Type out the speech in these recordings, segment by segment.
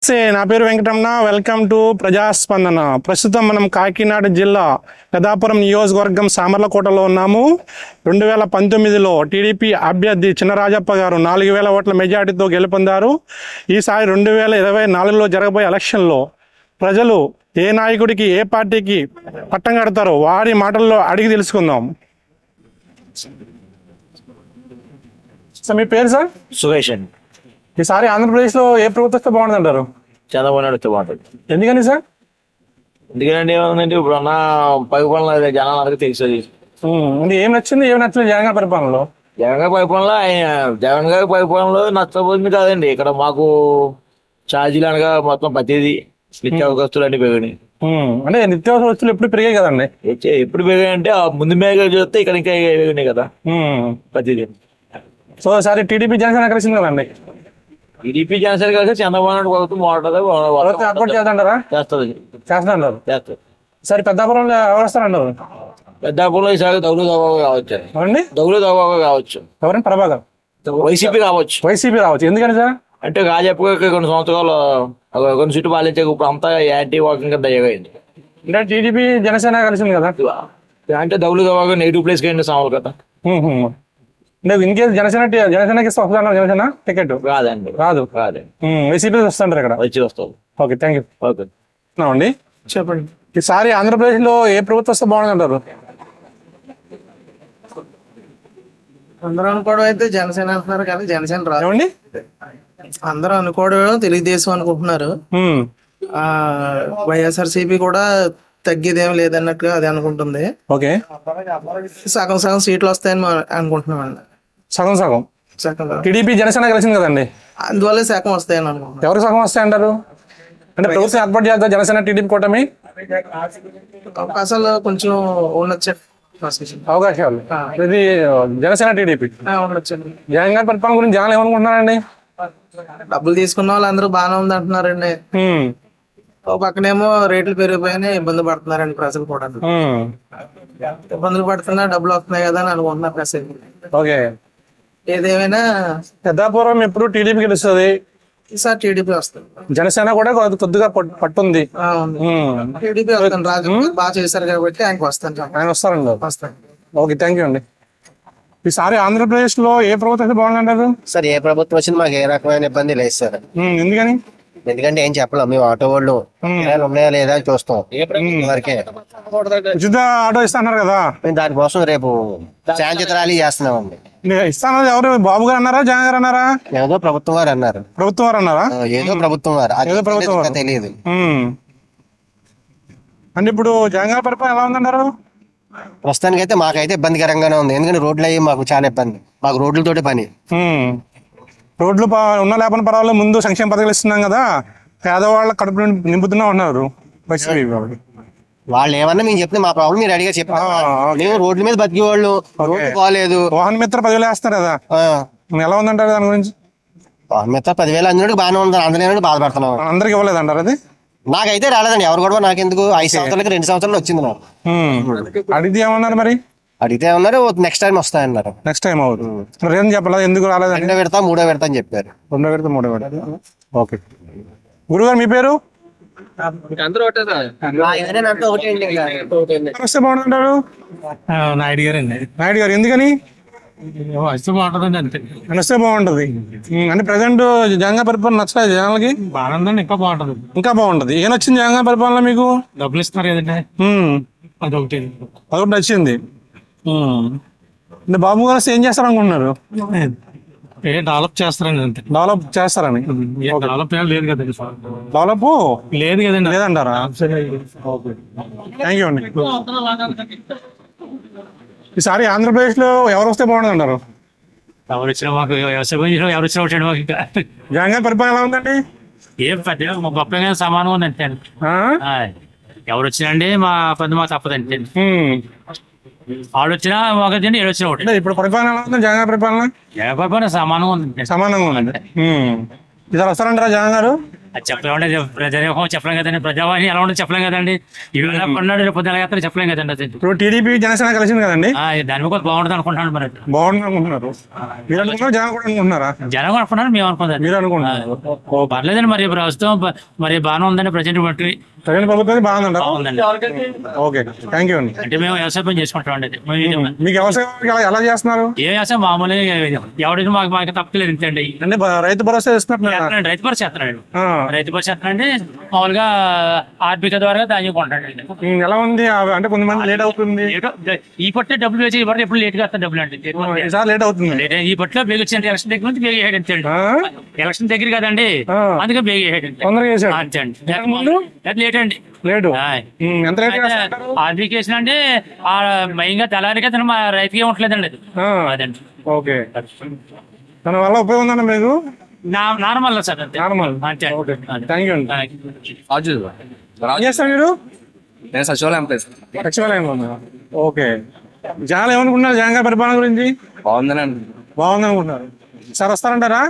నా పేరు Venkataramana. Welcome to ప్రజాస్పందన. ప్రస్తుతం మనం కాకినాడ జిల్లా పెద్దాపురం నియోజకవర్గం సామర్లకోటలో ఉన్నాము. 2019లో టీడీపీ అభ్యర్థి చినరాజప్ప గారు 4000 ఓట్ల మెజార్టీతో గెలుపొందారు. ఈసారి 2024లో జరగబోయే ఎలక్షన్లో ప్రజలు ఏ నాయకుడికి ఏ పార్టీకి పట్టం కడతారో వారి మాటల్లో అడిగి తెలుసుకుందాం. సార్ మీ పేరు? సార్ సురేష్ అండి. ఈసారి ఆంధ్రప్రదేశ్లో ఏ ప్రభుత్వం వస్తే బాగుంటుంది అంటారు? చంద్రబాబు నాయుడు వస్తే బాగుంటుంది. ఎందుకని సార్? ఎందుకంటే ఏమందంటే ఇప్పుడు అన్న పరిపాలన జనాలందరికీ తెలుస్తుంది. అంటే ఏం నచ్చింది ఏం నచ్చలేదు జగన్ గారి పరిపాలనలో? జగన్ గారి పరిపాలనలో జగన్ గారి పరిపాలనలో నచ్చబోతుంది కాదండి. ఇక్కడ మాకు ఛార్జీలు అనగా మొత్తం ప్రతిదీ నిత్యావసర వస్తువులు అన్ని పెరిగినాయి. అంటే నిత్యావసర వస్తువులు ఎప్పుడు పెరిగాయి కదండి? ఎప్పుడు పెరిగాయంటే ముందు మేఘ చూస్తే ఇక్కడ ఇంకా పెరిగినాయి కదా ప్రతిదీ. సో ఈసారి టీడీపీ జనసేన కలిసింది కదండి. టీడీపీ జనసేన కలిసి చంద్రబాబు నాయుడు ప్రభుత్వం చేస్తుంది. సరే పెద్దాపురంలో ఎవరు వస్తారంటారు? పెద్దాపురంలో ఈసారి దౌలు దబాగా కావచ్చు. దౌలు దబాగా కావచ్చు. ఎవరండి? ప్రభాకర్. వైసీపీ కావచ్చు. వైసీపీ రావచ్చు. ఎందుకని సార్? అంటే రాజప్ప కొన్ని సంవత్సరాలు కొన్ని చుట్టూ పాలించే ఇప్పుడు అంతా యాంటీ వాకింగ్ కింద తయారైంది. అంటే టీడీపీ జనసేన కలిసింది కదా. అంటే దౌలు దబాగా నెగిటివ్ ప్లేస్ కి సామాలు కదా. ఇన్ కేసు జనసేనకి వస్తున్నారు. జనసేన టికెట్ రాదండి. రాదు. వైసీపీ వస్తుంటారు ఇక్కడ. వచ్చి వస్తాం. Okay, thank you. ఓకే అండి, చెప్పండి. ఈసారి ఆంధ్రప్రదేశ్ లో ఏ ప్రభుత్వం వస్తే బాగుంది అంటారు? అందరూ అనుకోవడం అయితే జనసేన అంటున్నారు కానీ జనసేన రాదు. ఏమండి? అందరూ అనుకోవడం తెలుగుదేశం అనుకుంటున్నారు. వైఎస్ఆర్సీపీ కూడా తగ్గేదేం లేదన్నట్టుగా అది అనుకుంటుంది. ఓకే, సగం సగం సీట్లు వస్తాయని అనుకుంటున్నామండి. సగం సగం. టీడీపీ జనసేన కలిసింది కదండి, అందువల్ల సగం వస్తాయని అనుకుంటున్నాం. ఎవరికి సగం వస్తాయంటారు? అంటే ప్రభుత్వం ఏర్పాటు చేద్దాం జనసేన టీడీపీ కూటమి అవకాశాలు కొంచెం ఉండొచ్చు. అవకాశాలు ఇది జనసేన టీడీపీ ఉండొచ్చండి. జగన్ గారి పరిపాలన గురించి జనాలు ఏమనుకుంటున్నారండి? డబ్బులు తీసుకున్న వాళ్ళు అందరూ బాగానే ఉంది అంటున్నారండి. ఒక పక్కనేమో రేట్లు పెరిగిపోయినా ఇబ్బంది పడుతున్నారండి ప్రజలు కూడా. ఇబ్బందులు పడుతున్నా డబ్బులు వస్తున్నాయి కదా అని అనుకుంటున్నారు ప్రజలు. ఓకే, ఏదేమైనా పెద్దాపురం ఎప్పుడు టీడీపీ గెలుస్తుంది. ఈసారి టీడీపీ వస్తుంది. జనసేన కూడా కొద్దిగా పట్టుంది. టీడీపీ వస్తాను. రాజు బాగా చేశారు కాబట్టి ఆయనకు వస్తాను. ఆయన వస్తారండి. వస్తాను. ఓకే, థ్యాంక్ యూ అండి. ఈసారి ఆంధ్రప్రదేశ్ లో ఏ ప్రభుత్వం బాగుందంటారు? సార్ ఏ ప్రభుత్వం వచ్చింది మాకు ఏ రకమైన ఇబ్బంది లేదు సార్. ఎందుకని? ఎందుకంటే ఏం చెప్పలేం. మేము ఆటో వాళ్ళు ఉన్నాయా లేదా అని చూస్తాం. వరకే ఉచిత ఆటో ఇస్తా అన్నారు కదా, మేము దానికోసం రేపు శాంతియుత ర్యాలీ చేస్తున్నామండి. ఇస్తాను. ఎవరు? బాబు గారు అన్నారా జగన్ గారు అన్నారా? ఏదో ప్రభుత్వం వారు అన్నారు. ప్రభుత్వం వారు అన్నారా? ఏదో ప్రభుత్వం వారు. ఏదో ప్రభుత్వం వారు తెలియదు. అంటే ఇప్పుడు జగన్ గారి పరిపాలన ఎలా ఉందన్నారు? ప్రస్తుతానికి అయితే మాకైతే ఇబ్బందికరంగానే ఉంది. ఎందుకంటే రోడ్లు అయ్యి మాకు చాలా ఇబ్బంది. మాకు రోడ్లతోటి పని. రోడ్లు ఉన్న లేపన పర్వాలేదు, ముందు సంక్షేమ పథకాలు ఇస్తున్నాం కదా, పేదవాళ్ళ కడుపు నింపుతున్నా ఉన్నారు వైసీపీ వాళ్ళు. వాళ్ళు ఏమన్నా మేము చెప్తే మా ప్రాబ్లం మీరు అడిగా చెప్పాం. మేము రోడ్ల మీద బతికే వాళ్ళు. రోడ్డు బాగాలేదు. వాహన మిత్ర 10,000 వేస్తారు కదా, ఎలా ఉందంటారు దాని గురించి? వాహన మిత్ర 10,000 అందరికి బాగానే ఉంది. అందరూ బాధపడుతున్నాం. అందరికి ఇవ్వలేదు అంటారు అది? నాకైతే రాలేదండి. ఎవరు కూడా నాకెందుకు 5 సంవత్సరాలకి 2 సంవత్సరాలు వచ్చింది నాకు. అడిగితే ఏమన్నారు మరి? అడిగితే ఏమన్నారు నెక్స్ట్ టైం వస్తాయన్నారు. నెక్స్ట్ టైం అవుతుంది. రేపు చెప్పలేదు ఎందుకు రాలేదు? 2వ విడత 3వ విడత అని చెప్పారు. 2వ విడత 3వ విడత. ఓకే, గురుగారు మీ పేరు? వస్తే బాగుంటుంటారు? నాయుడు గారు అండి. నాయుడు గారు ఎందుకని? వస్తే బాగుంటుందండి. అంతే వస్తే బాగుంటది. అంటే ప్రజెంట్ జగన్ పరిపాలన నచ్చలేదు జనాలకి? బాగుందండి. ఇంకా బాగుంటది. ఇంకా బాగుంటది. ఏం నచ్చింది జగన్ పరిపాలన మీకు? డబ్బులు ఇస్తున్నారు కదండి, అదొకటి నచ్చింది. అంటే బాబు గారు ఏం చేస్తారు అనుకుంటున్నారు? డెవలప్ చేస్తారండి. అంతే డెవలప్ చేస్తారని. డెవలప్ లేదు కదండి. డెవలప్ లేదు కదండి. లేదంటారా? థ్యాంక్ యూ అండి. ఈసారి ఆంధ్రప్రదేశ్ లో ఎవరు వస్తే బాగుంటుంది అంటారు? ఎవరు వచ్చినా మాకు వ్యవసాయం ఎవరు వచ్చినా వచ్చాడు మాకు. జగన్ గారి పరిపాలన ఎలా ఉందండి? ఏం పెద్ద గొప్పగా సమానం ఉంది అంతే. ఎవరు వచ్చినా అండి మా పెద్ద మా తప్పదండి. ఆడు వచ్చినా ఒకటి ఏడు వచ్చినా ఒకటి. ఇప్పుడు పరిపాలన ఎలా ఉంది జగన్ గారి పరిపాలన? ఏ పరిపాలన సమానంగా ఉంది. సమానంగా ఉంది. ఈసారి వస్తారంటారా జగన్ గారు? అది చెప్పలేమండి, ప్రజావ్యూహం చెప్పలేం కదండి, ప్రజావాణి ఎలా ఉండదు చెప్పలేం కదండి. ఇవి ఎలా కొన్నాడు రేపు పొద్దున ఎలా చెప్పలేం కదండి. అది ఇప్పుడు టీడీపీ జనసేన కలిసింది కదండి, దాని మీద బాగుంటుంది అనుకుంటున్నాను. మరి బాగుంది అనుకుంటున్నారు మీరు? అనుకుంటున్నారు జనం కూడా అనుకుంటున్నారా? జనం అనుకున్నారు, మేము అనుకుంటాం. మీరు అనుకుంటున్నారు? పర్లేదండి, మరి ప్రస్తుతం మరి బాగానే ఉందండి. ప్రజెంట్ బట్టి ప్రజెంట్ ప్రభుత్వం బాగుందండి. బాగుందండి. ఓకే, థ్యాంక్ యూ అండి. అంటే మేము వ్యవసాయ పని చేసుకుంటాం అండి. మీకు వ్యవసాయం ఎలా చేస్తున్నారు? ఏ వ్యవసాయం మామూలుగా ఎవరైనా మాకు తప్పలేదు ఇంతండి. అంటే రైతు భరోసా ఇస్తున్నారు? రైతు భరోసా చేస్తున్నాడు, రైతు భరోసా చేస్తున్నాండి. మామూలుగా ఆర్బిక ద్వారా ధాన్యం కొంటాడండి. ఎలా ఉంది? అంటే కొంతమంది లేట్ అవుతుంది. ఈ పట్టే డబ్బులు వేసి ఈ పట్ల ఎప్పుడు లేట్ గా వస్తాను డబ్బులు అండి. ఈసారి లేట్ అవుతుంది. ఈ పట్ల బేగ వచ్చింది, ఎలక్షన్ దగ్గర నుంచి బేగ వేయడం అంతే అండి. ఎలక్షన్ దగ్గర కదండి, అందుకే బేగ వేయడం తొందరగా చేశాడు అంతే అండి. లేట్ అండి, లేటు. ఎంత లేట్? ఆర్బికేషన్ అంటే మయంగా తెల్లారికే తన మా రైతుకి ఉండలేదండి అది. అదండి. ఓకే, తన వల్ల ఉపయోగం ఉందండి మీకు? Normal sir, normal. అంతే. థ్యాంక్ యూ అండి. ఏం చేస్తారు మీరు? నేను సచివాలయం సచివాలయం ఉన్నా. ఓకే, జనాలు ఏమనుకుంటున్నారు జగన్ గారి పరిపాలన గురించి? బాగుందని బాగుంది అనుకుంటున్నారు. సార్ వస్తారంటారా?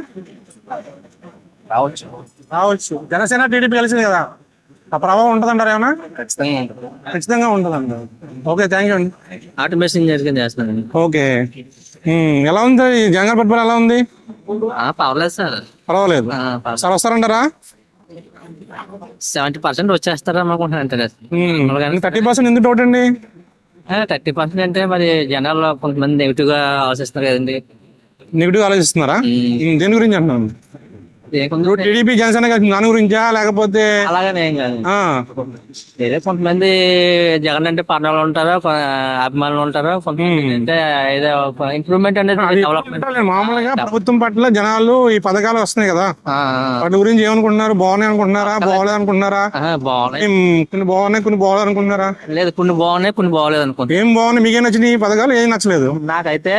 రావచ్చు. జనసేన టీడీపీ కలిసింది కదా, ఆ ప్రభావం ఉంటుందంటారా? ఏమన్నా ఖచ్చితంగా ఉంటుందంటారు. ఓకే, థ్యాంక్ యూ అండి. ఆటోమేషన్ చేస్తున్నాను. ఓకే, ఎలా ఉంది జగన్ గారి పరిపాలన? ఎలా ఉంది? పర్వాలేదు సార్, పర్వాలేదు. సార్ వస్తారంటారా? 70% వచ్చేస్తారా అనుకుంటున్నాను. 30% ఎందుకు డౌట్ అండి? 30% అంటే మరి జనాల్లో కొంతమంది నెగిటివ్ గా ఆలోచిస్తున్నారు కదండి. నెగిటివ్ ఆలోచిస్తున్నారా? దేని గురించి అంటున్నాను? టీడీపీ జనసేన దాని గురించా లేకపోతే? అలాగనే ఏం కాదు, వేరే కొంతమంది జగన్ అంటే పర్ణాలు ఉంటారా, అభిమానులు ఉంటారా, కొంతమంది అంటే ఏదో ఇంప్రూవ్మెంట్ అనేది డెవలప్మెంట్. మామూలుగా ప్రభుత్వం పట్ల జనాలు ఈ పథకాలు వస్తున్నాయి కదా, వాటి గురించి ఏమనుకుంటున్నారు? బాగున్నాయి అనుకుంటున్నారా, బాగోలేదు అనుకుంటున్నారా? బాగున్నాయి, కొన్ని బాగున్నాయి, కొన్ని బాగోలేదు అనుకుంటున్నారా? లేదు, కొన్ని బాగున్నాయి, కొన్ని బాగోలేదు అనుకుంటున్నా. ఏం బాగున్నాయి? మీకేం నచ్చినాయి ఈ పథకాలు? ఏం నచ్చలేదు? నాకైతే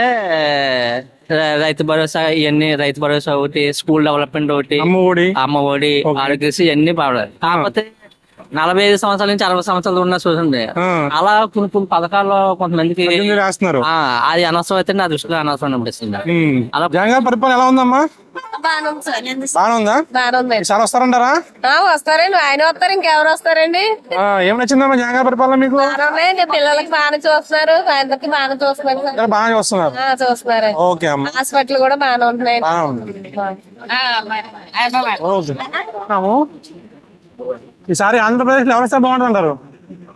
రైతు భరోసా, ఇవన్నీ రైతు భరోసా ఒకటి, స్కూల్ డెవలప్మెంట్ ఒకటి, అమ్మ ఒడి, ఆరోగ్యశ్రీ ఇవన్నీ బాగుంది. కాకపోతే 45 సంవత్సరాల నుంచి 60 సంవత్సరాలు ఉన్న చూడండి, అలా కొన్ని పథకాల్లో కొంతమందికి రాస్తున్నారు. అది అనవసరం అయితే నా దృష్టిలో అనవసరం అనిపిస్తుంది. అలా జగన్ గారి పరిపాలన ఎలా ఉందమ్మా? బాగుందా? సార్ వస్తారంటారా? వస్తారండి, ఆయన వస్తారు, ఇంకెవరు వస్తారండి? ఏం నచ్చిందమ్మా జగన్ గారి పరిపాలన మీకు? పిల్లలకి బాగా చూస్తున్నారు, అందరికి బాగా చూస్తున్నారు. బాగా చూస్తున్నారు. ఓకే అమ్మా, హాస్పిటల్ కూడా బాగానే ఉంటున్నాయి. ఈసారి ఆంధ్రప్రదేశ్ లో ఎవరు వస్తే బాగుంటుంటారు?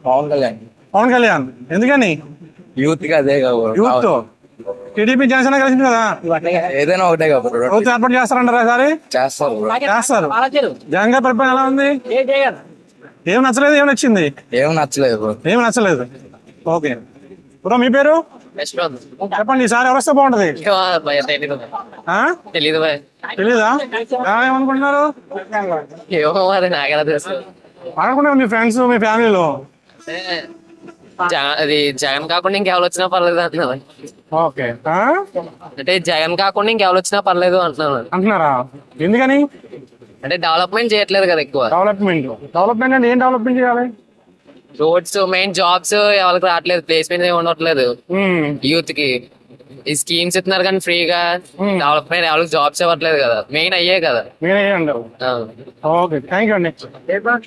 పవన్ కళ్యాణ్. ఎందుకని? యూత్ యూత్ టీడీపీ జనసేన కలిసింది కదా, ఏదైనా ఒకటే ప్రభుత్వం ఏర్పాటు చేస్తారంటారా? ఈసారి చేస్తారు. జగన్ గారి పరిపాలన ఎలా ఉంది? ఏం నచ్చలేదు? ఏం నచ్చింది? ఏం నచ్చలేదు. ఓకే బ్రో, మీ పేరు చెప్పండి. ఈసారి ఎవరు వస్తే బాగుంటది? తెలీదా? ఏమనుకుంటున్నారు? అనుకుంటున్నారు మీ ఫ్రెండ్స్, మీ ఫ్యామిలీలో? అది జగన్ కాకుండా ఇంకెవరు వచ్చినా పర్లేదు అంటున్నారు. ఓకే, అంటే జగన్ కాకుండా ఇంకెవరు వచ్చినా పర్లేదు అంటున్నారా? ఎందుకని? అంటే డెవలప్మెంట్ చేయట్లేదు కదా ఎక్కువ. డెవలప్మెంట్ అంటే ఏం డెవలప్మెంట్ చేయాలి? రోడ్స్, మెయిన్ జాబ్స్ ఎవరికి రావట్లేదు, ప్లేస్మెంట్ ఏమి ఉండట్లేదు యూత్ కి. ఈ స్కీమ్స్ ఇస్తున్నారు కానీ ఫ్రీగా, డెవలప్మెంట్ ఎవరికి జాబ్స్ ఇవ్వట్లేదు కదా. మెయిన్ అయ్యే కదా. ఓకే, థ్యాంక్ యూ అండి.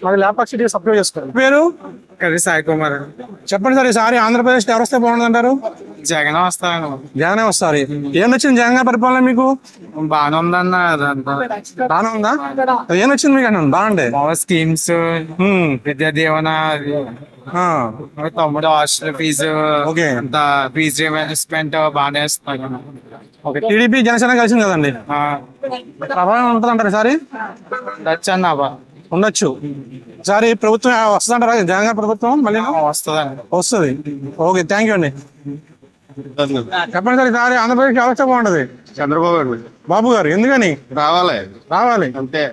మరి ల్యాప్టాప్ సిటీ సబ్స్క్రైబ్ చేసుకోండి. పేరు? సాయి కుమార్. చెప్పండి సార్, ఈసారి ఆంధ్రప్రదేశ్ ఎవరు వస్తే బాగుంది అంటారు? జగన్ వస్తాను. జగనే వస్తారు. ఏం నచ్చింది జగన్ గారి పరిపాలన మీకు? బాగానే ఉందన్న. బాగానే ఉందా? ఏం నచ్చింది మీకు అన్న? బాగుండే స్కీమ్స్, విద్యా దీవెన, తమ్ముడు హాస్టల్ ఫీజు, ఫీజు రియంబర్స్మెంట్ బాగానే ఇస్తున్నారు. టీడీపీ జనసేన కలిసింది కదండి, ప్రభావం ఉంటుంది అంటారు ఈసారి? ఉండొచ్చు. ఈసారి ప్రభుత్వం వస్తుందంటారా జగన్ గారి ప్రభుత్వం? మళ్ళీ వస్తుంది. ఓకే, థ్యాంక్ యూ అండి. చెప్పండి సార్, ఈసారి ఆంధ్రప్రదేశ్ ఎవరు బాగుంటది? చంద్రబాబు గారు. బాబు గారు. ఎందుకని? రావాలి అంతే.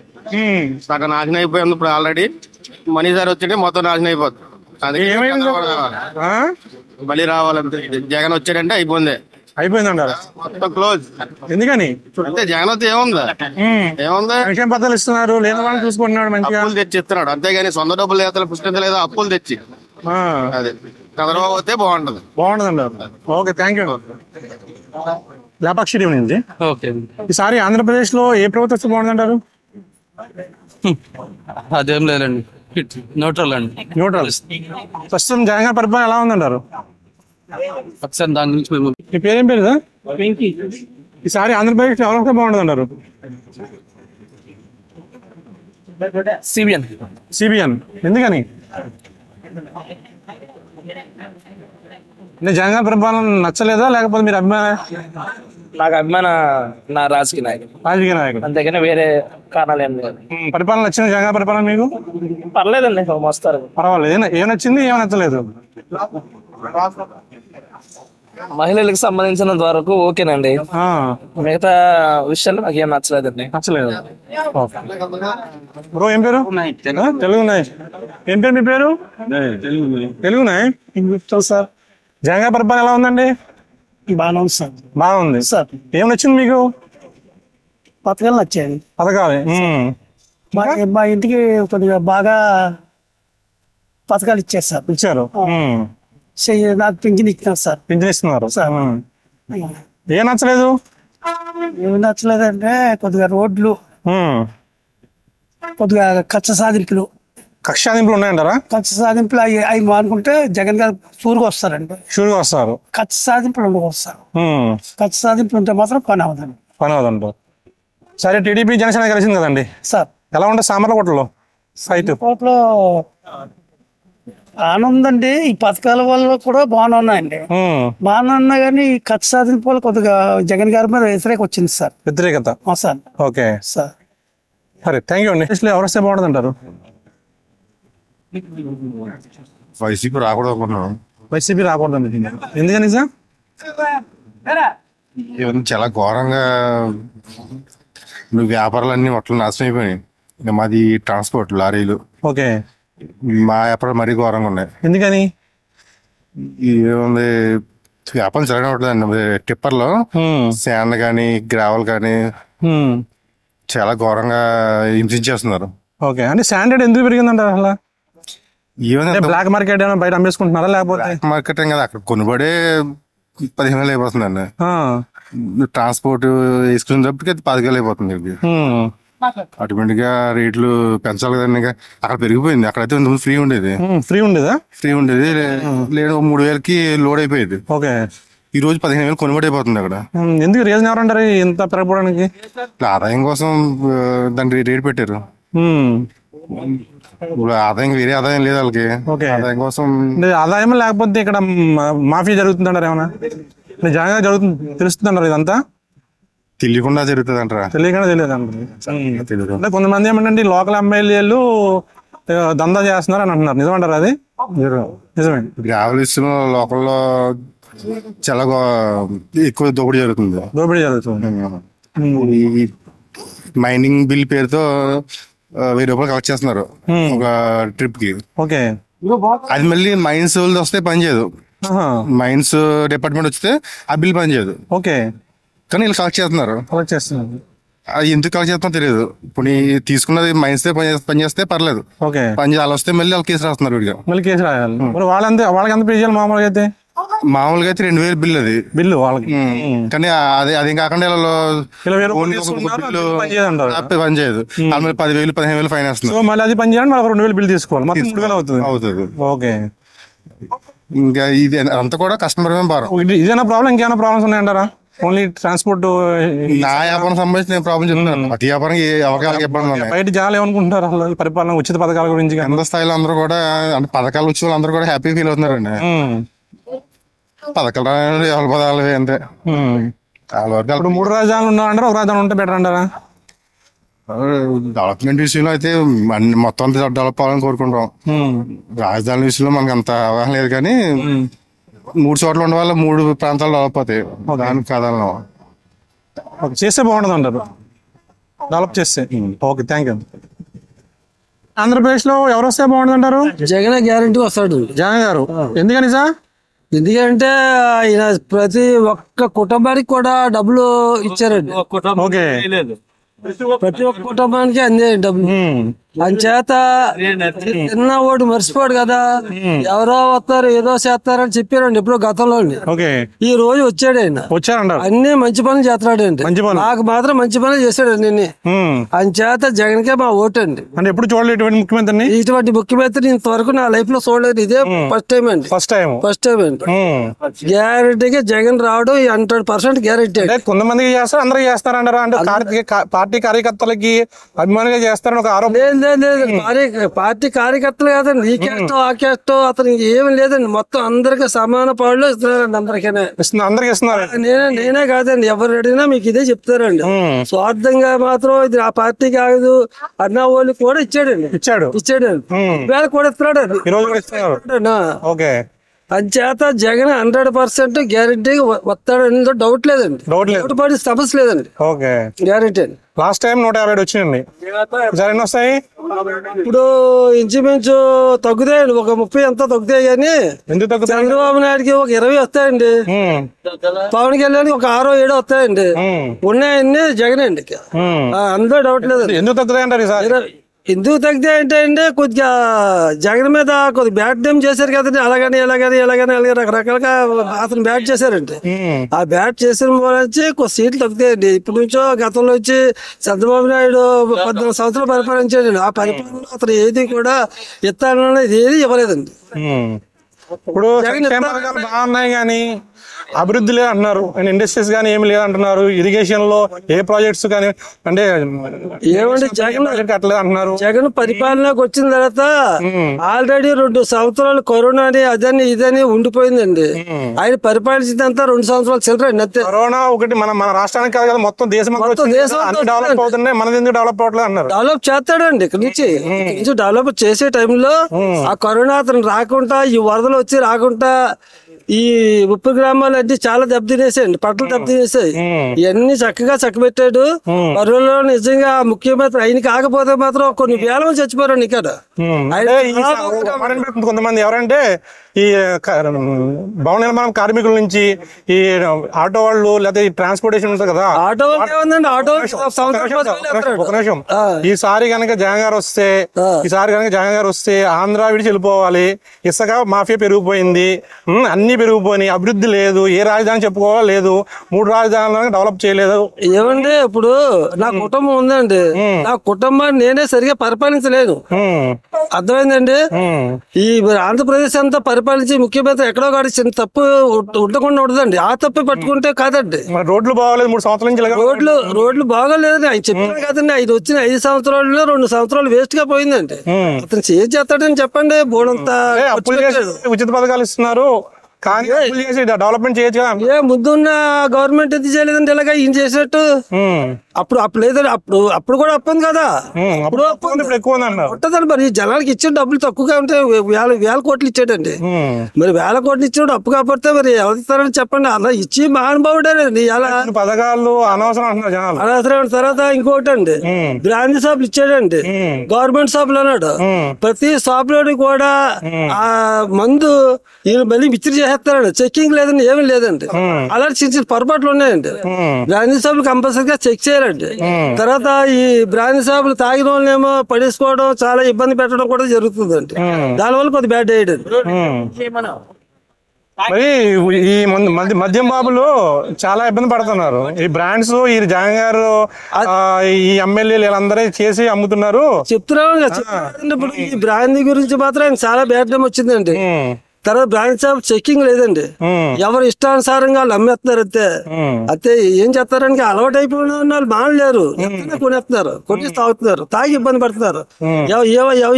సగం నాశనం అయిపోయింది ఇప్పుడు ఆల్రెడీ. మనీ సార్ వచ్చింటే మొత్తం నాశనం అయిపోతుంది. మళ్ళీ రావాలంటే జగన్ వచ్చాడంటే అయిపోయిందంటారు. మొత్తం క్లోజ్. ఎందుకని? అంతే, జగన్ వస్తే ఏముంది? పెన్షన్ పత్రాలు ఇస్తున్నారు, లేని వాళ్ళని చూసుకుంటున్నాడు, మంచిగా అప్పులు తెచ్చి ఇస్తున్నాడు. అంతేగాని సొంత డబ్బులు లేత పుష్టించలేదు, అప్పులు తెచ్చి. అదే చంద్రబాబు వస్తే బాగుంటది అంటారు. Okay, thank you. లేపాక్షి నుంచి ఈసారి ఆంధ్రప్రదేశ్ లో ఏ ప్రభుత్వం వస్తే బాగుంటుంది అంటారు? అదేం లేదండి, న్యూట్రల్ అండి. న్యూట్రల్. ప్రస్తుతం జగన్ గారి పరిపాలన ఎలా ఉందంటారు? ఒకసారి దాని గురించి మేము మీ పేరేం పేరు సార్? ఈసారి ఆంధ్రప్రదేశ్ ఎవరు వస్తే బాగుంటుంది అంటారు? సిబిఎన్. ఎందుకని? జగన్ గారి పరిపాలన నచ్చలేదా లేకపోతే మీరు అభిమాన? నాకు అభిమాన నా రాజకీయ నాయకుడు, అంతేగాని వేరే కారణాలు ఏం లేదు. పరిపాలన నచ్చింది జగన్ గారి పరిపాలన మీకు? పర్లేదండి, మస్తారు. పర్వాలేదు. ఏం నచ్చింది ఏం నచ్చలేదు? మహిళలకు సంబంధించినంత వరకు ఓకేనండి, మిగతా విషయాలు నాకు ఏం నచ్చలేదండి. నచ్చలేదు. బ్రో ఏం పేరు? తెలుగు నాయ్. ఏం పేరు మీ పేరు? తెలుగు నాయ్ సార్. జగన్ గారి పరిపాలన ఎలా ఉందండి? బాగుంది సార్. బాగుంది సార్. ఏం నచ్చింది మీకు? పథకాలు నచ్చాయి. పథకాలు మా ఇంటికి కొద్దిగా బాగా పథకాలు ఇచ్చారు సార్. ఇచ్చారు. నాకు పింఛన్ ఇచ్చినారు సార్. పింఛన్ ఇస్తున్నారు సార్. ఏం నచ్చలేదు? ఏమి నచ్చలేదంటే కొద్దిగా రోడ్లు, కొద్దిగా కక్ష సాధింపులు ఉన్నాయంటారా? కక్ష సాధింపులు అవి మానుకుంటే జగన్ గారు షూర్గా వస్తారండి. షూర్గా వస్తారు. కక్ష సాధింపులు ఉండవస్తారు. కక్ష సాధింపులు ఉంటే మాత్రం పని అవదండి. పని అవదండి. సరే, టీడీపీ జనసేన కలిసింది కదండి సార్. ఎలా ఉంటుంది సామర్లకోటలో సైట్? కోటలో ఆనందండి. ఈ పథకాల వల్ల కూడా బాగానే ఉన్నాయండి. బాగానే ఉన్నా కానీ ఈ కక్ష సాధింపు వల్ల కొద్దిగా జగన్ గారి మీద వ్యతిరేక వచ్చింది సార్. వ్యతిరేకత. సార్. Okay sir. సరే, థ్యాంక్ యూ అండి. ఎవరు వస్తే బాగుంటుంది అంటారు? వైసీపీ రాకూడదు అనుకున్నాను. వైసీపీ రాకూడదు ఎందుకని సార్? ఇవన్నీ చాలా ఘోరంగా వ్యాపారాలన్నీ మొత్తం నాశనం అయిపోయినాయి. ఇంకా మాది ట్రాన్స్పోర్ట్ లారీలు. ఓకే. మా వ్యాపారాలు మరీ ఘోరంగా ఉన్నాయి. ఎందుకని? ఏముంది, వ్యాపారం జరగట్లేదండి. టిప్పర్లో శాండ్ కానీ గ్రావెల్ కానీ చాలా ఘోరంగా హింసించేస్తున్నారు. ఓకే. అంటే శాండ్ ఎందుకు పెరిగిందంటారు అసలు? బ్లాక్ మార్కెట్ ఏమైనా బయట అమ్మేసుకుంటున్నారా లేకపోతే? మార్కెట్ ఏం కదా, అక్కడ కొనుబడే 15,000 అయిపోతుందండి. ట్రాన్స్పోర్ట్ వేసుకునేటప్పటికి 10,000 అయిపోతుంది. ఆటోమేటిక్ గా రేట్లు పెంచాలి కదండి. అక్కడ పెరిగిపోయింది. అక్కడైతే ఫ్రీ ఉండేది. ఫ్రీ ఉండేది లేదు, 3,000కి లోడ్ అయిపోయేది. ఓకే. ఈ రోజు 15,000 కొనుబడి అయిపోతుంది అక్కడ. ఎందుకు రీజన్ ఎవరంటారు ఇంత పెరగడానికి? ఆదాయం కోసం దానికి రేట్ పెట్టారు. ఆదాయం వేరే ఆదాయం లేదు వాళ్ళకి. ఆదాయం కోసం ఆదాయం లేకపోతే ఇక్కడ మాఫీ జరుగుతుందంటారు ఏమన్నా? జగన్ జరుగుతుంది తెలుస్తుందంటారు ఇదంతా? తెలియకుండా జరుగుతుంది అంటారా? తెలియకుండా తెలియదు. అంటే కొంతమంది ఏమంటే లోకల్ ఎమ్మెల్యేలు దందా చేస్తున్నారు అని అంటున్నారు. నిజమంటారు అది? నిజమే. గ్రావెల్ విషయంలో లోకల్లో చాలా ఎక్కువ దోపిడీ జరుగుతుంది. మైనింగ్ బిల్ పేరుతో 1,000 రూపాయలు కలెక్ట్ చేస్తున్నారు ఒక ట్రిప్ కి. ఓకే. అది మళ్ళీ మైన్స్ వస్తే పనిచేయదు. మైన్స్ డిపార్ట్మెంట్ వస్తే ఆ బిల్ పనిచేయదు. ఓకే. కానీ వీళ్ళు కలెక్ట్ చేస్తున్నారు. అది ఎందుకు కలెక్ట్ చేస్తున్నా తెలియదు. ఇప్పుడు తీసుకున్నది మైన్స్ పనిచేస్తే పర్లేదు. పని చేయాలి వస్తే మళ్ళీ వాళ్ళు కేసు రాస్తున్నారు. విడిగా మళ్ళీ కేసు రాయాలి. వాళ్ళకి ఎంత పే చేయాలి మామూలుగా అయితే? మామూలుగా అయితే 2,000 బిల్ అది బిల్లు వాళ్ళకి. కానీ అదేం కాకుండా పని చేయదు. మళ్ళీ 10,000 15,000 ఫైన్ వేస్తున్నారు. మళ్ళీ అది పని చేయాలి, 2,000 బిల్ తీసుకోవాలి. మొత్తం 3,000 అవుతుంది. ఓకే. ఇంకా ఇది అంతా కూడా కస్టమర్ భారం. ఇదేనా ప్రాబ్లం? ఇంకేమైనా ప్రాబ్లమ్స్ ఉన్నాయంటారా? ఓన్లీ ట్రాన్స్పోర్ట్ నా వ్యాపారం సంబంధించిన ప్రాబ్లం చెప్తున్నాను. ప్రతి వ్యాపారం ఎవరికి ఇబ్బంది ఉన్నాయి. బయట జనాలు ఏమనుకుంటున్నారు అసలు ఈ పరిపాలన ఉచిత పథకాల గురించి? ఎంత స్థాయిలో అందరూ కూడా అంటే పథకాలు వచ్చే వాళ్ళు అందరూ కూడా హ్యాపీ ఫీల్ అవుతున్నారండి. పథకాలు ఎవరి పదాలు అంతే. ఇప్పుడు 3 రాజధానులు ఉన్నారంటారా? ఒక రాజధాని ఉంటే బెటర్ అంటారా? డెవలప్మెంట్ విషయంలో అయితే మొత్తం డెవలప్ అవ్వాలని కోరుకుంటాం. రాజధాని విషయంలో మనకు అంత అవగాహన లేదు. కానీ 3 చోట్ల ఉండే వల్ల 3 ప్రాంతాలు డెవలప్ అవుతాయి. దానికి కాదాలను చేస్తే బాగుంటుంది అంటారు, డెవలప్ చేస్తే. Okay, thank you. ఆంధ్రప్రదేశ్ లో ఎవరు వస్తే బాగుంటుంది అంటారు? జగన్ గ్యారంటీ వస్తాడు. జగన్ గారు. ఎందుకని సార్? ఎందుకంటే ఆయన ప్రతి ఒక్క కుటుంబానికి కూడా డబ్బులు ఇచ్చారండి. ఓకే. ప్రతి ఒక్క కుటుంబానికి అందే డబ్బులు. అంచేత చిన్న ఓటు మర్చిపోడు కదా, ఎవరో వస్తారు ఏదో చేస్తారని చెప్పారండి ఎప్పుడో గతంలో. ఈ రోజు వచ్చాడు ఆయన, అన్ని మంచి పనులు చేస్తున్నాడండి. నాకు మాత్రం మంచి పనులు చేశాడండి అన్ని. అంచేత జగన్ కే మా ఓటు అండి. అంటే ఎప్పుడు చూడలేదు ఇటువంటి ముఖ్యమంత్రిని, ఇటువంటి ముఖ్యమంత్రి ఇంతవరకు నా లైఫ్ లో చూడలేదు. ఇదే ఫస్ట్ టైం అండి. ఫస్ట్ టైం అండి. గ్యారెంటీగా జగన్ రావడం 100% గ్యారెంటీ. కొంతమందికి చేస్తారు, అందరికి చేస్తారంటారా? అంటే పార్టీ కార్యకర్తలకి అభిమానిగా చేస్తారని ఒక ఆరోపణ. పార్టీ కార్యకర్తలు కాదండి, ఈ క్యాస్ట్ ఆ క్యాస్ట్ అతనికి ఏమి లేదండి. మొత్తం అందరికి సమాన పాళ్ళు ఇస్తున్నారండి. అందరికీ ఇస్తున్నారు. నేనే కాదండి, ఎవరు అడిగినా మీకు ఇదే చెప్తారండి. స్వార్థంగా మాత్రం ఇది ఆ పార్టీకి ఆగదు అన్న వాళ్ళు కూడా ఇచ్చాడండి. ఇచ్చాడండి వేళ కూడా ఇస్తున్నాడు. అంచేత జగన్ 100% గ్యారెంటీగా వస్తాడు, డౌట్ లేదండి. డౌట్ పడే సమస్య లేదండి, గ్యారెంటీ. లాస్ట్ టైం 157 వచ్చిందండి, ఎన్ని వస్తాయి? ఇప్పుడు ఇంచుమించు తగ్గుతాయండి, ఒక 30 ఎంతో తగ్గుతాయి. కానీ చంద్రబాబు నాయుడుకి ఒక 20 వస్తాయండి, పవన్ కళ్యాణ్ ఒక 6-7 వస్తాయండి. ఉన్నాయన్ని జగన్ అండి, అందులో డౌట్ లేదు. ఎందుకు తగ్గుతాయంటారు? ఎందుకు తగ్గితే అంటే అండి, కొద్దిగా జగన్ మీద కొద్దిగా బ్యాట్ నేమ్ చేశారు కదండి. అలాగని రకరకాలుగా అతను బ్యాట్ చేశారండి. ఆ బ్యాట్ చేసిన వచ్చి కొద్ది సీట్లు తగ్గుతాయండి. ఇప్పటి నుంచో గతంలో వచ్చి చంద్రబాబు నాయుడు 14 సంవత్సరాలు పరిపాలించాడండి. ఆ పరిపాలన అతను ఏది కూడా ఇస్తానన్నది ఏది ఇవ్వలేదండి. ఇప్పుడు బాగున్నాయి కానీ అభివృద్ధి లేదు అంటున్నారు, ఇండస్ట్రీస్ గానీ ఏమి లేదంటున్నారు, ఇరిగేషన్ లో ఏ ప్రాజెక్ట్స్ కానీ అంటే ఏమండి కట్టలేదు అంటున్నారు. జగన్ పరిపాలనకు వచ్చిన తర్వాత ఆల్రెడీ 2 సంవత్సరాలు కరోనా అని అదని ఇదని ఉండిపోయిందండి. ఆయన పరిపాలించినంత 2 సంవత్సరాలు చిల్లరండి అంతే. కరోనా ఒకటి మన రాష్ట్రానికి కాదు కదా, మొత్తం దేశం డెవలప్ అవుతున్నాయి, మనది ఎందుకు డెవలప్ అవట్లేదు అన్నారు. డెవలప్ చేస్తాడండి ఇక్కడ నుంచి డెవలప్ చేసే టైంలో ఆ కరోనా అతను రాకుండా, ఈ వరదలు వచ్చి రాకుండా, ఈ ఉప్పు గ్రామాలు అన్ని చాలా దెబ్బతినేసాయండి, పట్టలు దెబ్బతినేసాయి. ఇవన్నీ చక్కగా చక్కబెట్టాడు. వరలో నిజంగా ముఖ్యమంత్రి ఆయన కాకపోతే మాత్రం కొన్ని వేల మంది చచ్చిపోరండి ఇక్కడ. కొంతమంది ఎవరంటే ఈ భవన నిర్మాణ కార్మికుల నుంచి ఈ ఆటో వాళ్ళు లేదా ఈ ట్రాన్స్పోర్టేషన్ ఉంటుంది కదా, ఆటో ఒక నిమిషం, ఈసారి కనుక జగన్ గారు వస్తే ఆంధ్ర విడిచి వెళ్ళిపోవాలి, ఇసుక మాఫియా పెరిగిపోయింది, అన్ని పెరిగిపోయినాయి, అభివృద్ధి లేదు, ఏ రాజధాని చెప్పుకోవాలో లేదు, 3 రాజధానులను డెవలప్ చేయలేదు. ఏమండి ఇప్పుడు నా కుటుంబం ఉందండి, నా కుటుంబాన్ని నేనే సరిగా పరిపాలించలేదు, అర్థమైందండి. ఈ ఆంధ్రప్రదేశ్ అంతా పరిపాలించి ముఖ్యమంత్రి ఎక్కడో కాదు చిన్న తప్పు ఉండకుండా ఉండదండి. ఆ తప్పు పట్టుకుంటే కాదండి. రోడ్లు బాగోలేదు 3 సంవత్సరాల నుంచి, రోడ్లు బాగోలేదని ఆయన చెప్పారు కాదండి. ఆయన వచ్చిన 5 సంవత్సరాల్లో 2 సంవత్సరాలు వేస్ట్ గా పోయిందండి. అతను ఏం చేస్తాడని చెప్పండి. బోడంతా ఉచిత పథకాలు ఇస్తున్నారు కానీ డెవలప్మెంట్ చేయొచ్చు కదా. ముందున్న గవర్నమెంట్ ఇది చేయలేదండి ఇలాగా ఈయన చేసినట్టు. అప్పుడు లేదండి, అప్పుడు కూడా అప్పు ఉంది కదా, అప్పుడు ఎక్కువ ఉంటదండి. మరి జనాలకి ఇచ్చే డబ్బులు తక్కువగా ఉంటే వేల కోట్లు ఇచ్చాడండి. మరి 1000 కోట్లు ఇచ్చాడు అప్పు కాకపోతే మరి ఎవరు ఇస్తారని చెప్పండి. అలా ఇచ్చి మహానుభావుడేనండి. పథకాలు అనవసరం అంటున్నారు జనాలు. అనవసరం. తర్వాత ఇంకోటి అండి, బ్రాండ్ షాపులు ఇచ్చాడండి, గవర్నమెంట్ షాపులు అన్నాడు. ప్రతి షాప్ లోని కూడా ఆ మందు ఈయన మళ్ళీ మిక్చర్ చేస్తారండి. చెక్కింగ్ లేదండి, ఏమీ లేదండి. అలాంటి చిన్న పొరపాట్లు ఉన్నాయండి. బ్రాండ్ షాపులు కంపల్సరీగా చెక్ చేయాలండి. తర్వాత ఈ బ్రాండ్ షాపులు తాగిన వాళ్ళేమో పడేసుకోవడం, చాలా ఇబ్బంది పెట్టడం కూడా జరుగుతుందండి. దానివల్ల కొద్ది బ్యాడ్ అయ్యాడు. మరి ఈ మద్యం బాబులు చాలా ఇబ్బంది పడుతున్నారు. ఈ బ్రాండ్స్ ఈ జగన్ గారు ఈ ఎమ్మెల్యేలు వీళ్ళందరూ చేసి అమ్ముతున్నారు చెప్తున్నాను. ఇప్పుడు ఈ బ్రాండ్ గురించి మాత్రం చాలా బ్యాడ్ నేమ్ వచ్చిందండి. తర్వాత బ్రాండ్ షాప్ చెక్కింగ్ లేదండి, ఎవరు ఇష్టానుసారంగా వాళ్ళు అమ్మేస్తున్నారు అంతే. అయితే ఏం చేస్తారని అలవాటు అయిపోయిన వాళ్ళు మానలేరు, కొనేస్తున్నారు, కొట్టి తాగుతున్నారు, తాగి ఇబ్బంది పడుతున్నారు.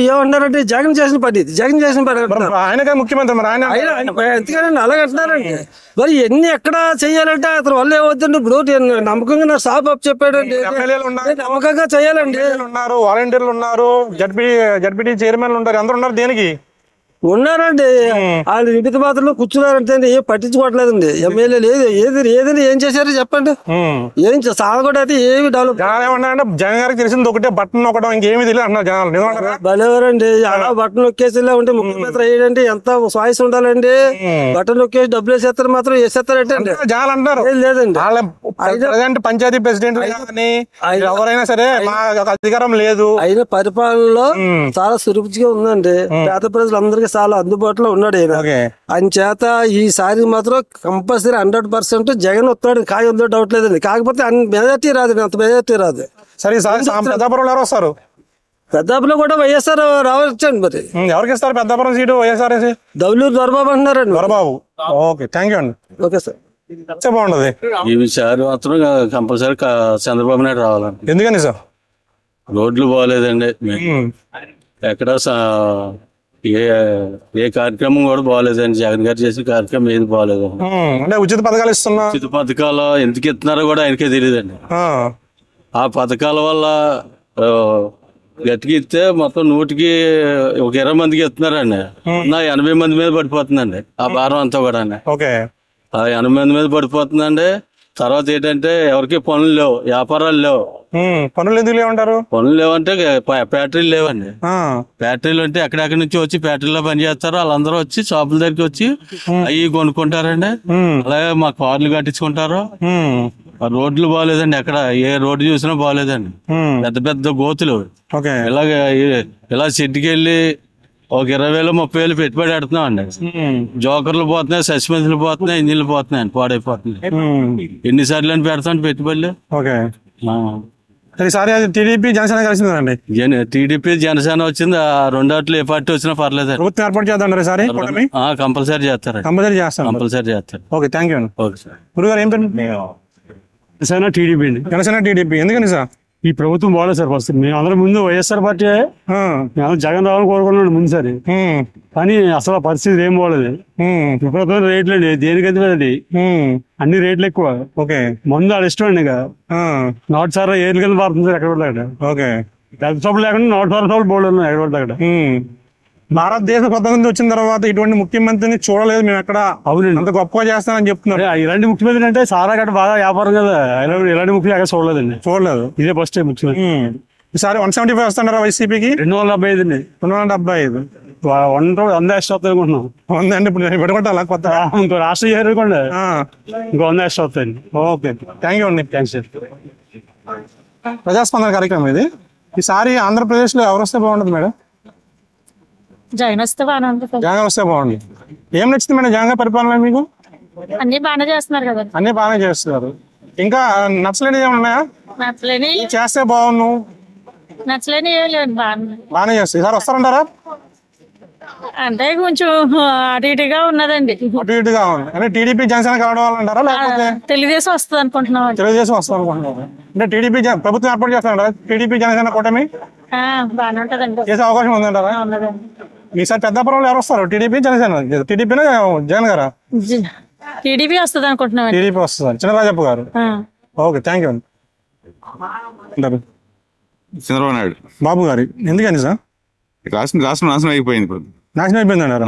ఏమన్నారంటే జగన్ చేసిన పని ఇది, జగన్ చేసిన పని ఆయన ముఖ్యమంత్రి ఎందుకంటే అలాగంటున్నారండి. మరి ఎన్ని ఎక్కడ చెయ్యాలంటే అతను వల్ల ఏమవుతుంది. ఇప్పుడు నేను నమ్మకంగా నా షాప్ అప్ చెప్పాడండి, నమ్మకంగా చెయ్యాలండి. ఉన్నారు, వాలంటీర్లు ఉన్నారు, జడ్పీటీ చైర్మన్లు ఉంటారు, అందరూ ఉన్నారు. దేనికి ఉన్నారండి. వాళ్ళు నిమిత మాత్రంలో కూర్చున్నారంటే ఏం పట్టించుకోవట్లేదండి. ఎమ్మెల్యే లేదు, ఏదైనా ఏం చేశారో చెప్పండి. ఏం సాగకుండా అయితే ఏమి డెవలప్. జగన్ గారికి తెలిసింది ఒకటే బట్టన్ నొక్కడం, ఇంకేమి తెలియదు అన్నారు జనాలు. భలేవారండి. అలా బట్టన్ నొక్కేసి ఉంటే ముఖ్యమంత్రి అయ్యాడంటే ఎంత వాయిస్ ఉండాలండి. బట్టన్ నొక్కేసి డబ్బులు వేసేస్తారు మాత్రం వేసేస్తారంటే జనాలు అంటారు. లేదండి, పంచాయతీ ప్రెసిడెంట్ ఎవరైనా సరే అధికారం లేదు. ఆయన పరిపాలనలో చాలా సురుచిగా ఉందండి. పేద ప్రజలందరికీ చాలా అందుబాటులో ఉన్నాడు ఆయన. ఆయన చేత ఈసారి మాత్రం కంపల్సరీ 100% జగన్ వస్తాడు. కాయ ఉందో డౌట్ లేదండి. కాకపోతే మెజార్టీ రాదు, అంత మెజార్టీ రాదు. సరే పెద్దాపురంలో ఎవరు వస్తారు? పెద్దాపురం కూడా వైఎస్ఆర్ రావచ్చండి. మరి ఎవరికి ఇస్తారు పెద్దాపురం సీటు? వైఎస్ఆర్ దౌలూరు దొరబాబు అంటున్నారండి. దొరబాబు. ఓకే, థ్యాంక్ యూ అండి. Okay sir. బాగుంటది ఈసారి మాత్రం కంపల్సరీ చంద్రబాబు నాయుడు రావాలండి. ఎందుకని సార్? రోడ్లు బాగోలేదండి. ఎక్కడ ఏ కార్యక్రమం కూడా బాగోలేదండి. జగన్ గారు చేసిన కార్యక్రమం ఏది బాగోలేదండి. అంటే ఉచిత పథకాలు ఇస్తున్నా, ఉచిత పథకాలు ఎందుకు ఇస్తున్నారో కూడా ఆయనకే తెలియదండి. ఆ పథకాల వల్ల గట్టికి ఇస్తే మొత్తం 100కి ఒక 20 మందికి ఇస్తున్నారండి. నా 80 మంది మీద పడిపోతుందండి ఆ భారం అంతా కూడా. ఆ 80 మంది మీద పడిపోతుందండి. తర్వాత ఏంటంటే ఎవరికి పనులు లేవు, వ్యాపారాలు లేవు. పనులు ఎందుకు లేవంటారు? పనులు లేవంటే ఫ్యాక్టరీలు లేవండి. ఫ్యాక్టరీలు అంటే ఎక్కడెక్కడి నుంచి వచ్చి ఫ్యాక్టరీలో పనిచేస్తారు. వాళ్ళందరూ వచ్చి షాపుల దగ్గరికి వచ్చి అవి కొనుక్కుంటారండి. అలాగే మా కార్లు కట్టించుకుంటారు. రోడ్లు బాగోలేదండి. ఎక్కడ ఏ రోడ్డు చూసినా బాగోలేదండి. పెద్ద పెద్ద గోతులు. ఇలా షెడ్కి వెళ్ళి ఒక 20,000 30,000 పెట్టుబడి పెడుతున్నాం అండి. జోకర్లు పోతున్నాయి, సస్పెన్షన్లు పోతున్నాయి, ఇంజిన్లు పోతున్నాయి, పాడైపోతున్నాయి. ఎన్నిసార్లు అని పెడతాం పెట్టుబడులు. టీడీపీ జనసేన కలిసిందండి. టీడీపీ జనసేన వచ్చింది. ఆ రెండోట్లు ఏ పార్టీ వచ్చినా పర్లేదు. ప్రభుత్వం ఏర్పాటు చేద్దాం. కంపల్సరీ చేస్తారు. కంపల్సరీ చేస్తారు. ఓకే, థ్యాంక్ యూ అండి. Okay sir. గురుగారు ఏం పేరు? జనసేన టీడీపీ అండి. జనసేన టీడీపీ ఎందుకని సార్? ఈ ప్రభుత్వం బాగలేదు సార్. ఫస్ట్ మేము అందరం ముందు వైఎస్ఆర్ పార్టీ, మేము జగన్ రావాలని కోరుకున్నాడు ముందుసారి. కానీ అసలు పరిస్థితి ఏం బాగలేదు. విపరీతమైన రేట్లు అండి. దేనికైతే అన్ని రేట్లు ఎక్కువ. ఓకే, మందు ఆడ ఇష్టం అండి. ఇక నాటు సార్ ఏళ్ళు కింద మారుతుంది సార్ ఎక్కడ పడితే అక్కడ. ఓకే, పెద్ద షాపులు లేకుండా నాటు సార్ షాపులు బోర్డు ఉన్నాయి ఎక్కడ పడితే అక్కడ. భారతదేశ స్వతంత్రం వచ్చిన తర్వాత ఇటువంటి ముఖ్యమంత్రిని చూడలేదు మేము ఎక్కడ. అవునండి, అంత గొప్పగా చేస్తానని చెప్తున్నారు. ఇలాంటి ముఖ్యమంత్రి అంటే సారా గట్ట బాగా వ్యాపారం కదా. ఇలాంటి ముఖ్యమంత్రి చూడలేదండి. చూడలేదు. ఇదే ఫస్ట్ టైం ముఖ్యమంత్రి. ఈసారి 175 వస్తున్నారా వైసీపీకి? 275 అండి. 275. 100 ఎక్స్ట్రా వస్తాయి అనుకుంటున్నాం. 100 అంటే ఇప్పుడు పెట్టుకుంటా కొత్త ఇంకో రాష్ట్రం చేరుకోండి. ఇంకో 100 ఎక్స్ట్రా వస్తాయండి. ఓకే, థ్యాంక్ యూ అండి. Thanks sir. ప్రజాస్పందన కార్యక్రమం ఇది. ఈసారి ఆంధ్రప్రదేశ్ లో ఎవరు వస్తే బాగుంటుంది మేడం? జగన్ వస్తే బాగానే ఉంటుంది. జగన్ వస్తే బాగుంది. ఏం నచ్చింది మేడం జగన్ పరిపాలన మీకు? అన్ని బాగానే చేస్తున్నారు కదా. అన్ని బాగానే చేస్తున్నారు. ఇంకా నచ్చలేని ఏమి ఉన్నాయా? నచ్చలేని చేస్తే బాగుండు. నచ్చలేని ఏం లేదు, బాగానే చేస్తారు. ఈసారి వస్తారంటారా? అంటే కొంచెం అటు ఇటుగా ఉన్నదండి. అటు ఇటుగా ఉంది అంటే టీడీపీ జనసేన కలవాలంటారా లేకపోతే తెలుగుదేశం వస్తుంది అనుకుంటున్నాం. తెలుగుదేశం వస్తుంది అనుకుంటున్నారు. అంటే టీడీపీ ప్రభుత్వం ఏర్పాటు చేస్తారంటారా? టీడీపీ జనసేన కూటమి బాగానే ఉంటదండి. చేసే అవకాశం ఉందంటారా? ఈసారి పెద్దాపురంలో ఎవరు వస్తారు? టీడీపీ జనసేన? టీడీపీనా జగన్ గారా? టీడీపీ వస్తుంది అనుకుంటున్నాం. టీడీపీ వస్తుంది. చినరాజప్ప గారు. ఓకే, థ్యాంక్ యూ అండి. చంద్రబాబు నాయుడు బాబు గారి ఎందుకని సార్? రాష్ట్రం నాశనం అయిపోయింది. ఇప్పుడు నాశనం అయిపోయింది అన్నారు.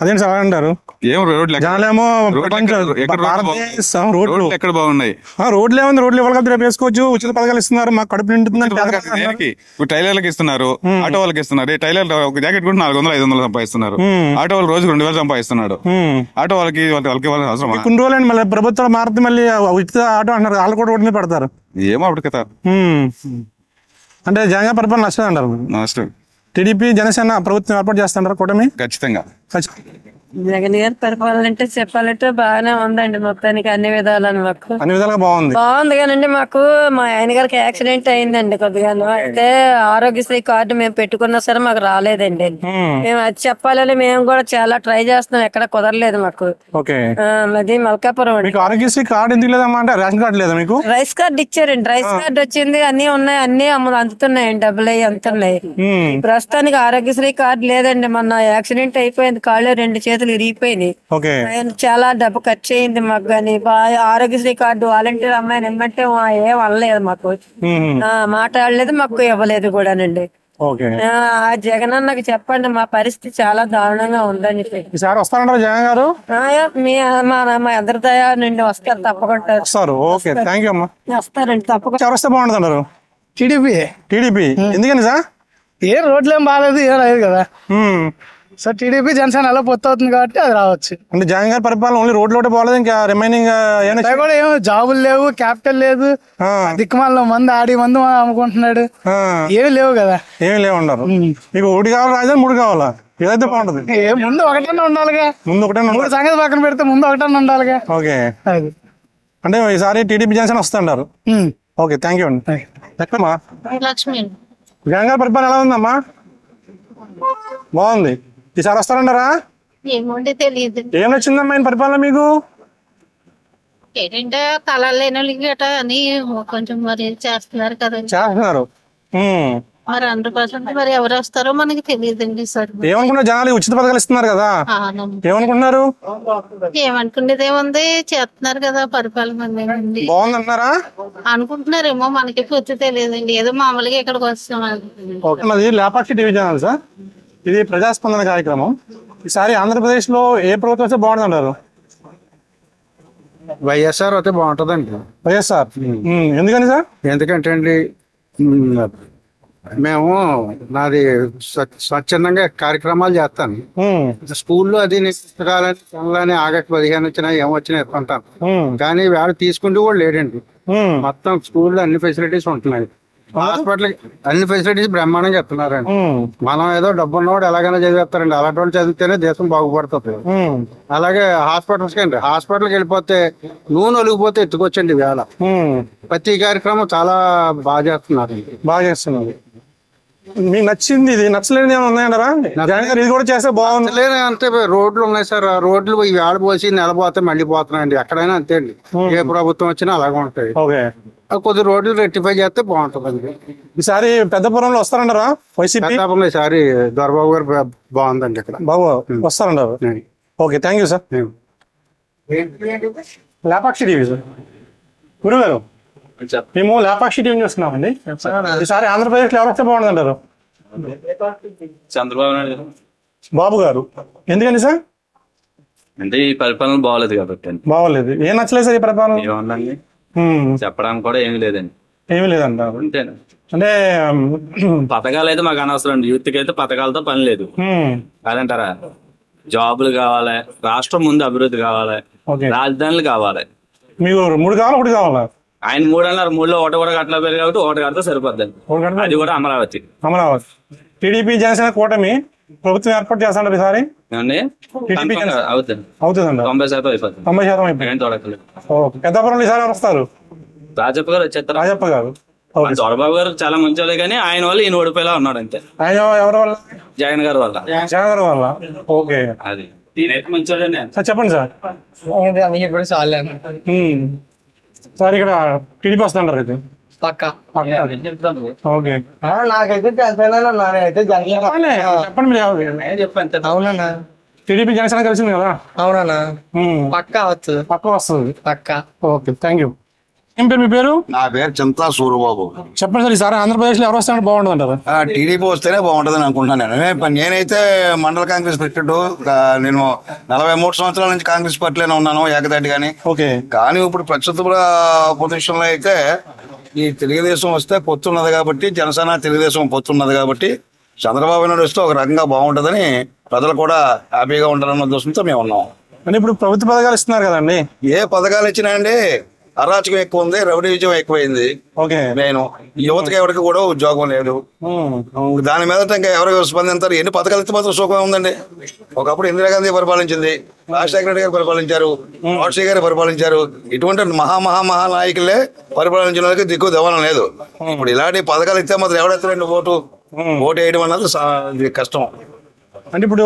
అదేంటి సార్ అంటారు? ఏం రోడ్లు జనాలేమో రోడ్లు ఎక్కడ బాగున్నాయి? రోడ్లు ఏముంది, రోడ్లు ఇవ్వాలి రేపు వేసుకోవచ్చు. ఉచిత పథకాలు ఇస్తున్నారు, మాకు కడుపు నిండుతుందని. ఇప్పుడు టైలర్లకు ఇస్తున్నారు, ఆటో వాళ్ళకి ఇస్తున్నారు. టైలర్ ఒక జాకెట్ కూడా 400-500 సంపాదిస్తున్నారు. ఆటో వాళ్ళు రోజుకు 2,000 సంపాదిస్తున్నాడు. ఆటో వాళ్ళకి అవసరం. కొన్ని రోజులు మళ్ళీ ప్రభుత్వం మారుతుంది, మళ్ళీ ఉచిత ఆటో అంటారు. వాళ్ళు కూడా రోడ్డు మీద పడతారు. ఏమో అప్పుడు కదా. అంటే జగన్ పరిపాలన నష్టం అంటారు. నష్టం. టీడీపీ జనసేన ప్రభుత్వం ఏర్పాటు చేస్తుంటారు కూటమి? ఖచ్చితంగా. జగన్ గారి పరిపాలన అంటే చెప్పాలంటే బాగానే ఉందండి. మొత్తానికి అన్ని విధాలను మాకు అన్ని విధాలుగా బాగుంది కానండి. మాకు మా ఆయన గారికి యాక్సిడెంట్ అయిందండి కొద్దిగాను. అయితే ఆరోగ్యశ్రీ కార్డు మేము పెట్టుకున్నా సరే మాకు రాలేదండి. మేము అది చెప్పాలని మేము కూడా చాలా ట్రై చేస్తున్నాం, ఎక్కడ కుదరలేదు మాకు. అది మల్కాపురం అండి. ఆరోగ్యశ్రీ కార్డు ఎందుకు లేదమ్మా? అంటే రేషన్ కార్డు లేదా మీకు? రైస్ కార్డు ఇచ్చారండి. రైస్ కార్డు వచ్చింది, అన్ని ఉన్నాయి, అన్ని అందుతున్నాయండి, డబ్బులు అవి అందుతున్నాయి. ప్రస్తుతానికి ఆరోగ్యశ్రీ కార్డు లేదండి. మొన్న యాక్సిడెంట్ అయిపోయింది, కాళ్ళు 2 చేతులు ఇరిగిపోయినాయి. చాలా డబ్బు ఖర్చు అయింది మాకు. కానీ ఆరోగ్యశ్రీ కార్డు వాలంటీర్ అమ్మాయిని ఇమ్మంటే ఏం అనలేదు మాకు, మాట్లాడలేదు, మాకు ఇవ్వలేదు కూడానండి. ఓకే. ఆ జగన్ అన్నకి చెప్పండి మా పరిస్థితి చాలా దారుణంగా ఉందని చెప్పి. ఈసారి వస్తారంటారు జగన్ గారు? మా అందరి దయ నుండి వస్తారు తప్పకుండా వస్తారు. ఓకే, థ్యాంక్ యూ అమ్మా. వస్తారండి తప్పకుండా. ఎవరు వస్తే బాగుంటుంది అంటారు? టీడీపీ. ఎందుకని సార్? ఏ రోడ్లు ఏం బాగాలేదు, ఏం లేదు కదా. సో టీడీపీ జనసేన ఎలా పొత్తు అవుతుంది కాబట్టి అది రావచ్చు. అంటే జగన్ గారి పరిపాలన ఓన్లీ రోడ్లు ఒకటే బాగాలేదు, ఇంకా రిమైనింగ్ కూడా ఏమో జాబులు లేవు, క్యాపిటల్ లేదు, దిక్కుమాల మంది ఆడి మందు అమ్ముకుంటున్నాడు, ఏమి లేవు కదా. ఏమి లేవు అన్నారు. మీకు ఒకటి కావాలి రాజధాని, 3 కావాలా? ఏదైతే బాగుంటుంది. ముందు ఒకటన్నా ఉండాలిగా. ముందు ఒకటే సంగతి పక్కన పెడితే ముందు ఒకటన్నా ఉండాలిగా. ఓకే. అంటే ఈసారి టీడీపీ జనసేన వస్తుంటారు. ఓకే, థ్యాంక్ యూ అండి. ఎక్కడమ్మా? లక్ష్మి. జగన్ గారి పరిపాలన ఎలా ఉందమ్మా? బాగుంది. ఈసారి వస్తారంటారా? ఏముండే తెలియదు. ఏం నచ్చిందమ్మా ఆయన పరిపాలన మీకు? ఏంటంటే కళలు లేని వాళ్ళకి గట్రా అని కొంచెం మరి చేస్తున్నారు కదండి. చేస్తున్నారు. మరి 100% మరి ఎవరు వస్తారో మనకి తెలియదండి సార్. ఏమనుకున్నారు? జనాలు ఉచిత పథకాలు ఇస్తున్నారు కదా, ఏమనుకుంటున్నారు? ఏమనుకునేది ఏముంది, చేస్తున్నారు కదా పరిపాలన. బాగుందంటున్నారా? అనుకుంటున్నారేమో, మనకి పూర్తి తెలియదండి. ఏదో మామూలుగా ఇక్కడికి వస్తాం. మాది లేపాక్షి టీవీ ఛానల్ సార్. ఇది ప్రజాస్పందన కార్యక్రమం. ఈసారి ఆంధ్రప్రదేశ్ లో ఏ ప్రభుత్వం వస్తే బాగుంటుంది అంటారు? వైఎస్ఆర్ అయితే బాగుంటుందండి. వైఎస్ఆర్ ఎందుకని సార్? ఎందుకంటే అండి మేము నాది స్వచ్ఛందంగా కార్యక్రమాలు చేస్తాను. స్కూల్లో అది పుస్తకాలని పనులని ఆగస్టు 15 వచ్చినా ఏమొచ్చినా ఎత్తుంటాను. కానీ వాడు తీసుకుంటూ కూడా లేడండి. మొత్తం స్కూల్లో అన్ని ఫెసిలిటీస్ ఉంటున్నాయి. హాస్పిటల్ అన్ని ఫెసిలిటీస్ బ్రహ్మాండంగా ఇస్తున్నారండి. మనం ఏదో డబ్బు ఉన్నవాడు ఎలాగైనా చదివేస్తారండి. అలాంటి వాళ్ళు చదివితేనే దేశం బాగుపడుతుంది. అలాగే హాస్పిటల్స్కి అండి, హాస్పిటల్కి వెళ్ళిపోతే నూనె ఒలిగిపోతే ఎత్తుకొచ్చండి వేళ. ప్రతి కార్యక్రమం చాలా బాగా చేస్తున్నారు. బాగా చేస్తున్నారు. మీకు నచ్చింది ఇది, నచ్చలేనిది ఏమైనా ఉన్నాయంటారా? జగన్ గారు ఇది కూడా చేస్తే బాగుంది. లేదు అంటే రోడ్లు ఉన్నాయి సార్, ఆ రోడ్లు ఈ వేళ పోసి నెలపోతే మళ్ళీ పోతున్నాయండి. ఎక్కడైనా అంతే అండి, ఏ ప్రభుత్వం వచ్చినా అలాగే ఉంటాయి. కొద్ది రోడ్లు రెక్టిఫై చేస్తే బాగుంటుందండి. ఈసారి పెద్దపురంలో వస్తారంటారా వైసీపీ? పెద్దపురంలో ఈసారి దొరబాబు గారు బాగుందండి. ఇక్కడ బాబు వస్తారంటారు. Okay, thank you sir. Lepakshi TV sir. గురుగారు, మేము లేపాక్షి టీవీ చూస్తున్నామండి. ఈసారి ఆంధ్రప్రదేశ్ లో ఎవరు వస్తే బాగుంటుంది అంటారు? చంద్రబాబు నాయుడు. బాబు గారు ఎందుకని సార్? అంటే ఈ పరిపాలన బాగోలేదు కాబట్టి. బాగోలేదు. ఏం నచ్చలేదు సార్ ఈ పరిపాలన? ఏమన్నాండి, చెప్పడానికి కూడా ఏమి లేదండి. ఏమి లేదంటారు. అంతేనా? అంటే పథకాలు అయితే మాకు అనవసరం అండి. యూత్ కి అయితే పథకాలతో పని లేదు. కాదంటారా? జాబులు కావాలి, రాష్ట్రం ముందు అభివృద్ధి కావాలి, రాజధానులు కావాలి. మీకు 3 కావాలి, 1 కావాలా? ఆయన 3 అన్నారు. 3లో ఒకటి కూడా కట్టలేదు కాబట్టి 1 కడితే సరిపోద్దండి. అది కూడా అమరావతి. అమరావతి. టీడీపీ జనసేన కూటమి ప్రభుత్వం ఏర్పాటు చేస్తాడు ఈసారి. అవుతుందండి. 90% అయిపోతుంది. 90% అయిపోయింది. పెద్దపురంలో ఈసారి ఎవరు వస్తారు? రాజప్ప గారు వచ్చేస్తారు. రాజప్ప గారు. చంద్రబాబు గారు చాలా మంచి వాళ్ళే, కానీ ఆయన వల్ల ఈయన ఓడిపోయేలా ఉన్నాడు అంతే. ఆయన ఎవరి వల్ల? జగన్ గారి వల్ల. జగన్ గారి వల్ల. ఓకే, అది మంచి వాళ్ళండి. సార్ చెప్పండి సార్. సార్ ఇక్కడ టీడీపీ వస్తుంటారు అయితే ఓకే. నాకైతే చెప్పండి. అవునన్నా, టీడీపీ జనసేన కలిసింది కదా? అవునన్నా, పక్కా వస్తుంది. పక్కా. Okay, thank you. ఏం పేరు మీ పేరు? నా పేరు చింతా సూర్యబాబు. చెప్పండి సార్, ఈసారి ఆంధ్రప్రదేశ్ లో ఎవరు వస్తే బాగుంటుంది అంటారు? టీడీపీ వస్తేనే బాగుంటుందని అనుకుంటున్నాను నేను. నేనైతే మండల కాంగ్రెస్ ప్రెసిడెంట్. నేను 43 సంవత్సరాల నుంచి కాంగ్రెస్ పార్టీలోనే ఉన్నాను ఏకదాటిగాని. కానీ ఇప్పుడు ప్రస్తుత పొజిషన్ లో అయితే ఈ తెలుగుదేశం వస్తే పొత్తున్నది కాబట్టి, జనసేన తెలుగుదేశం పొత్తున్నది కాబట్టి చంద్రబాబు నాయుడు వస్తే ఒక రకంగా బాగుంటుందని ప్రజలు కూడా హ్యాపీగా ఉంటారన్న ఉద్దేశంతో మేము ఉన్నాం. అంటే ఇప్పుడు ప్రభుత్వ పథకాలు ఇస్తున్నారు కదండి, ఏ పథకాలు ఇచ్చినాయండి? అరాచకం ఎక్కువ ఉంది, రెవెన్యూ విజయం ఎక్కువైంది. నేను యువతకి ఎవరికి కూడా ఉద్యోగం లేదు. దాని మీద ఇంకా ఎవరు స్పందించారు? ఎన్ని పథకాలు ఇస్తే మాత్రం సుఖం ఉందండి. ఒకప్పుడు ఇందిరాగాంధీ పరిపాలించింది, రాజశేఖర రెడ్డి గారు పరిపాలించారు, వాజ్పేయి గారు పరిపాలించారు. ఇటువంటి మహా నాయకులే పరిపాలించిన వాళ్ళకి దిక్కు దవానం లేదు. ఇప్పుడు ఇలాంటి పథకాలు ఇస్తే మాత్రం ఎవడెత్తారండి ఓటు వేయడం అన్నది కష్టం. అంటే ఇప్పుడు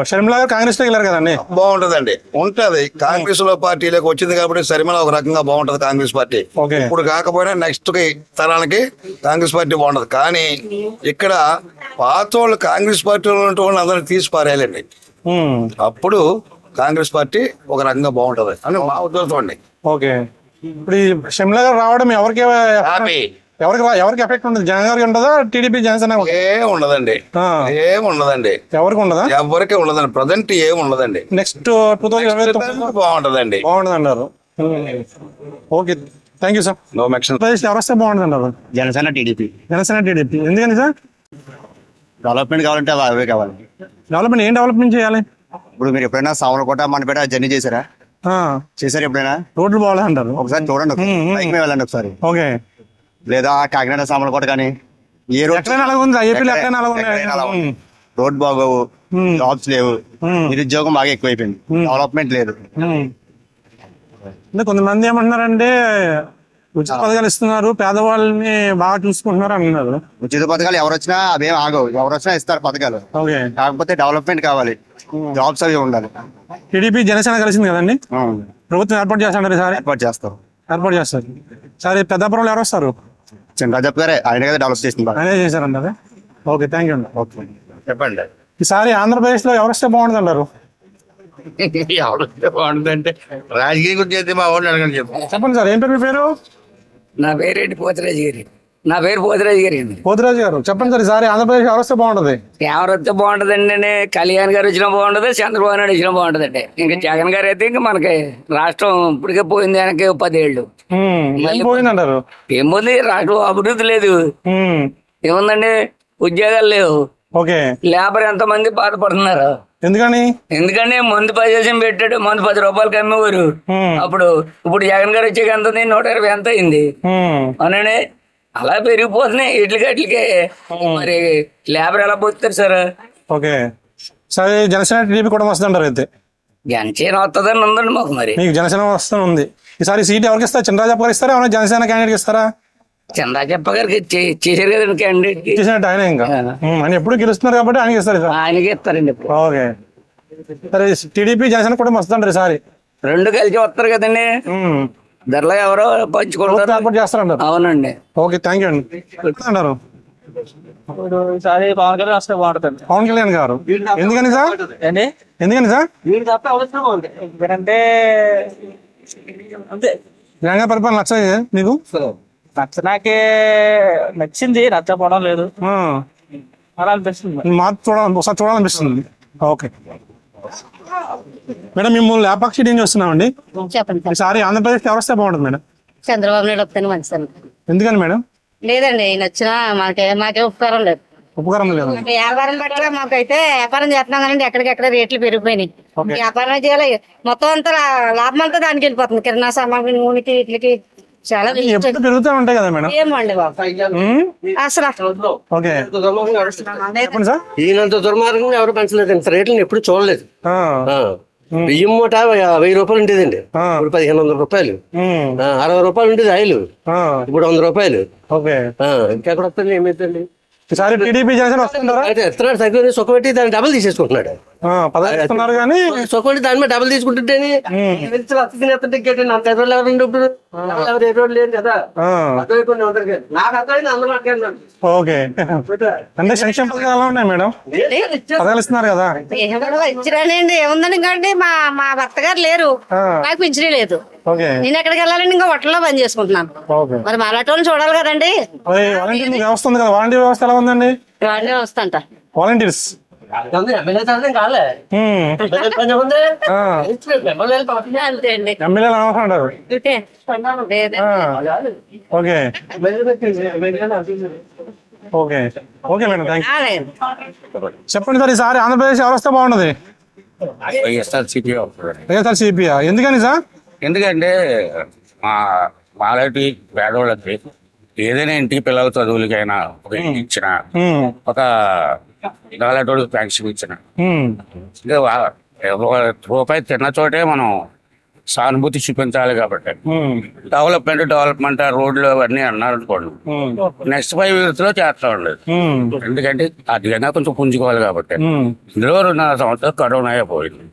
షర్మిల గారు కాంగ్రెస్ లో వెళ్ళారు కదండి, బాగుంటదండి. ఉంటది, కాంగ్రెస్ లో పార్టీలోకి వచ్చింది కాబట్టి షర్మిల ఒక రకంగా బాగుంటది కాంగ్రెస్ పార్టీ. ఇప్పుడు కాకపోయినా నెక్స్ట్ తరానికి కాంగ్రెస్ పార్టీ బాగుంటది. కానీ ఇక్కడ పాత వాళ్ళు కాంగ్రెస్ పార్టీలో ఉన్న వాళ్ళని అందరినీ తీసి పారేయాలండి. అప్పుడు కాంగ్రెస్ పార్టీ ఒక రకంగా బాగుంటది అని మా ఉద్దేశం అండి. ఓకే, ఇప్పుడు షర్మిల గారు రావడం ఎవరికి ఎవరికి ఎఫెక్ట్ ఉండదు? జగన్ గారికి ఉంటుందా, టీడీపీ జనసేన? ఏం ఉండదండి, ఏం ఉండదండి, ఎవరికి ఉండదా? ఎవరికి ఉండదండి, ప్రజెంట్ ఏం ఉండదండి. నెక్స్ట్ 2029 బాగుంటదండి. బాగుంటది అన్నారు. Okay, thank you sir. ఎవరు వస్తే బాగుంటుంది అన్నారు? జనసేన టీడీపీ. జనసేన టీడీపీ ఎందుకని సార్? డెవలప్మెంట్ కావాలంటే అవే కావాలి. డెవలప్మెంట్ ఏం డెవలప్మెంట్ చేయాలి? ఇప్పుడు మీరు ఎప్పుడైనా సావనకోట మనపేట జర్నీ చేశారా? చేశారు ఎప్పుడైనా? రోడ్లు బాగాలేదు అంటారు. ఒకసారి చూడండి, బైక్ మీద వెళ్ళండి ఒకసారి. ఓకే. లేదా కాకినాడ సామలకోట కానీ ఏ రోడ్ రోడ్ బాగోవు, జాబ్స్ లేవు, నిరుద్యోగం బాగా ఎక్కువైపోయింది, డెవలప్మెంట్ లేదు. కొంతమంది ఏమంటున్నారంటే ఉచిత పథకాలు ఇస్తున్నారు, పేదవాళ్ళని బాగా చూసుకుంటున్నారు అంటున్నారు. ఉచిత పథకాలు ఎవరు వచ్చినా అవేం ఆగవు, ఎవరు వచ్చినా ఇస్తారు పథకాలు. కాకపోతే డెవలప్మెంట్ కావాలి, జాబ్స్ అవి ఉండాలి. టీడీపీ జనసేన కలిసింది కదండి, ప్రభుత్వం ఏర్పాటు చేస్తాడు సార్? ఏర్పాటు చేస్తారు సార్. పెద్దాపురంలో ఎవరు వస్తారు? చంద్రజప్ గారే, ఆయన కదా డెవలప్ చేసింది, ఆయనే చేశారంటారా? ఓకే, థ్యాంక్ యూ అండి. ఓకే, చెప్పండి. ఈసారి ఆంధ్రప్రదేశ్ లో ఎవరు వస్తే బాగుంటుంది అంటారు? ఎవరు బాగుంటుందంటే రాజకీయ గురించి అయితే మా వాళ్ళు అడగని చెప్పండి సార్. ఏం పేరు మీ పేరు? నా పేరేంటి పోతిరాజు గారి. నా పేరు పోతిరాజు గారి. పోతిరాజు గారు చెప్పండి సార్, ఈసారి ఆంధ్రప్రదేశ్ ఎవరు వస్తే బాగుంటుంది? ఎవరు వస్తే బాగుంటుందండి? కళ్యాణ్ గారు వచ్చినా బాగుంటుంది, చంద్రబాబు నాయుడు వచ్చినా బాగుంటుందండి. ఇంకా జగన్ గారు అయితే ఇంకా మనకి రాష్ట్రం ఇప్పటికే పోయింది, వెనక 10 ఏళ్ళు పోయిందంటారు. ఏముంది, రాష్ట్రం అభివృద్ధి లేదు, ఏముందండి, ఉద్యోగాలు లేవు. ఓకే. లేబర్ ఎంత మంది బాధపడుతున్నారు. ఎందుకని మందు 10 పెట్టాడు, మందు 10 రూపాయలకి అమ్మేవారు అప్పుడు. ఇప్పుడు జగన్ గారు వచ్చే ఎంత 120 ఎంత అయింది అవునండి. అలా పెరిగిపోతున్నాయి ఇట్లకే. మరి లేబర్ ఎలా పోతారు సార్? ఓకే. సరే, జనసేన టీడీపీ కూడా వస్తుంది అంటారు అయితే? జనసేన వస్తుందని ఉందండి మాకు. మరి మీకు జనసేన వస్తుంది ఉంది. ఈసారి సీట్ ఎవరికి ఇస్తారు? చంద్రరాజప్ప గారు ఇస్తారా, ఏమైనా జనసేన క్యాండిడేట్ ఇస్తారా? చంద్రరాజప్ప గారికి చేశారు కదండి క్యాండిడేట్, చేసినట్టు ఆయన. ఇంకా ఆయన ఎప్పుడు గెలుస్తున్నారు కాబట్టి ఆయనకి ఇస్తారు. ఆయనకి ఇస్తారండి. ఓకే. సరే, టీడీపీ జనసేన కూడా వస్తుంటారు ఈసారి? రెండు కలిసి వస్తారు కదండి, ధరలో ఎవరో పంచుకుంటారు చేస్తారంటారు. అవునండి. ఓకే, థ్యాంక్ యూ అండి. అంటారు ఈసారి పవన్ కళ్యాణ్ వస్తే బాగుంటుంది. పవన్ కళ్యాణ్ గారు ఎందుకని సార్? ఎందుకని సార్? ఎందుకంటే అంతే, జగన్ గారి పరిపాలన నచ్చదు మీకు? నాకే నచ్చింది, నచ్చకపోవడం లేదు అలా అనిపిస్తుంది. మాకు ఒకసారి చూడాలనిపిస్తుంది. ఓకే మేడం, మేము లేపాక్షి నుంచి వస్తున్నామండి. చెప్పండి. ఈసారి ఆంధ్రప్రదేశ్ ఎవరు వస్తే బాగుంటుంది మేడం? చంద్రబాబు నాయుడు వస్తేనే మంచిది. ఎందుకని మేడం? లేదండి, నచ్చినా మాకే ఉపకారం లేదు. ఉపకారం లేదు. వ్యాపారం బట్టి మాకైతే వ్యాపారం చేస్తున్నాం కానీ ఎక్కడికెక్కడ రేట్లు పెరిగిపోయినాయి. వ్యాపారం చేయాలి, మొత్తం అంతా లాభం అంతా దానికి వెళ్ళిపోతుంది. కిరాణా సామాగ్రి, నూనెకి, వీటికి చాలా పెరుగుతూ ఉంటాయి కదా మేడం? ఏమండి బాబు అసలు. ఓకే, ఈయనంత దుర్మార్గం ఎవరు పెంచలేదండి, రేట్లను ఎప్పుడు చూడలేదు. బియ్యం మూట 1000 రూపాయలు ఉండేదండి, ఇప్పుడు 1500 రూపాయలు. 60 రూపాయలు ఉండేది ఆయిల్, ఇప్పుడు 100 రూపాయలు. ఇంకెక్కడ వస్తుంది? ఏమైందండి? టీడీపీ జనసేన వస్తున్నారా? ఎత్తున్నాడు, తగ్గి సుఖపెట్టి దాన్ని డబుల్ తీసేసుకుంటున్నాడు. సుఖపెట్టి దాని మీద డబుల్ తీసుకుంటుంటే అంత ఎదురు ఎవరు ఇప్పుడు ఎవరు లేదు కదా. నాకు అర్థమైంది అందరూ. ఓకే, అంటే సంక్షేమ పథకాలు ఎలా ఉన్నాయి మేడం? పథకాలు ఇస్తున్నారు కదా? ఇచ్చిరానండి, ఏముందని కండి మా భర్త గారు లేరు, నాకు పింఛనీ లేదు. నేను ఎక్కడికి వెళ్ళాలండి, ఇంకా హోటల్లో పని చేసుకుంటున్నాను. మరి మా అలాంటి వాళ్ళని చూడాలి కదండి. వాలంటీర్ వ్యవస్థ ఉంది కదా, వాలంటీర్ వ్యవస్థ ఎలా ఉందండి? వాళ్ళే వస్తా అంట వాలంటీర్స్ ఎమ్మెల్యేలు అనవసరం అంటారు. Okay okay okay madam, thank you. చెప్పండి సార్, ఈసారి ఆంధ్రప్రదేశ్ ఎవరు వస్తే బాగుంటది? వైఎస్ఆర్సీపీ. ఎందుకని సార్? ఎందుకంటే మాలాంటి పేదవాళ్ళకి ఏదైనా ఇంటికి పిల్లల చదువులకైనా ఒక ఇంటి ఇచ్చిన, ఒక నాలుగు పెన్షన్ ఇచ్చిన, రూపాయి తిన్న చోటే మనం సానుభూతి చూపించాలి. కాబట్టి డెవలప్మెంట్ రోడ్లు అవన్నీ అన్నారు అనుకోండి, నెక్స్ట్ 5 years లో చేస్తా ఉండదు. ఎందుకంటే అదిగా కొంచెం పుంజుకోవాలి. కాబట్టి ఇందులో 2.5 సంవత్సరాలు కరోనా అయిపోయింది.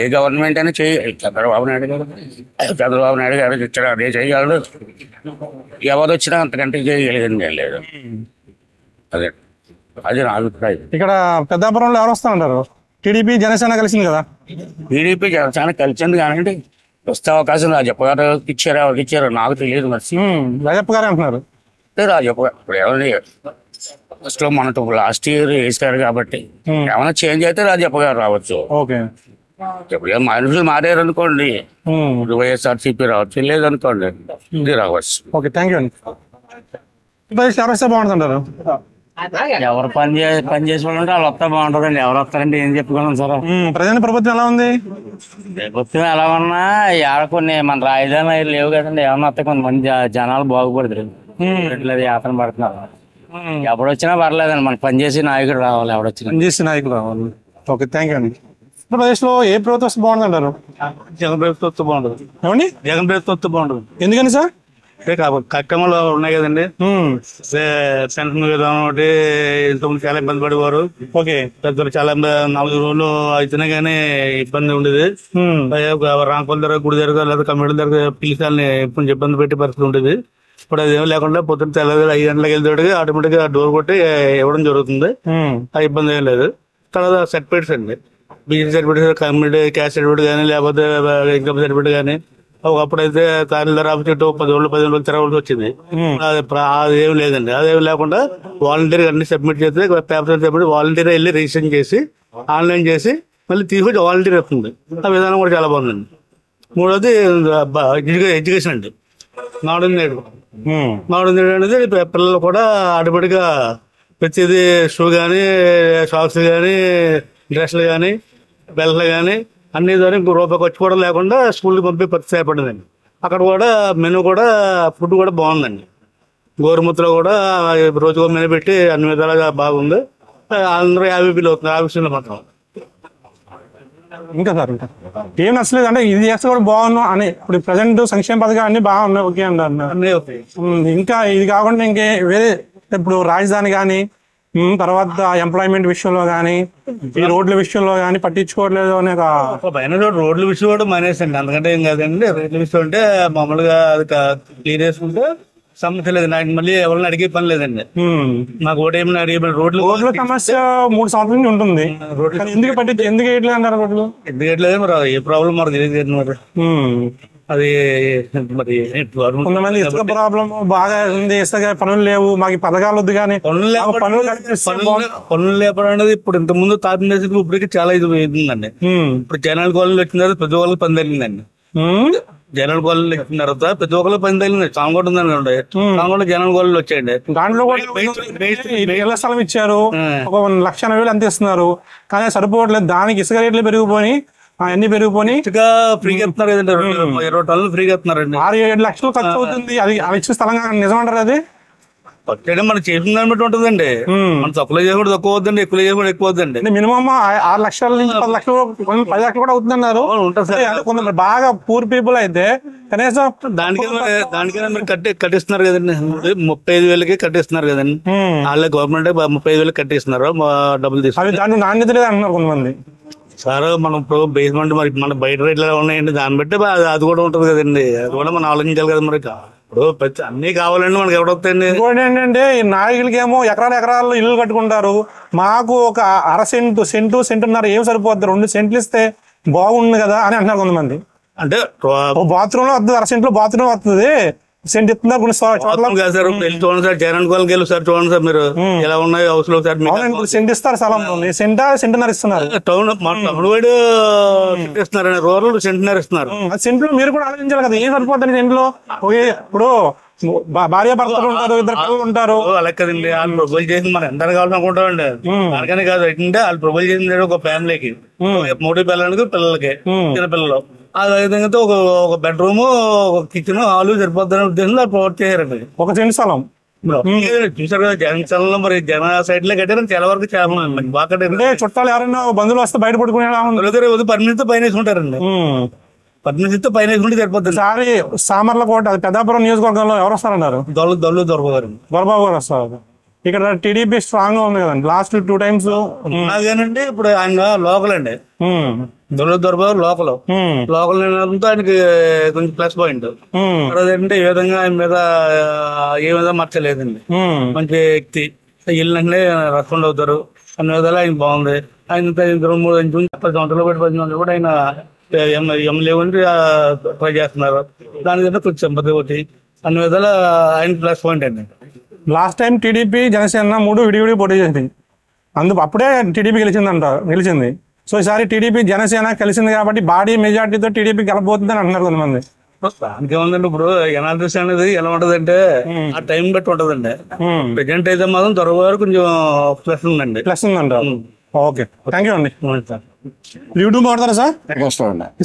ఏ గవర్నమెంట్ అయినా చేయాలి. చంద్రబాబు నాయుడు గారు ఇచ్చాడు, అదే చేయగలడు. ఎవరు వచ్చినా అంతకంటే చేయగలిగింది ఏం లేదు. అదే అది నా అభిప్రాయం. ఇక్కడ పెద్దాపురంలో ఎవరు వస్తా ఉంటారు? టీడీపీ జనసేన కలిసింది కదా? టీడీపీ జనసేన కలిసింది కానీ వస్తే అవకాశం రాజప్ప గారు ఇచ్చారు, ఎవరికి ఇచ్చారు నాకు తెలియదు. మరి రాజప్ప గారు అంటున్నారు. రాజప్ప ఇప్పుడు ఎవరు ఫస్ట్ మన లాస్ట్ ఇయర్ వేసారు కాబట్టి ఏమైనా చేంజ్ అయితే రాజప్ప గారు రావచ్చు. ఓకే, ఇప్పుడు మనుషులు మారారు అనుకోండి, వైఎస్ఆర్సీపీ రావచ్చు, లేదనుకోండి ఇది రావచ్చు. ఓకే, థ్యాంక్ యూ అండి. ఎవరు వస్తే బాగుంటుంటారు? ఎవరు పని చేసి వాళ్ళు వాళ్ళు వస్తా బాగుంటుందండి. ఎవరు వస్తారంటే ఏం చెప్పుకున్నాం సార్. ప్రజెంట్ ప్రభుత్వం ఎలా ఉంది? ప్రభుత్వం ఎలా ఉన్నా ఏడ కొన్ని మన రాజధాని లేవు కదండి. ఏమన్నా వస్తే కొంతమంది జనాలు బాగుపడతారు, యాతన పడుతున్నారు. ఎవడొచ్చినా పర్లేదండి, మనకు పనిచేసి నాయకుడు రావాలి. ఎవడొచ్చినా పనిచేసి నాయకుడు రావాలి. ఓకే, థ్యాంక్ యూ అండి. ఆంధ్రప్రదేశ్ లో ఏ ప్రభుత్వం వస్తే బాగుంటుంది అంటారు? జగన్ ప్రభుత్వం వస్తే బాగుంటుంది. ఏమండి? జగన్ ప్రభుత్వం వస్తే బాగుంటుంది. ఎందుకని సార్? అంటే కార్యక్రమాలు ఉన్నాయి కదండి, పెన్షన్ విధానం ఒకటి ఇంతకుముందు చాలా ఇబ్బంది పడేవారు. ఓకే, పెద్దలు చాలా 4 రోజులు అయితేనే కానీ ఇబ్బంది ఉండేది. రాంకోల దగ్గర, గుడి దగ్గర లేదా కమ్యూనిటీ దగ్గర పిలిచాలని ఎప్పుడు ఇబ్బంది పెట్టే పరిస్థితి ఉండేది. ఇప్పుడు అదేం లేకుండా పొద్దున్న తెల్లవారు 5 గంటలకు వెళ్తాడు, ఆటోమేటిక్ గా డోర్ కొట్టి ఇవ్వడం జరుగుతుంది. ఆ ఇబ్బంది ఏం లేదు. తర్వాత సర్టిఫికేట్స్ అండి, business certificate, community caste certificate కానీ, లేకపోతే ఇన్కమ్ సర్టిఫికేట్ కానీ. ఒకప్పుడైతే తహసీల్దార్ ఆఫీస్ చుట్టూ 10 రోజులు తిరగవలసి వచ్చింది. అదేం లేదండి. అదేం లేకుండా వాలంటీర్ అన్ని సబ్మిట్ చేస్తే పేపర్ సబ్మిట్ వాలంటీర్ వెళ్ళి రిజిస్ట్రేషన్ చేసి ఆన్లైన్ చేసి మళ్ళీ తీసుకొచ్చి వాలంటీర్ వస్తుంది. ఆ విధానం కూడా చాలా బాగుందండి. మూడోది ఎడ్యుకేషన్ అండి. నాడు నేడు అనేది పిల్లలు కూడా ఆటోమేటిక్ గా ప్రతిదీ షూ కానీ, సాక్స్ కానీ, డ్రెస్లు కానీ, బెల్ట్లు కానీ అన్ని ద్వారా రూపాయి ఖర్చు కూడా లేకుండా స్కూల్కి పంపి పరిస్థితి ఏర్పడిందండి. అక్కడ కూడా మెనూ కూడా ఫుడ్ కూడా బాగుందండి. గోరుముద్దలో కూడా రోజుకో మెనూ పెట్టి అన్ని విధాలుగా బాగుంది. అందరూ 50 బిల్లు అవుతుంది ఆఫీసులో మాత్రం. ఇంకా సార్ ఏం నచ్చలేదు అంటే ఇది చేస్తే కూడా బాగున్నాం అని. ఇప్పుడు ప్రజెంట్ సంక్షేమ పథకాలు అన్ని బాగున్నాయి, ఓకే అన్నారు. ఇంకా ఇది కాకుండా ఇంకే వేరే ఇప్పుడు రాజధాని కానీ, తర్వాత ఎంప్లాయ్మెంట్ విషయంలో కానీ, ఈ రోడ్ల విషయంలో కానీ పట్టించుకోవట్లేదు అనే రోడ్ల విషయం కూడా మానేసండి. అందుకంటే ఏం కాదండి, రోడ్ల విషయం అంటే మామూలుగా అది క్లియర్ చేసుకుంటే సమస్య లేదు. నాకు మళ్ళీ ఎవరిని అడిగే పని లేదండి. నాకు ఓటేమని అడిగే రోడ్ల సమస్య 3 సంవత్సరాల నుంచి ఉంటుంది. ఎందుకు వేయట్లేదు అంటారు రోడ్లు? ఎందుకు వేయట్లేదు మరి ఏ ప్రాబ్లం మనకు తెలియదు మరి. అది మరి కొంతమంది ఇసుక ప్రాబ్లం బాగా ఉంది, ఇసుక పనులు లేవు, మాకు పథకాలు వద్దు కానీ పనులు లేపడం అనేది ఇప్పుడు ఇంత ముందు తాపినేసి ఇప్పటికి చాలా ఇది ఉందండి. ఇప్పుడు జనరల్ కాలనీ వచ్చిన తర్వాత ప్రతి ఒక్కరికి పని తగిలిందండి. జనరల్ కాలనీ వచ్చిన తర్వాత ప్రతి ఒక్కరికి పని తగిలింది. చాంగోట ఉందండి, చాంగోట జనరల్ కాలనీ వచ్చాయండి. దాంట్లో ఇళ్ల స్థలం ఇచ్చారు, ఒక 1,80,000 అంత ఇస్తున్నారు, కానీ సరిపోవట్లేదు. దానికి ఇసుక రేట్లు పెరిగిపోయి అన్ని పెరిగిపోయి ఫ్రీగా ఇస్తున్నారు కదండి, 20 టన్నులు ఫ్రీగా ఇస్తున్నారండి. 6-7 లక్షలు ఖర్చు అవుతుంది. అది ఇచ్చిన స్థలం నిజమంటారు? అది మనం చేసిన దాన్ని బట్టి ఉంటుందండి. మనం తక్కువ చేయకూడదు తక్కువ అవుతుంది, ఎక్కువ చేయకూడదు ఎక్కువ అవుతుంది. మినిమం 6 లక్షల నుంచి 10 లక్షలు 10 లక్షలు కూడా అవుతుంది అన్నారు. కొంత బాగా పూర్ పీపుల్ అయితే కనీసం దానికైనా మీరు కట్టిస్తున్నారు కదండి. 35,000కి కట్టిస్తున్నారు కదండి. వాళ్ళే గవర్నమెంట్ 35,000 కట్టిస్తున్నారు, డబ్బులు తీసుకున్నారు. దాంట్లో నాణ్యత లేదు అంటున్నారు కొంతమంది. సార్ మనం ఇప్పుడు బేస్మెంట్ మరి మన బయట రేట్లు ఎలా ఉన్నాయండి, దాన్ని బట్టి అది కూడా ఉంటుంది కదండి. అది కూడా మనం ఆలోచించాలి కదా. మరి ఇప్పుడు అన్ని కావాలండి మనకి ఎవడొస్తాయండి. ఇంకోటి ఏంటంటే ఈ నాయకులకి ఏమో ఎకరాలు ఇల్లు కట్టుకుంటారు. మాకు ఒక 1/2 సెంటున్నర ఏం సరిపోద్ది, 2 సెంట్లు ఇస్తే బాగుంది కదా అని అంటున్నారు కొంతమంది. అంటే బాత్రూమ్ లో వస్తుంది, 1/2 సెంట్లో బాత్రూమ్ వస్తుంది, సెంట్ ఇస్తున్నారు కొన్ని చూడండి సార్. జగన్ కాలకి వెళ్ళి సార్ చూడండి సార్ మీరు ఎలా ఉన్నాయి హౌస్ లో సార్. సెంట్ ఇస్తారు స్థలం, సెంటున్నర ఇస్తున్నారు. టౌన్ తమిళవాడు ఇస్తున్నారండి, రూరల్ సెంటున్నర ఇస్తున్నారు. సెంట్లో మీరు కూడా ఆలోచించాలి కదా, ఏం సరిపోతుంది సెంట్లో. ఇప్పుడు భార్య భర్తలు ఉంటారు, 2 పిల్లలు ఉంటారు. అలా కదండి, వాళ్ళు ప్రపోజ్ చేసింది మనం ఎంత కావాలనుకుంటామండి. దానికనే కాదు ఏంటంటే వాళ్ళు ప్రపోజ్ చేసింది ఒక ఫ్యామిలీకి 3 పిల్లలకి చిన్న పిల్లలు. ఆ విధంగా ఒక బెడ్రూమ్, ఒక కిచెన్, హాలు సరిపోద్దని ఉద్దేశంలో ప్రొవైడ్ చేయారండి. 1 సెంట్ స్థలం చూసారు కదా జగన్ స్థలంలో. మరి జన సైడ్ లో కట్టారని చాలా వరకు చాలా బాగా చుట్టాలు ఎవరైనా బంధువులు వస్తే బయట పడుకునే పర్మిషన్ పైన వేసుకుంటారండి. పర్మిషన్ పైన వేసుకుంటే సరిపోతుంది. సారి సామర్లకోట పెద్దాపురం నియోజకవర్గంలో ఎవరు వస్తారన్నారు? దొరబాబు గారు వస్తారు. ఇక్కడ టీడీపీ స్ట్రాంగ్ గా ఉంది కదండి, లాస్ట్ 2 times. అలాగేనండి ఇప్పుడు ఆయన లోకల్ అండి, దొరబాబు లోకల్ ఆయనకి కొంచెం ప్లస్ పాయింట్. అదేంటే ఏ విధంగా ఆయన మీద ఏ విధంగా మర్చలేదండి. మంచి వ్యక్తి, ఇల్లు అంటే రెస్పాండ్ అవుతారు అన్ని విధాలు. ఆయన బాగుంది. ఆయన 2-3 సంవత్సరాలు పెట్టి 10 సంవత్సరాలు కూడా ఆయన ఎమ్మెల్యే ఉండి ట్రై చేస్తున్నారు. దానికంటే కొంచెం సింపతి ఒకటి అన్ని విధాలు ఆయన ప్లస్ పాయింట్ అండి. లాస్ట్ టైం టీడీపీ జనసేన 3 విడివిడి పోటీ చేసింది, అప్పుడే టీడీపీ గెలిచింది. సో ఈసారి టీడీపీ జనసేన కలిసింది కాబట్టి భారీ మెజార్టీతో టీడీపీ గెలబోతుందని అంటున్నారు కొంతమంది. ఇంకేముందండి, ఇప్పుడు ఎనాలిసిస్ అనేది ఎలా ఉంటదంటే ఆ టైం బట్టి ఉంటదండి. ప్రెజెంట్ అయితే మాత్రం త్వరగా కొంచెం ప్లస్ ఉందండి. ప్లస్ ఉందంట. ఓకే, థ్యాంక్ యూ అండి. యూట్యూబ్ వాడతారా సార్?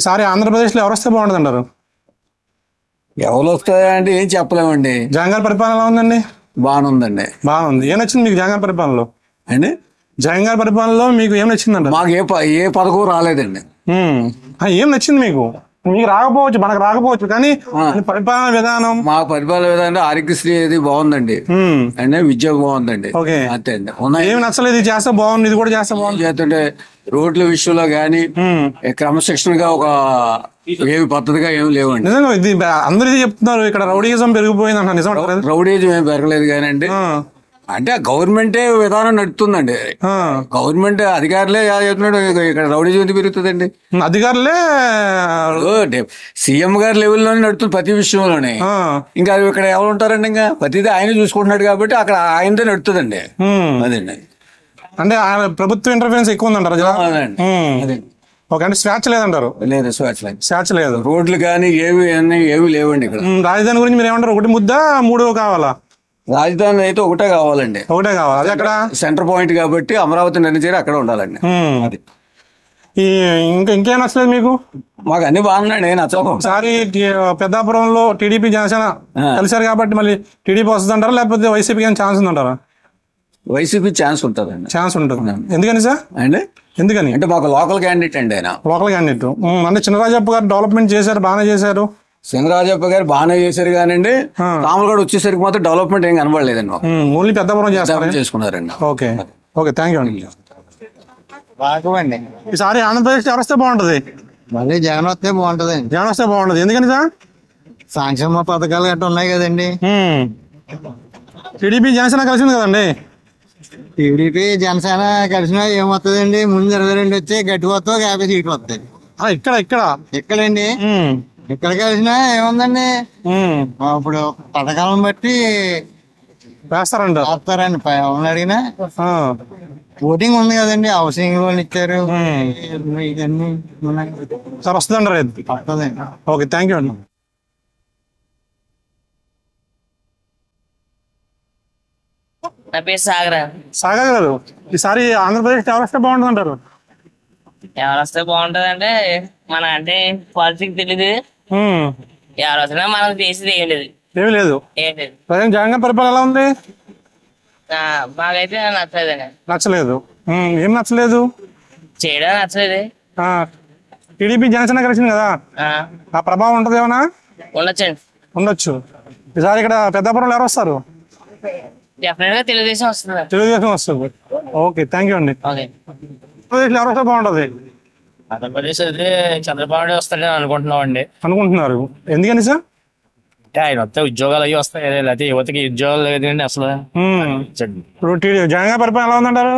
ఈసారి ఆంధ్రప్రదేశ్ లో ఎవరు వస్తే బాగుంటుంది అంటారు? ఎవరు వస్తాయంటే ఏం చెప్పలేమండి. జగన్ గారి పరిపాలన ఎలా ఉందండి? బాగుందండి. బాగుంది. ఏం నచ్చింది మీకు జగన్ గారి పరిపాలనలో? అండి జగన్ గారి పరిపాలనలో మీకు ఏం నచ్చిందంట? మాకు ఏ పథకం రాలేదండి. ఏం నచ్చింది మీకు? మీకు రాకపోవచ్చు, మనకు రాకపోవచ్చు, కానీ పరిపాలన విధానం, మా పరిపాలన విధానం ఆరోగ్యశ్రీ అది బాగుందండి, అంటే విద్య బాగుందండి. అంతే అండి. ఏమి నచ్చలేదు, ఇది చేస్తే బాగుంది, ఇది కూడా చేస్తే బాగుంది చేస్తుంటే రోడ్ల విషయంలో గానీ క్రమశిక్షణగా ఒక ఏమి పద్ధతిగా ఏమి లేవండి. నిజంగా ఇది అందరూ చెప్తున్నారు ఇక్కడ రౌడీయిజం పెరిగిపోయింది అంట. నిజం? రౌడీయిజం ఏం పెరగలేదు కానండి, అంటే గవర్నమెంటే విధానం నడుతుందండి. గవర్నమెంట్ అధికారులే చెప్తున్నాడు, ఇక్కడ రౌడీజం ఎందుకు పెరుగుతుందండి? అధికారులే సీఎం గారి లెవెల్లోనే నడుతుంది ప్రతి విషయంలోనే. ఇంకా ఇక్కడ ఎవరు ఉంటారండి? ఇంకా ప్రతిదీ ఆయన చూసుకుంటున్నాడు కాబట్టి అక్కడ ఆయనదే నడుతుందండి. అదండి. అంటే ప్రభుత్వ ఇంటర్ఫరెన్స్ ఎక్కువ ఉందంటారు. ఓకే, అంటే స్వేచ్ఛ లేదంటారు? లేదు, స్వేచ్ఛ లేదు. రోడ్లు కానీ ఏవి లేవండి ఇక్కడ. రాజధాని గురించి మీరు ఏమంటారు? 1 ముద్ద 3 కావాలా? రాజధాని అయితే ఒకటే కావాలండి. ఒకటే కావాలి. అది అక్కడ సెంటర్ పాయింట్ కాబట్టి అమరావతి నిర్ణయించారు, అక్కడ ఉండాలండి. అది ఇంకేం నచ్చలేదు మీకు? మాకు అన్ని బాగున్నాయండి, నచ్చవు. ఒకసారి పెద్దాపురంలో టీడీపీ జనసేన కలిసారు కాబట్టి మళ్ళీ టీడీపీ వస్తుంది అంటారా, లేకపోతే వైసీపీ ఛాన్స్ ఉందంటారా? వైసీపీ ఛాన్స్ ఉంటుందండి. ఛాన్స్ ఉంటుంది. ఎందుకని సార్? అండి ఎందుకని అంటే మాకు లోకల్ క్యాండిడేట్ అండి ఆయన. లోకల్ క్యాండిడేట్ అంటే చినరాజప్ప గారు డెవలప్మెంట్ చేశారు, బాగానే చేశారు. సింగరాజప్ప గారు బాగానే చేశారు కానండి, రాములగడ వచ్చేసరికి మాత్రం డెవలప్మెంట్ ఏం కనబడలేదండి. ఓన్లీ పెద్దపురం చేసుకున్నారండి. ఓకే ఓకే, థ్యాంక్ యూ అండి. బాగుండి. ఈసారి ఆంధ్రప్రదేశ్ ఎవరు వస్తే బాగుంటది? మళ్ళీ జగన్ వస్తే బాగుంటది. జగన్ వస్తే బాగుంటది. ఎందుకని సార్? సంక్షేమ పథకాలు గట్రా ఉన్నాయి కదండి. టీడీపీ జనసేన కలిసింది కదండి. టీడీపీ జనసేన కలిసినా ఏమవుతుందండి? ముందు 22 వచ్చి గట్టి వస్తావు, 50 సీట్లు వస్తాయి. ఇక్కడండి ఇక్కడ కలిసినా ఏముందండి, ఇప్పుడు పథకాలను బట్టి వేస్తారండి. ఎవరిని అడిగినా ఓటింగ్ ఉంది కదండి. హౌసింగ్ లోన్ ఇచ్చారు, ఇవన్నీ సార్ వస్తుందంటారు? వస్తుందండి. ఓకే, థ్యాంక్ యూ అండి. నా పేరు సాగర్ గారు, ఈసారి ఆంధ్రప్రదేశ్ ఎవరు వస్తే బాగుంటుంది అంటారు? ఎవరు వస్తే బాగుంటది అంటే మన అంటే పాలిటిక్స్ తెలియదు, ఎవరు వస్తున్నా మనం చేసేది ఏం లేదు. ఏమి లేదు. జగన్ పరిపాలన ఎలా ఉంది? బాగైతే నచ్చలేదండి. నచ్చలేదు. ఏం నచ్చలేదు? చేయడం నచ్చలేదు. టీడీపీ జనసేన కలిసింది కదా, ఆ ప్రభావం ఉంటది ఏమన్నా? ఉండొచ్చు. ఈసారి ఇక్కడ పెద్దాపురంలో ఎవరు వస్తారు? డెఫినెట్ గా తెలుగుదేశం వస్తుంది. తెలుగుదేశం వస్తుంది. ఓకే, థ్యాంక్ యూ అండి. ఆంధ్రప్రదేశ్ ఎవరు వస్తే బాగుంటది? ఆంధ్రప్రదేశ్ అయితే చంద్రబాబు నాయుడు వస్తాడని అనుకుంటున్నాం అండి. అనుకుంటున్నారు? ఎందుకని సార్? ఆయన వస్తే ఉద్యోగాలు అవి వస్తాయి, లేకపోతే యువతకి ఉద్యోగాలు లేదండి అసలు. ఇప్పుడు జగన్ పరిపాలన ఎలా ఉందంటారు?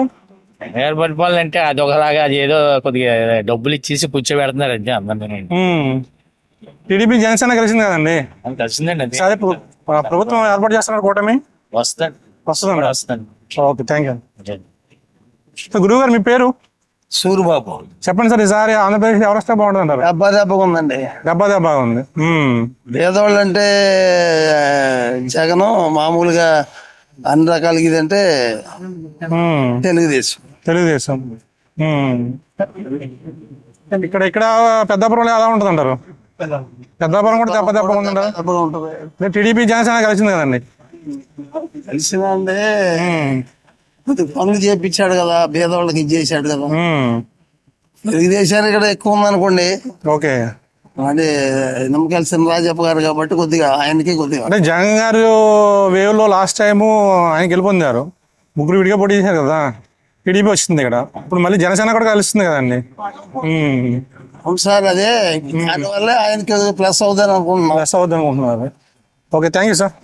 జగన్ పరిపాలన అంటే అది ఒకలాగా, అది ఏదో కొద్దిగా డబ్బులు ఇచ్చేసి కూర్చోబెడుతున్నారు అంతే అందరినీ. టీడీపీ జనసేన కలిసింది కదండి. కలిసిందండి. సరే, ప్రభుత్వం ఏర్పాటు చేస్తున్నారు కూటమి. వస్తుందండి. Okay, thank you. గురువు గారు, మీ పేరు? సూరిబాబు. చెప్పండి సార్, ఈసారి ఆంధ్రప్రదేశ్ ఎవరు వస్తే బాగుంటుంది అంటారు? దెబ్బగా ఉందండి. దెబ్బగా ఉంది. పేదవాళ్ళు అంటే జగన్, మామూలుగా అన్ని రకాలకి ఇదంటే తెలుగుదేశం. ఇక్కడ పెద్దాపురంలో ఎలా ఉంటుంది అంటారు? పెద్దాపురం కూడా దెబ్బగా ఉందంటారు. టీడీపీ జనసేన కలిసింది కదండి. కలిసిందంటే పనులు చేపించాడు కదా, పేదవాళ్ళకి ఇది చేశాడు కదా. తెలుగుదేశానికి ఇక్కడ ఎక్కువ ఉందనుకోండి. ఓకే, అంటే నమ్మకాల సింగరాజప్ప గారు కాబట్టి కొద్దిగా ఆయనకి కొద్దిగా అంటే జగన్ గారు వేవ్ లో లాస్ట్ టైము ఆయన గెలుపొందారు, 3 విడిగా పోటీ చేశారు కదా, టీడీపీ వచ్చింది ఇక్కడ. ఇప్పుడు మళ్ళీ జనసేన కూడా కలుస్తుంది కదండి. అవును సార్, అదే దానివల్ల ఆయనకి ప్లస్ అవుతుంది అనుకుంటున్నారు. Okay, thank you sir.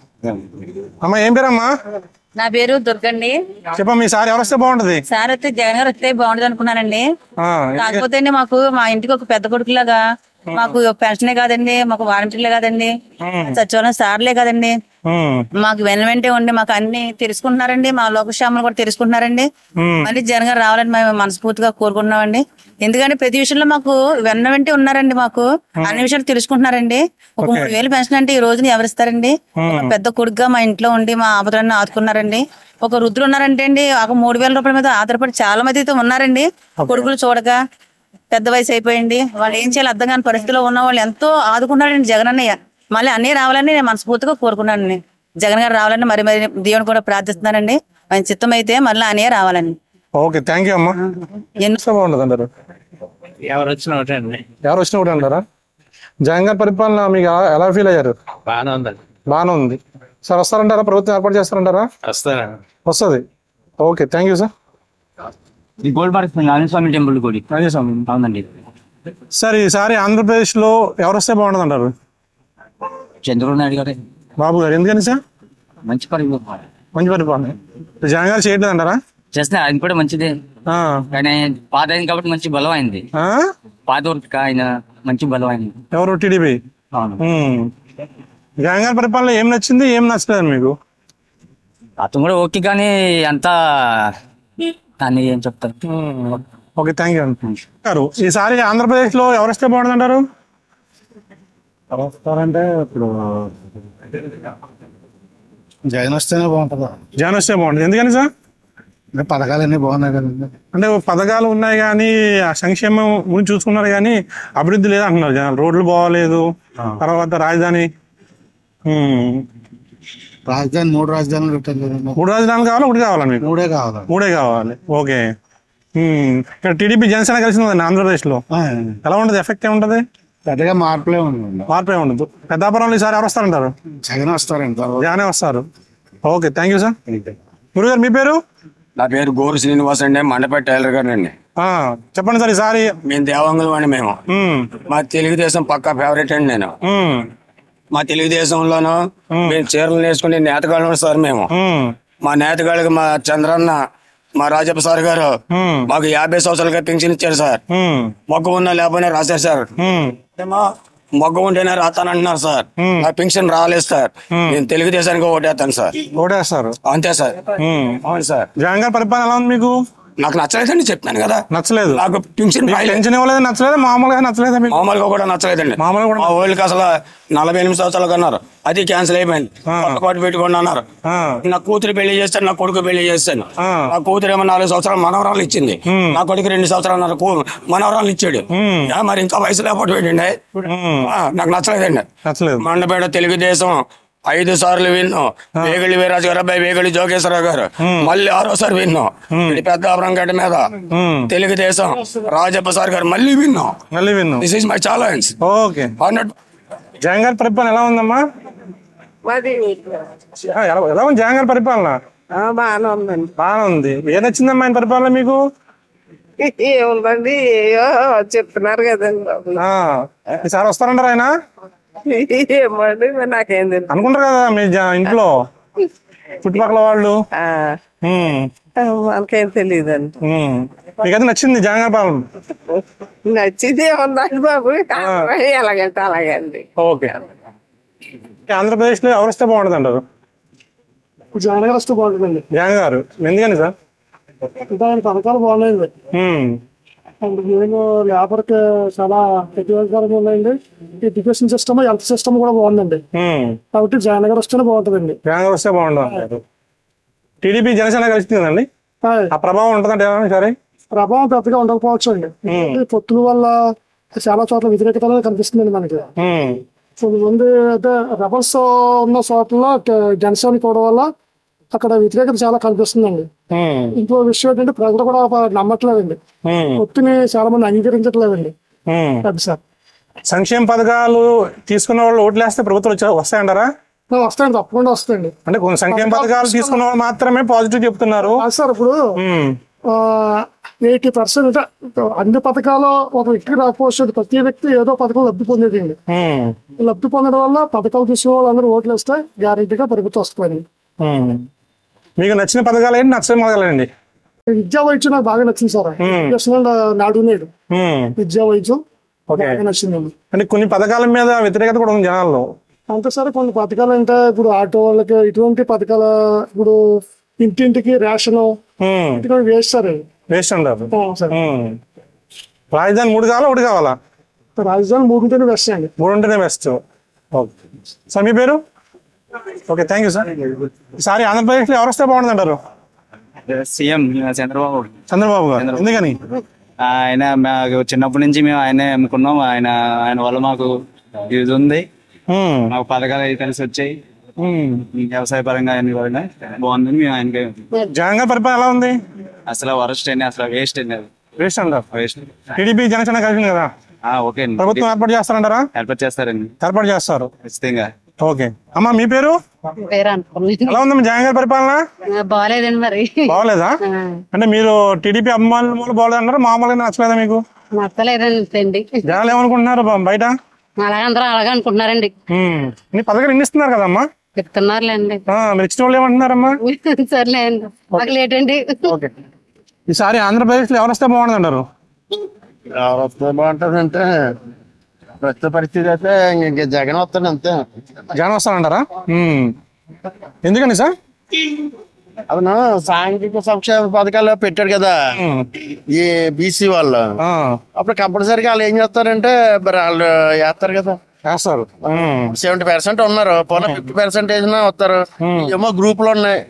అమ్మా, ఏం పేరమ్మా? నా పేరు దుర్గండి. చెప్పమ్మా, మీ సార్ ఎవరు వస్తే బాగుంటది? సార్ వస్తే జగన్ గారు వస్తే బాగుంటది అనుకున్నానండి. కాకపోతే మాకు మా ఇంటికి ఒక పెద్ద కొడుకులాగా మాకు పెన్షనే కాదండి, మాకు వాలంటీర్లే కాదండి, సచివాలయం సార్లే కాదండి, మాకు వెంటే ఉండి మాకు అన్ని తెలుసుకుంటున్నారండి. మా లోకక్షేమాలు కూడా తెలుసుకుంటున్నారండి. మళ్ళీ జగన్ గారు రావాలని మేము మనస్ఫూర్తిగా కోరుకుంటున్నామండి. ఎందుకంటే ప్రతి విషయంలో మాకు వెంటే ఉన్నారండి. మాకు అన్ని విషయాలు తెలుసుకుంటున్నారండి. ఒక 3000 పెన్షన్ అంటే ఈ రోజున ఎవరిస్తారండి? ఒక పెద్ద కొడుకుగా మా ఇంట్లో ఉండి మా ఆపదలన్నీ ఆదుకున్నారండి. ఒక వృద్ధులు ఉన్నారంటే అండి ఒక 3000 రూపాయల మీద ఆధారపడి చాలా మంది అయితే ఉన్నారండి. కొడుకులు చూడక పెద్ద వయసు అయిపోయింది, వాళ్ళు ఏం చేయాలి అర్థం కాని పరిస్థితిలో ఉన్న వాళ్ళు ఎంతో ఆదుకున్నాడండి జగన్ అన్నయ్య. మళ్ళీ అన్నీ రావాలని నేను మనస్ఫూర్తిగా కోరుకున్నానండి. జగన్ గారు రావాలని మరి దేవుని కూడా ప్రార్థిస్తున్నానండి. ఆయన చిత్తం అయితే మళ్ళీ అన్నయ్య రావాలండి. ఓకే, థ్యాంక్ యూ అమ్మా. బాగుండదు అంటారు, ఎవరు వచ్చినా ఒకటే అండి. ఎవరు వచ్చినా ఒకటే అంటారా? జగన్ గారి పరిపాలన మీకు ఎలా ఫీల్ అయ్యారు? బాగానే ఉందండి. బాగానే ఉంది సార్. వస్తారంటారా? ప్రభుత్వం ఏర్పాటు చేస్తారంటారా? వస్తుంది. Okay, thank you sir. ఈ గోల్డ్ మార్క్ ఆంజనేయ స్వామి టెంపుల్ కూడా అవునండి. సార్ ఈసారి ఆంధ్రప్రదేశ్ లో ఎవరు వస్తే బాగుంటుంది అంటారు? చంద్రబాబు నాయుడు గారే. బాబు గారు ఎందుకని సార్? మంచి పరిపాలన. మంచి పరిపాలన. జగన్ గారు చేయట్లేదు అంటారా? చేస్తే ఆయన కూడా మంచిదే, కానీ పాత అయింది కాబట్టి మంచి బలం అయింది. పాత వరకు ఆయన మంచి బలం అయింది. ఎవరు? టీడీపీ. జగన్ గారి పరిపాలన ఏం నచ్చింది, ఏం నచ్చలేదు మీకు? అతను కూడా ఓకే, కానీ అంతా దాన్ని ఏం చెప్తారు. Okay, thank you. ఈసారి ఆంధ్రప్రదేశ్ లో ఎవరు వస్తే బాగుంటుంది అంటారు? వస్తారంటే ఇప్పుడు జగన్ వస్తేనే బాగుంటుంది. జగన్ వస్తే బాగుంటుంది. ఎందుకని సార్? పథకాలు అన్ని బాగున్నాయి కదండి. అంటే పథకాలు ఉన్నాయి కానీ ఆ సంక్షేమం గురించి చూసుకున్నారు కానీ అభివృద్ధి లేదు అంటున్నారు జనాలు. రోడ్లు బాగోలేదు, తర్వాత రాజధాని మూడు రాజధానులు పెట్టారు కదండి. 3 రాజధానులు కావాలి, ఒకటి కావాలా మీకు? మూడే కావాలి. ఓకే. ఇక్కడ టీడీపీ జనసేన కలిసి ఉందండి ఆంధ్రప్రదేశ్ లో. ఎలా ఉంటుంది? ఎఫెక్ట్ ఏముంటది? పెద్దగా మార్పులే ఉండదు. పెద్దాపురంలో ఈసారి ఎవరు వస్తారంటారు? జగన్ వస్తారండి. జగనే వస్తారు. Okay, thank you sir. గురుగారు మీ పేరు? నా పేరు గోరు శ్రీనివాస్ అండి, మండపేట టైలర్ గారు అండి. చెప్పండి సార్. ఈసారి మేము దేవంగులం అండి. మేము మా తెలుగుదేశం పక్కా ఫేవరెట్ అండి. నేను మా తెలుగుదేశంలోనూ మేము చీరలు నేర్చుకునే నేతగాళ్ళు సార్. మేము మా నేతగాళ్ళకి మా చంద్రన్న, మా రాజప్ప సార్ గారు మాకు 50 సంవత్సరాలుగా పెన్షన్ ఇచ్చారు సార్. మొగ్గ ఉన్నా లేకపోయినా రాశారు సార్. మొగ్గ ఉంటేనే రాస్తానంటున్నారు సార్. నా పెన్షన్ రాలేదు సార్. నేను తెలుగుదేశానికి ఓటేస్తాను సార్. ఓటేస్తారు? అంతే సార్. అవును సార్. జగన్ గారి పరిపాలన ఎలా ఉంది మీకు? నాకు నచ్చలేదండి, చెప్తాను కదా. నచ్చలేదు? నాకు పెన్షన్ ఇవ్వలేదు. నచ్చలేదు? మామూలుగా నచ్చలేదు? మామూలుగా కూడా నచ్చలేదండి. మా వాళ్ళకి అసలు 48 సంవత్సరాలు అన్నారు, అది క్యాన్సిల్ అయిపోయింది. పాటు పెట్టుకోండి అన్నారు. నా కూతురు పెళ్లి చేస్తాను, నా కొడుకు పెళ్లి చేస్తాను. నా కూతురు ఏమో 4 సంవత్సరాలు మనవరాలు ఇచ్చింది, నా కొడుకు 2 సంవత్సరాలు మనవరాలు ఇచ్చాడు. మరి ఇంకా వయసు లేకపోతే పెట్టండి. నాకు నచ్చలేదండి. మండపేట తెలుగుదేశం 5 సార్లు విన్ను. వేగళి వీరాజు గారు అబ్బాయి వేగళి జోగేశ్వరరావు గారు మళ్ళీ 6వ విన్ను. పెద్దాపురం గడ్డ మీద తెలుగుదేశం రాజప్ప సార్ గారు మళ్ళీ win. This is my challenge. Okay. Jagan గారి పరిపాలన ఎలా ఉందమ్మా? ఎలా ఉంది జగన్ గారి పరిపాలన? బాగానే ఉందండి. బాగానే ఉంది. ఏం నచ్చిందమ్మా ఆయన పరిపాలన మీకు? ఏముందండి, చెప్తున్నారు కదండి. ఈసారి వస్తారంటారు ఆయన? ఏమండి నాకేం తెలుసు అనుకుంటారు కదా మీ ఇంట్లో చుట్టుపక్కల వాళ్ళు. మనకేం తెలియదండి. మీకైతే నచ్చింది జగన్ గారి పాలన? నచ్చింది ఏముందండి బాబు, ఎలాగంటే అలాగండి. ఓకే. ఆంధ్రప్రదేశ్ లో ఎవరు వస్తే బాగుంటుంది అంటారు? జగన్ గారు వస్తే బాగుంటుందండి. జగన్ గారు ఎందుకని సార్? పథకాలు బాగున్నాయండి. నేను లేబర్ కి చాలా ఉపయోగకరంగా ఉన్నాయండి. ఎడ్యుకేషన్ సిస్టమ్, హెల్త్ సిస్టమ్ కూడా బాగుందండి. కాబట్టి జగన్ గారు వస్తేనే బాగుంటుందండి. జగన్ గారు వస్తే బాగుంటుంది. టీడీపీ జనసేన కలిసి కదండి, ఆ ప్రభావం ఉంటుందంటే సరే? ప్రభావం పెద్దగా ఉండకపోవచ్చు అండి. పొత్తుల వల్ల చాలా చోట్ల వ్యతిరేకత కనిపిస్తుందండి మనకి. కొంతమంది అయితే రెబల్స్ ఉన్న చోట్ల జనసేన కూడా వల్ల అక్కడ వ్యతిరేకత చాలా కనిపిస్తుందండి. ఇంకో విషయం ఏంటంటే ప్రజలు కూడా నమ్మట్లేదండి, పొత్తుని చాలా మంది అంగీకరించట్లేదండి. సార్ సంక్షేమ పథకాలు తీసుకున్న వాళ్ళు ఓట్లు వేస్తే ప్రభుత్వం వస్తాయంటారా? వస్తాయండి, తప్పకుండా వస్తాయండి. అంటే కొన్ని సంక్షేమ పథకాలు తీసుకున్న వాళ్ళు మాత్రమే పాజిటివ్ చెప్తున్నారు సార్. ఇప్పుడు 80% అన్ని పథకాలు ఒక వ్యక్తికి రాకపోవచ్చు, ప్రతి వ్యక్తి ఏదో పథకం లబ్ధి పొందేది అండి. లబ్ధి పొందడం వల్ల పథకాలు తీసుకునే వాళ్ళు అందరూ ఓట్లు వేస్తే గ్యారెంటీగా ప్రభుత్వం వస్తుంది. మీకు నచ్చిన పథకాలు ఏంటి, నచ్చని పథకాలు అండి? విద్యా వైద్యం నాకు బాగా నచ్చింది సార్. నాడు నేడు విద్యా వైద్యం బాగా నచ్చిందండి. అంటే కొన్ని పథకాల మీద వ్యతిరేకత కూడా ఉంది జనాల్లో. అంతే సార్, కొన్ని పథకాలు అంటే ఇప్పుడు ఆటో వాళ్ళకి ఇటువంటి పథకాలు, ఇప్పుడు ఇంటింటికి రేషన్ ఇటువంటి వేస్ట్ సార్. వేస్ట్ అంటారు. రాజధాని 3 కావాలా 1 కావాలా? రాజధాని 3 ఉంటేనే బెస్ట్ అండి. 3 ఉంటేనే బెస్ట్. ఓకే సార్, మీ పేరు? Okay, thank you sir. ఈసారి ఆంధ్రప్రదేశ్లో ఎవరు వస్తే బాగుంటుంది అంటారు? సీఎం చంద్రబాబు. చంద్రబాబు గారు. ఎందుకని? ఆయన మాకు చిన్నప్పటి నుంచి మేము ఆయనే అమ్ముకున్నాం. ఆయన వల్ల మాకు యూజ్ ఉంది. మాకు పథకాలు అయితే కలిసి వచ్చాయి. వ్యవసాయ పరంగా అన్ని పరంగా బాగుందని మేము ఆయనకి. జగన్ గారి పరిపాలన ఎలా ఉంది? అసలు వరస్ట్ అండి, అసలు వేస్ట్ అండి. అది వేస్ట్ అంటారు. వేస్ట్. టీడీపీ జనసేన కలిసింది కదా, ఓకే అండి. ప్రభుత్వం ఏర్పాటు చేస్తారంటారా? ఏర్పాటు చేస్తారండి. ఏర్పాటు చేస్తారు ఖచ్చితంగా. ఓకే అమ్మా, మీ పేరు? ఎలా ఉందమ్మా జగన్ గారి పరిపాలన? బాగాలేదండి. మరి బాగలేదా? అంటే మీరు టీడీపీ అభిమానుల మూల బాగలేదు అన్నారు, మామూలుగా నచ్చలేదా మీకు? నచ్చలేదండి. జనాలు ఏమనుకుంటున్నారు బయట? అలాగే అందరూ అలాగే అనుకుంటున్నారండి. నీ పథకాలు ఎన్ని ఇస్తున్నారు కదమ్మా? చెప్తున్నారులేండి. మీరు ఇచ్చిన వాళ్ళు ఏమంటున్నారమ్మా? సర్లేండి, మాకు లేట్ అండి. ఈసారి ఆంధ్రప్రదేశ్ లో ఎవరు వస్తే బాగుంటుంది అంటారు? ఎవరు వస్తే బాగుంటుంది అంటే ప్రస్తుత పరిస్థితి అయితే ఇంక జగన్ వస్తాడు అంతే. జగన్ వస్తానంటారా? ఎందుకని సార్? అవును, సాంఘిక సంక్షేమ పథకాలు పెట్టాడు కదా ఈ బీసీ వాళ్ళు. అప్పుడు కంపల్సరీగా వాళ్ళు ఏం చేస్తారంటే మరి వాళ్ళు వేస్తారు కదా, వేస్తారు. 70% ఉన్నారు, పోనీ 50% వస్తారు. ఏమో గ్రూపులు ఉన్నాయి.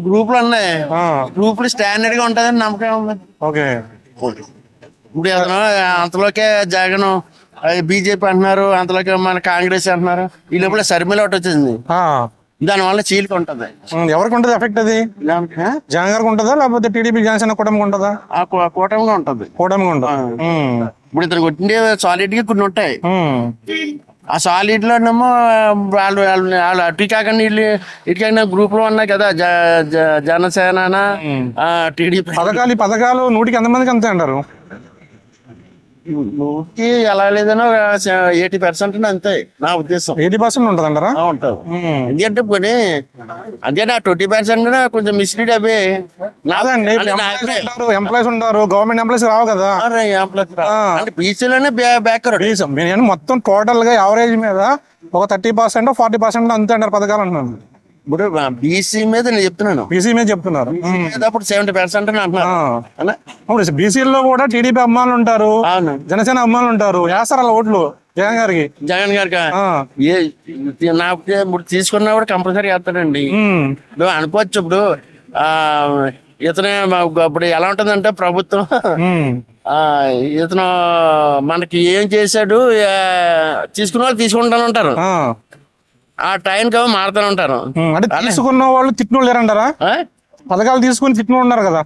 గ్రూపులు ఉన్నాయి, గ్రూపులు స్టాండర్డ్ గా ఉంటదని నమ్మకం ఉంది. ఓకే, ఇప్పుడు అంతలోకే జగన్ బీజేపీ అంటున్నారు, అంతలోకి మన కాంగ్రెస్ అంటున్నారు. ఈ లోపల సరిమిల ఒకటి వచ్చింది, దాని వల్ల చీలిక ఉంటది. ఎవరికి ఉంటది ఎఫెక్ట్? అది జగన్ గారికి ఉంటుందా లేకపోతే టీడీపీ జనసేన కూటమికి ఉంటుందా? కూటమిగా ఉంటది. కూటమిగా ఉంటుంది. ఇప్పుడు ఇతను కొట్టిండే సాలిడ్ గా కొన్ని ఉంటాయి. ఆ సాలిడ్ లోనేమో వాళ్ళు అటు కాకుండా ఇటు కాకుండా గ్రూప్ లో ఉన్నాయి కదా, జనసేన టీడీపీ పథకాలు 100కి ఎంతమందికి అంతే అంటారు? 100కి ఎలా లేదనో 80% అంతే నా ఉద్దేశం. 80% ఉంటుంది అంటారా? ఉంటుంది. ఎందుకంటే పోనీ అదే నా 20% కొంచెం మిస్లీడ్ అవి. ఎంప్లాయీస్ ఉంటారు, గవర్నమెంట్ ఎంప్లాయీస్ రావు కదా. అంటే బీసీలోనే బ్యాక్వర్డ్. మొత్తం టోటల్ గా యావరేజ్ మీద ఒక 30% 40% అంతే అంటారు పథకాలు అంటున్నాను. ఇప్పుడు బీసీ మీద నేను చెప్తున్నాను. బీసీ మీద చెప్తున్నారు. అప్పుడు 70% అంటున్నారు. బీసీలో కూడా టీడీపీ అభిమానులు ఉంటారు, జనసేన అభిమానులు ఉంటారు. వేస్తారు అలా ఓట్లు జగన్ గారికి. జగన్ గారికి నాకు ఇప్పుడు తీసుకున్నా కూడా కంపల్సరీ వేస్తాడండి. ఇప్పుడు అనుకోవచ్చు. ఇప్పుడు ఇతనే ఇప్పుడు ఎలా ఉంటుందంటే ప్రభుత్వం ఇతను మనకి ఏం చేశాడు తీసుకున్న వాళ్ళు తీసుకుంటాను ఉంటారు, ఆ టైం కి మారుతూనే ఉంటారు. అంటే తీసుకున్న వాళ్ళు తిట్టిన వాళ్ళు లేరంటారా? పథకాలు తీసుకుని తిట్టిన ఉన్నారు కదా.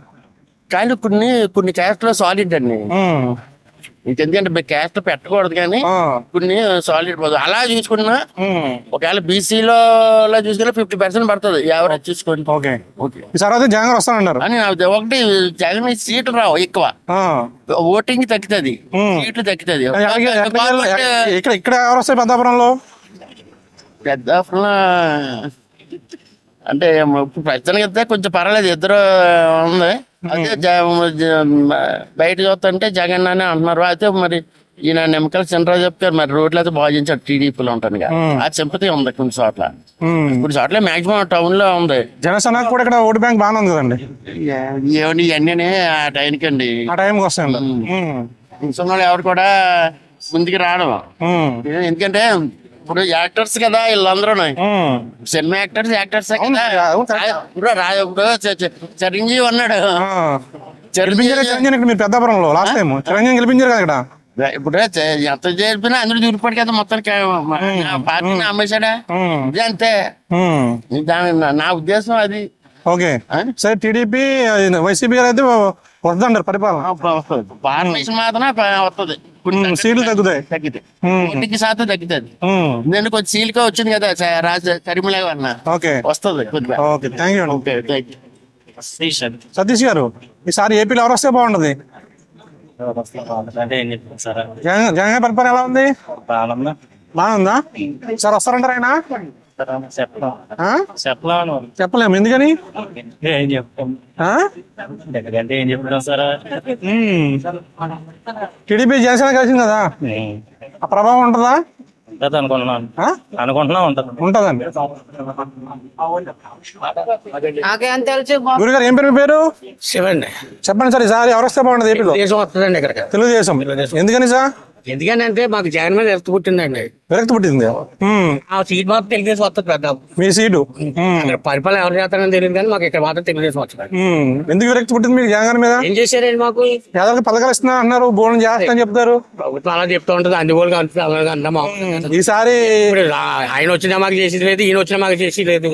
కానీ కొన్ని క్యాస్ట్ లో సాలిడ్ అండి. ఎందుకంటే క్యాస్ట్ పెట్టకూడదు, కానీ కొన్ని సాలిడ్ పోదు. అలా చూసుకున్నా ఒకవేళ బీసీలో చూసుకున్నా 50% పడుతుంది ఎవరు చూసుకోండి. జగన్ వస్తానన్నారు. ఒకటి జగన్ సీట్లు రావు ఎక్కువ, ఓటింగ్ తగ్గుతుంది, సీట్లు తగ్గుతుంది. ఇక్కడ ఎవరు వస్తాయి పెద్దాపురంలో? పెద్దాపురంలో అంటే ప్రస్తుతానికి అయితే కొంచెం పర్వాలేదు, ఇద్దరు ఉంది. అదే బయట చూస్తుంటే జగన్ అని అంటున్నారు. అయితే మరి ఈయన నిమ్మకాయల చంద్రరావు చెప్తారు, మరి రోడ్లు అయితే బాగా చేయించారు టీడీపీలో ఉంటాను. ఆ సింపతి ఉంది కొన్ని చోట్ల, కొన్ని చోట్ల మాక్సిమం టౌన్ లో ఉంది. జనసేన కూడా ఇక్కడ ఓటు బ్యాంక్ బాగానే ఉంది కదండి. ఇవన్నీ ఆ టైంకి అండి, ఆ టైంకి వస్తాయండి. ఎవరు కూడా ముందుకు రావడం. ఎందుకంటే ఇప్పుడు యాక్టర్స్ కదా వీళ్ళందరూ, సినిమా యాక్టర్స్ చిరంజీవి ఉన్నాడు. మీరు పెద్దాపురంలో లాస్ట్ టైం చిరంజీవి గెలిపించారు కదా ఇక్కడ. ఇప్పుడు ఎంత చేసినా అందరూ దూరిపడి కదా మొత్తానికి పార్టీని అమ్మేశాడా. ఇది అంతే, నా ఉద్దేశం అది. ఓకే సరే, టీడీపీ వైసీపీ గారు అయితే వద్దంటారు పరిపాలన. ఫార్మేషన్ మాత్రం వస్తుంది, సీట్లు తగ్గుతాయి, ఓటింగ్ శాతం తగ్గుతుంది. నేను కొంచెం సీల్గా వచ్చింది కదా కరీంలా అన్న, వస్తుంది. సతీష్ గారు, ఈసారి ఏపీలో ఎవరు వస్తే బాగుంటది? జగన్ పరిపాలన ఎలా ఉంది? బాగుందా సార్? వస్తారంటారు ఆయన? చెప్పలేము ఎందుకని ఏం చెప్తాం ఎందుకంటే ఏం చెప్తాం సార్ టీడీపీ జనసేన కలిసింది కదా ఆ ప్రభావం ఉంటుందా ఉంటుంది అనుకుంటున్నా ఉంటదండి నాకేం తెలుసు గురుగారు ఏం పేరు మీ పేరు శివండి చెప్పండి సార్ ఈసారి ఎవరు వస్తే బాగుంటుంది ఏపీలో వస్తుందండి ఇక్కడ తెలుగుదేశం ఎందుకని సార్ ఎందుకంటే మాకు జగన్ మీద విరక్తి పుట్టిందండి విరక్తి పుట్టింది ఆ సీట్ మాత్రం తెలుగుదేశం వస్తుంది పెద్ద మీ సీటు అక్కడ పరిపాలన ఎవరు చేస్తారని తెలియదు కానీ మాకు ఇక్కడ మాత్రం తెలుగుదేశం వస్తుంది ఎందుకు విరక్తి పుట్టింది మీకు జగన్ మీద ఏం చేశారండి మాకు పేదలకు పథకాలు ఇస్తున్నా అన్నారు భోజనం చేస్తా అని చెప్తారు ప్రభుత్వం అలా చెప్తా ఉంటుంది అందుకోలు అంటున్నాం ఈసారి ఆయన వచ్చినా మాకు చేసేది లేదు ఈయన వచ్చినా మాకు చేసేది లేదు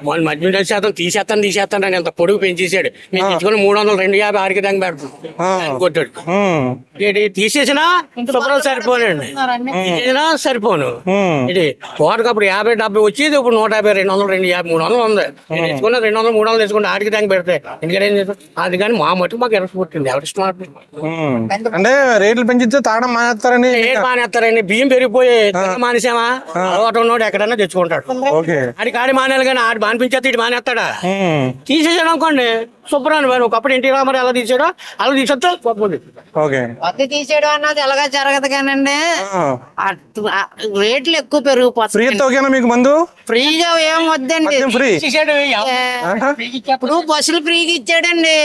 వాళ్ళు మధ్య శాతం తీసేస్తాను అంత పొడుగు పెంచేసాడు మేము తెచ్చుకుని 302 ఆరికి దాకా పెడతాం కొట్టాడు తీసేసినా శుభ్రం సరిపోనండి తీసేసినా సరిపోను ఇది కోటకు అప్పుడు 50-70 వచ్చేది ఇప్పుడు 150 200 250 300 ఉంది తెచ్చుకున్నా 200 300 తెచ్చుకుంటే ఆడికి దాకా పెడతాయి ఎందుకంటే ఏం చేస్తాం అది కానీ మా మట్టుకు మాకు ఎరసి పుట్టింది ఎవరి ఇష్టం అంటే రేట్లు పెంచితే తాగడం మానేస్తారని మానేస్తారండి బియ్యం పెరిగిపోయి మానేసామా అలవాటు ఉన్నోడు ఎక్కడన్నా తెచ్చుకుంటాడు ఆడి కాడి మానేయాలి కానీ ఆడి మానిపించేస్తే ఇటు మానేస్తాడా తీసేసాడు అనుకోండి శుభ్రాన్ని ఒకప్పుడు ఎన్టీ రామారావు ఎలా తీసాడో అలా తీసేస్తే పత్తి తీసేయడం అన్నది ఎలాగా జరగదు కానండి రేట్లు ఎక్కువ పెరిగిపోతాయి మీకు మందు ఫ్రీగా ఏం వద్దండి ఇప్పుడు బస్సులు ఫ్రీగా ఇచ్చాడండి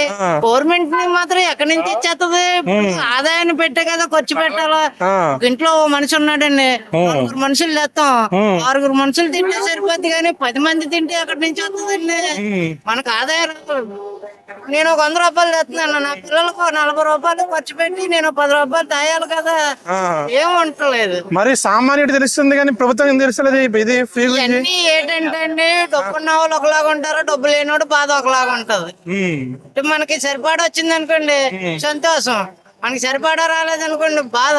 గవర్నమెంట్ మాత్రం ఎక్కడి నుంచి ఇచ్చేస్తుంది ఆదాయాన్ని పెట్టే కదా ఖర్చు పెట్టాలా ఇంట్లో మనిషి ఉన్నాడండి 6 మనుషులు తెస్తాం 6 మనుషులు తింటే సరిపోద్ది కానీ 10 మంది తింటే ఎక్కడి నుంచి వస్తుందండి మనకు ఆదాయం నేను 100 రూపాయలు తెస్తున్నాను నా పిల్లలకు 40 రూపాయలు ఖర్చు పెట్టి నేను 10 రూపాయలు తాయాలి కదా ఏం ఉండలేదు మరి సామాన్యుడు తెలుస్తుంది కానీ ప్రభుత్వం ఏం తెలుస్తలేదు ఇది ఇవన్నీ ఏంటంటే అండి డబ్బు ఉన్న వాళ్ళు ఒకలాగా ఉంటారు డబ్బు లేనివాడు బాధ ఒకలాగా ఉంటది మనకి సరిపడా వచ్చింది అనుకోండి సంతోషం మనకి సరిపడా రాలేదనుకోండి బాధ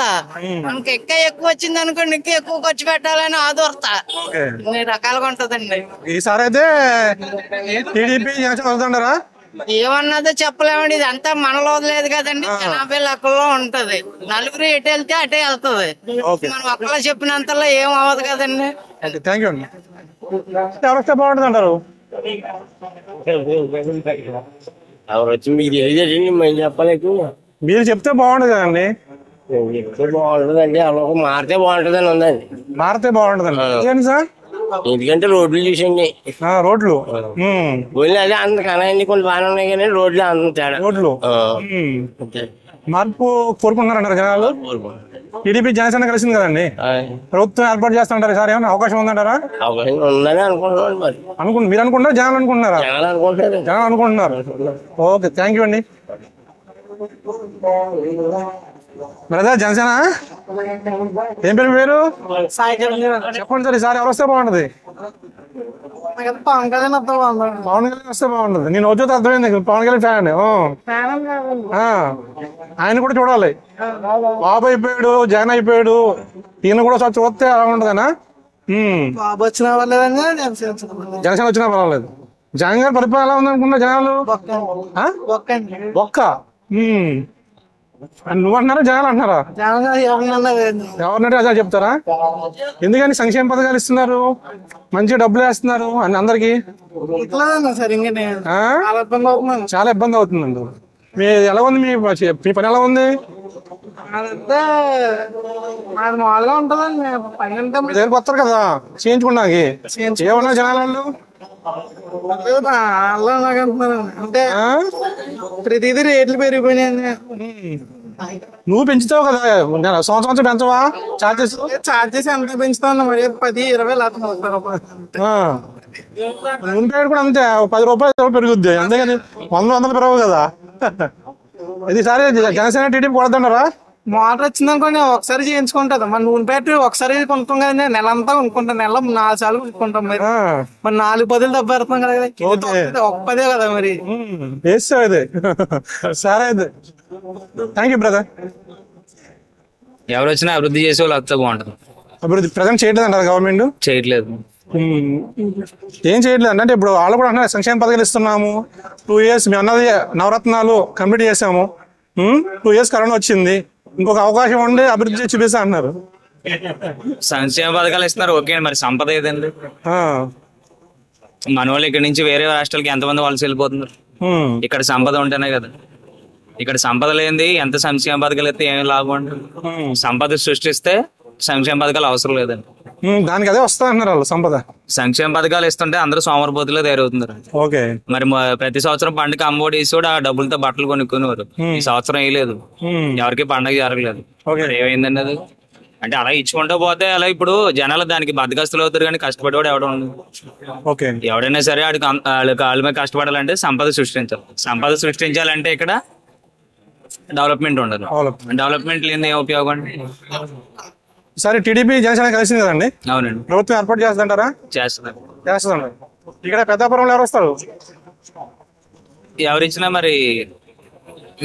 మనకి ఎక్కువ వచ్చింది అనుకోండి ఇంకా ఎక్కువ ఖర్చు పెట్టాలని ఆదుర్త ఇన్ని రకాలుగా ఉంటదండి ఈసారి అయితే టీడీపీ వస్తుంటారా ఏమన్నదో చెప్పలేమండి ఇది అంతా మనలో లేదు కదండి జనాభా లెక్కల్లో ఉంటది నలుగురు ఎటు వెళ్తే అటే వెళ్తది మనం ఒక్కలా చెప్పినంతలో ఏం అవ్వదు కదండి థ్యాంక్ యూ అండి ఎవరు వస్తే బాగుంటుంది అంటారు ఎవరు వచ్చి మీకు తెలియదండి మేము చెప్పలేకు మీరు చెప్తే బాగుంటుంది కదండి చెప్తే బాగుంటుందండి అలా మారితే బాగుంటుందని ఉందండి మారితే బాగుంటుందండి సార్ ఎందుకంటే రోడ్లు చూసండి రోడ్లు అదే అందుకనే కొన్ని బాగానే ఉన్నాయి కానీ రోడ్లు అంత తేడా రోడ్లు మార్పు కోరుకుంటున్నారంటారు జనాలు టీడీపీ జనసేన కలిసింది కదండి ప్రభుత్వం ఏర్పాటు చేస్తుంటారు సార్ ఏమైనా అవకాశం ఉందంటారా ఉందని అనుకుంటున్నాను మరి మీరు అనుకుంటారా జనాలు అనుకుంటున్నారా జనాలు అనుకుంటున్నారు ఓకే థ్యాంక్ యూ అండి బ్రదర్ జనసేన ఏం పేరు చెప్పండి సార్ ఈసారి ఎవరు వస్తే బాగుంటది పవన్ కళ్యాణ్ వస్తే బాగుంటది నేను వచ్చేది అర్థమైంది పవన్ కళ్యాణ్ ఫ్యాన్ ఆయన కూడా చూడాలి బాబు అయిపోయాడు జగన్ అయిపోయాడు ఈయన కూడా ఒకసారి చూస్తే అలా ఉంటదనా బాబు వచ్చినా పర్లేదండి జనసేన వచ్చినా పర్వాలేదు జగన్ గారి పరిపాలన ఎలా ఉంది అనుకుంటా జనాలు బొక్క నువ్వు అంటున్నారా జనాలు అంటున్నారా ఎవరినంటే అదే చెప్తారా ఎందుకని సంక్షేమ పథకాలు ఇస్తున్నారు మంచిగా డబ్బులు వేస్తున్నారు అని అందరికి చాలా ఇబ్బంది అవుతుందండి మీ ఎలా ఉంది మీ పని ఎలా ఉంది మామూలుగా ఉంటదండి మీ దగ్గరకు వస్తారు కదా చేయించుకున్నాకి ఏమన్నా జనాలు అంటే ప్రతిదీ రేట్లు పెరిగిపోయినాయి నువ్వు పెంచుతావు కదా సంవత్సరం పెంచవా చార్జెస్ ఎంత పెంచుతాను మరి 10-20 ఉంటే కూడా అంతే 10 రూపాయలు పెరుగుద్ది అంతేగాని 100 పెరగవు కదా ఇది సారి జనసేన టీడీపీ కొడతారా మోటార్ వచ్చింది అనుకోండి ఒకసారి చేయించుకుంటది మన నూనె పెట్టి ఒకసారి కొనుక్కోం కదండి నెల అంతా కొనుక్కుంటాం నెల 4 సార్లు కొనుక్కుంటాం మరి 4-10 డబ్బు పెడతాం కదా 1 కదా మరి వేస్తావు సరే అయితే థ్యాంక్ యూ బ్రదర్ ఎవరు వచ్చినా అభివృద్ధి చేసే వాళ్ళు వస్తే బాగుంటుంది అభివృద్ధి ప్రజెంట్ చేయట్లేదు అంటారు గవర్నమెంట్ చేయట్లేదు ఏం చేయట్లేదు అంటే ఇప్పుడు వాళ్ళు కూడా అంటున్నారు సంక్షేమ పథకాలు ఇస్తున్నాము 2 years మేము అన్నది నవరత్నాలు కంప్లీట్ చేసాము 2 years కరోనా వచ్చింది ఇంకొక అవకాశం ఉండి అభివృద్ధి చూపిస్తా అంటున్నారు సంక్షేమ పథకాలు ఇస్తున్నారు ఓకే, మరి సంపద ఏదండి? మన వాళ్ళు ఇక్కడ నుంచి వేరే రాష్ట్రాలకి ఎంతమంది వలస వెళ్ళిపోతున్నారు? ఇక్కడ సంపద ఉంటేనే కదా. ఇక్కడ సంపద లేనిది ఎంత సంక్షేమ పథకాలు అయితే ఏమి లాభం అండి? సంపద సృష్టిస్తే సంక్షేమ పథకాలు అవసరం లేదండి. దానికి అదే వస్తా అన్నారు వాళ్ళు. సంపద సంక్షేమ పథకాలు ఇస్తుంటే అందరూ సోమరపోతులో తయారవుతున్నారు. ఓకే, మరి ప్రతి సంవత్సరం పండుగ అమ్మఒడి వేసి కూడా ఆ డబ్బులతో బట్టలు కొనుక్కునేవారు. ఈ సంవత్సరం వేయలేదు, ఎవరికి పండుగ జరగలేదు. ఏమైందండి అది? అంటే అలా ఇచ్చుకుంటూ పోతే అలా ఇప్పుడు జనాలు దానికి బద్దగస్తులు అవుతారు, కానీ కష్టపడేవాడు ఎవడ ఓకే. ఎవడైనా సరే వాళ్ళ కాళ్ళ మీద కష్టపడాలంటే సంపద సృష్టించాలి. సంపద సృష్టించాలంటే ఇక్కడ డెవలప్మెంట్ ఉండదు. డెవలప్మెంట్ లేని ఏ ఉపయోగం అండి? సరే, టీడీపీ జనసేన కలిసింది కదండి. అవునండి. ప్రభుత్వం ఏర్పాటు చేస్తుంటారా? చేస్తున్నారు. ఇక్కడ పెద్దాపురంలో ఎవరు వస్తారు? ఎవరిచ్చినా మరి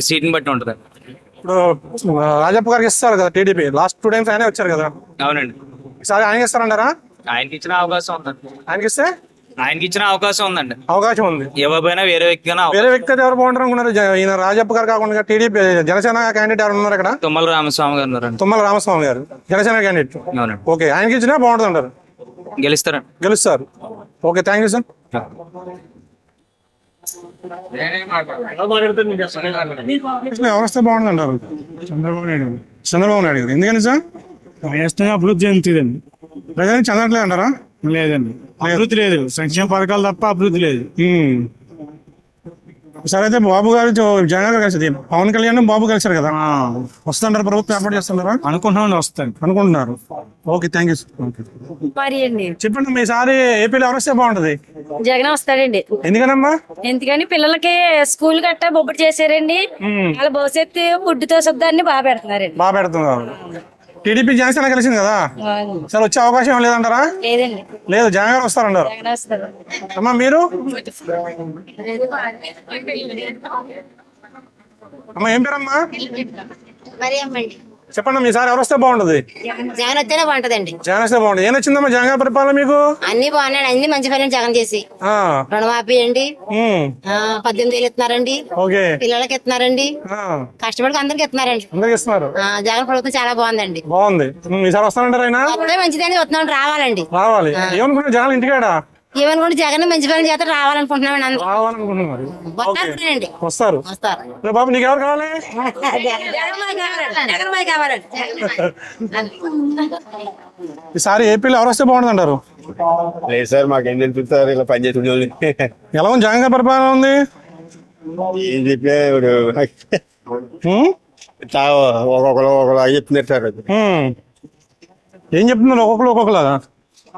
సీట్ని బట్టి ఉంటుంది. ఇప్పుడు రాజప్ప గారికి ఇస్తారు కదా టీడీపీ, లాస్ట్ 2 times ఆయనే వచ్చారు కదా. అవునండి. ఈసారి ఆయన ఇస్తారంటారా? ఆయనకి ఇచ్చిన అవకాశం ఉందండి. ఆయనకి ఇచ్చిన అవకాశం ఉందండి. అవకాశం ఉంది. ఇవ్వకపోయినా వేరే వ్యక్తి అయితే ఎవరు బాగుంటారు అనుకున్నారు? ఈయన రాజప్ప గారు కాకుండా టీడీపీ జనసేన క్యాండిడేట్ ఎవరు ఉన్నారు ఇక్కడ? తుమ్మల రామస్వామి గారు ఉన్నారు. తుమ్మల రామస్వామి గారు జనసేన క్యాండిడేట్. ఓకే, ఆయనకి ఇచ్చినా బాగుంటుంది అంటారు? గెలుస్తారు. Okay, thank you sir. ఎవరు వస్తే బాగుంటుంది అంటారు? చంద్రబాబు నాయుడు గారు. ఎందుకని సార్? అభివృద్ధి చెందుతుందండి. ప్రజలు చెందట్లేదు అంటారా? లేదండి, అభివృద్ధి లేదు. సంక్షేమ పథకాలు తప్ప అభివృద్ధి లేదు. సరే, అయితే బాబు గారు జగన్ గారు కలిసి పవన్ కళ్యాణ్ బాబు కలిసారు కదా, వస్తుంటారు? ప్రభుత్వం ఏర్పాటు చేస్తున్నారా? అనుకుంటున్నారు. Okay, thank you. చెప్పండి, మీసారి ఏపీలో ఎవరు వస్తే బాగుంటది? జగన్ వస్తాడండి. ఎందుకనమ్మా? ఎందుకని పిల్లలకి స్కూల్ గట్టా బొబ్బడి చేశారండి. వాళ్ళ భవిష్యత్తు ఫుడ్తో శుద్ధాన్ని బాగా పెడుతున్నారు. టీడీపీ జనసేన కలిసింది కదా, సరే వచ్చే అవకాశం ఏం లేదంటారా? లేదు, జగన్ గారు వస్తారంటారు. అమ్మా మీరు? అమ్మా ఏం పేరమ్మా? చెప్పండి, మీసారి ఎవరు వస్తే బాగుంటది? జగన్ వస్తేనే బాగుంటదండి. జగన్ వస్తే బాగుంటుంది. ఏం నచ్చిందమ్మా జగన్ గారి పరిపాలన మీకు? అన్ని బాగున్నాయి, అన్ని మంచి పనులు జగన్ చేసి. రుణమాఫీ అండి, 18,000 ఇస్తున్నారండి, పిల్లలకి ఇస్తున్నారండి, కష్టపడికి అందరికి ఇస్తున్నారండి. జగన్ ప్రభుత్వం చాలా బాగుందండి. బాగుంది. ఈసారి వస్తానంటారు ఆయన? మంచిదని వస్తున్నాం, రావాలండి. ఏమనుకుంటున్నారు జనాలు ఇంటికాడ? ఏమనుకుంటే జగన్ మంచి పనులు చేస్తే రావాలనుకుంటున్నామండి. వస్తారు. బాబు నీకు ఎవరు కావాలి? ఈసారి ఏపీలో ఎవరు వస్తే బాగుంటుంది అంటారు? లేదు సార్, మాకేం తెలుపుతారు ఇలా పనిచేస్తుంది. ఎలా ఉంది జగన్ గారి పరిపాలన? ఉంది ఏం చెప్పే ఒక్కొక్కరు చెప్తున్నారు సార్. ఏం చెప్తున్నారు? ఒక్కొక్కలాగా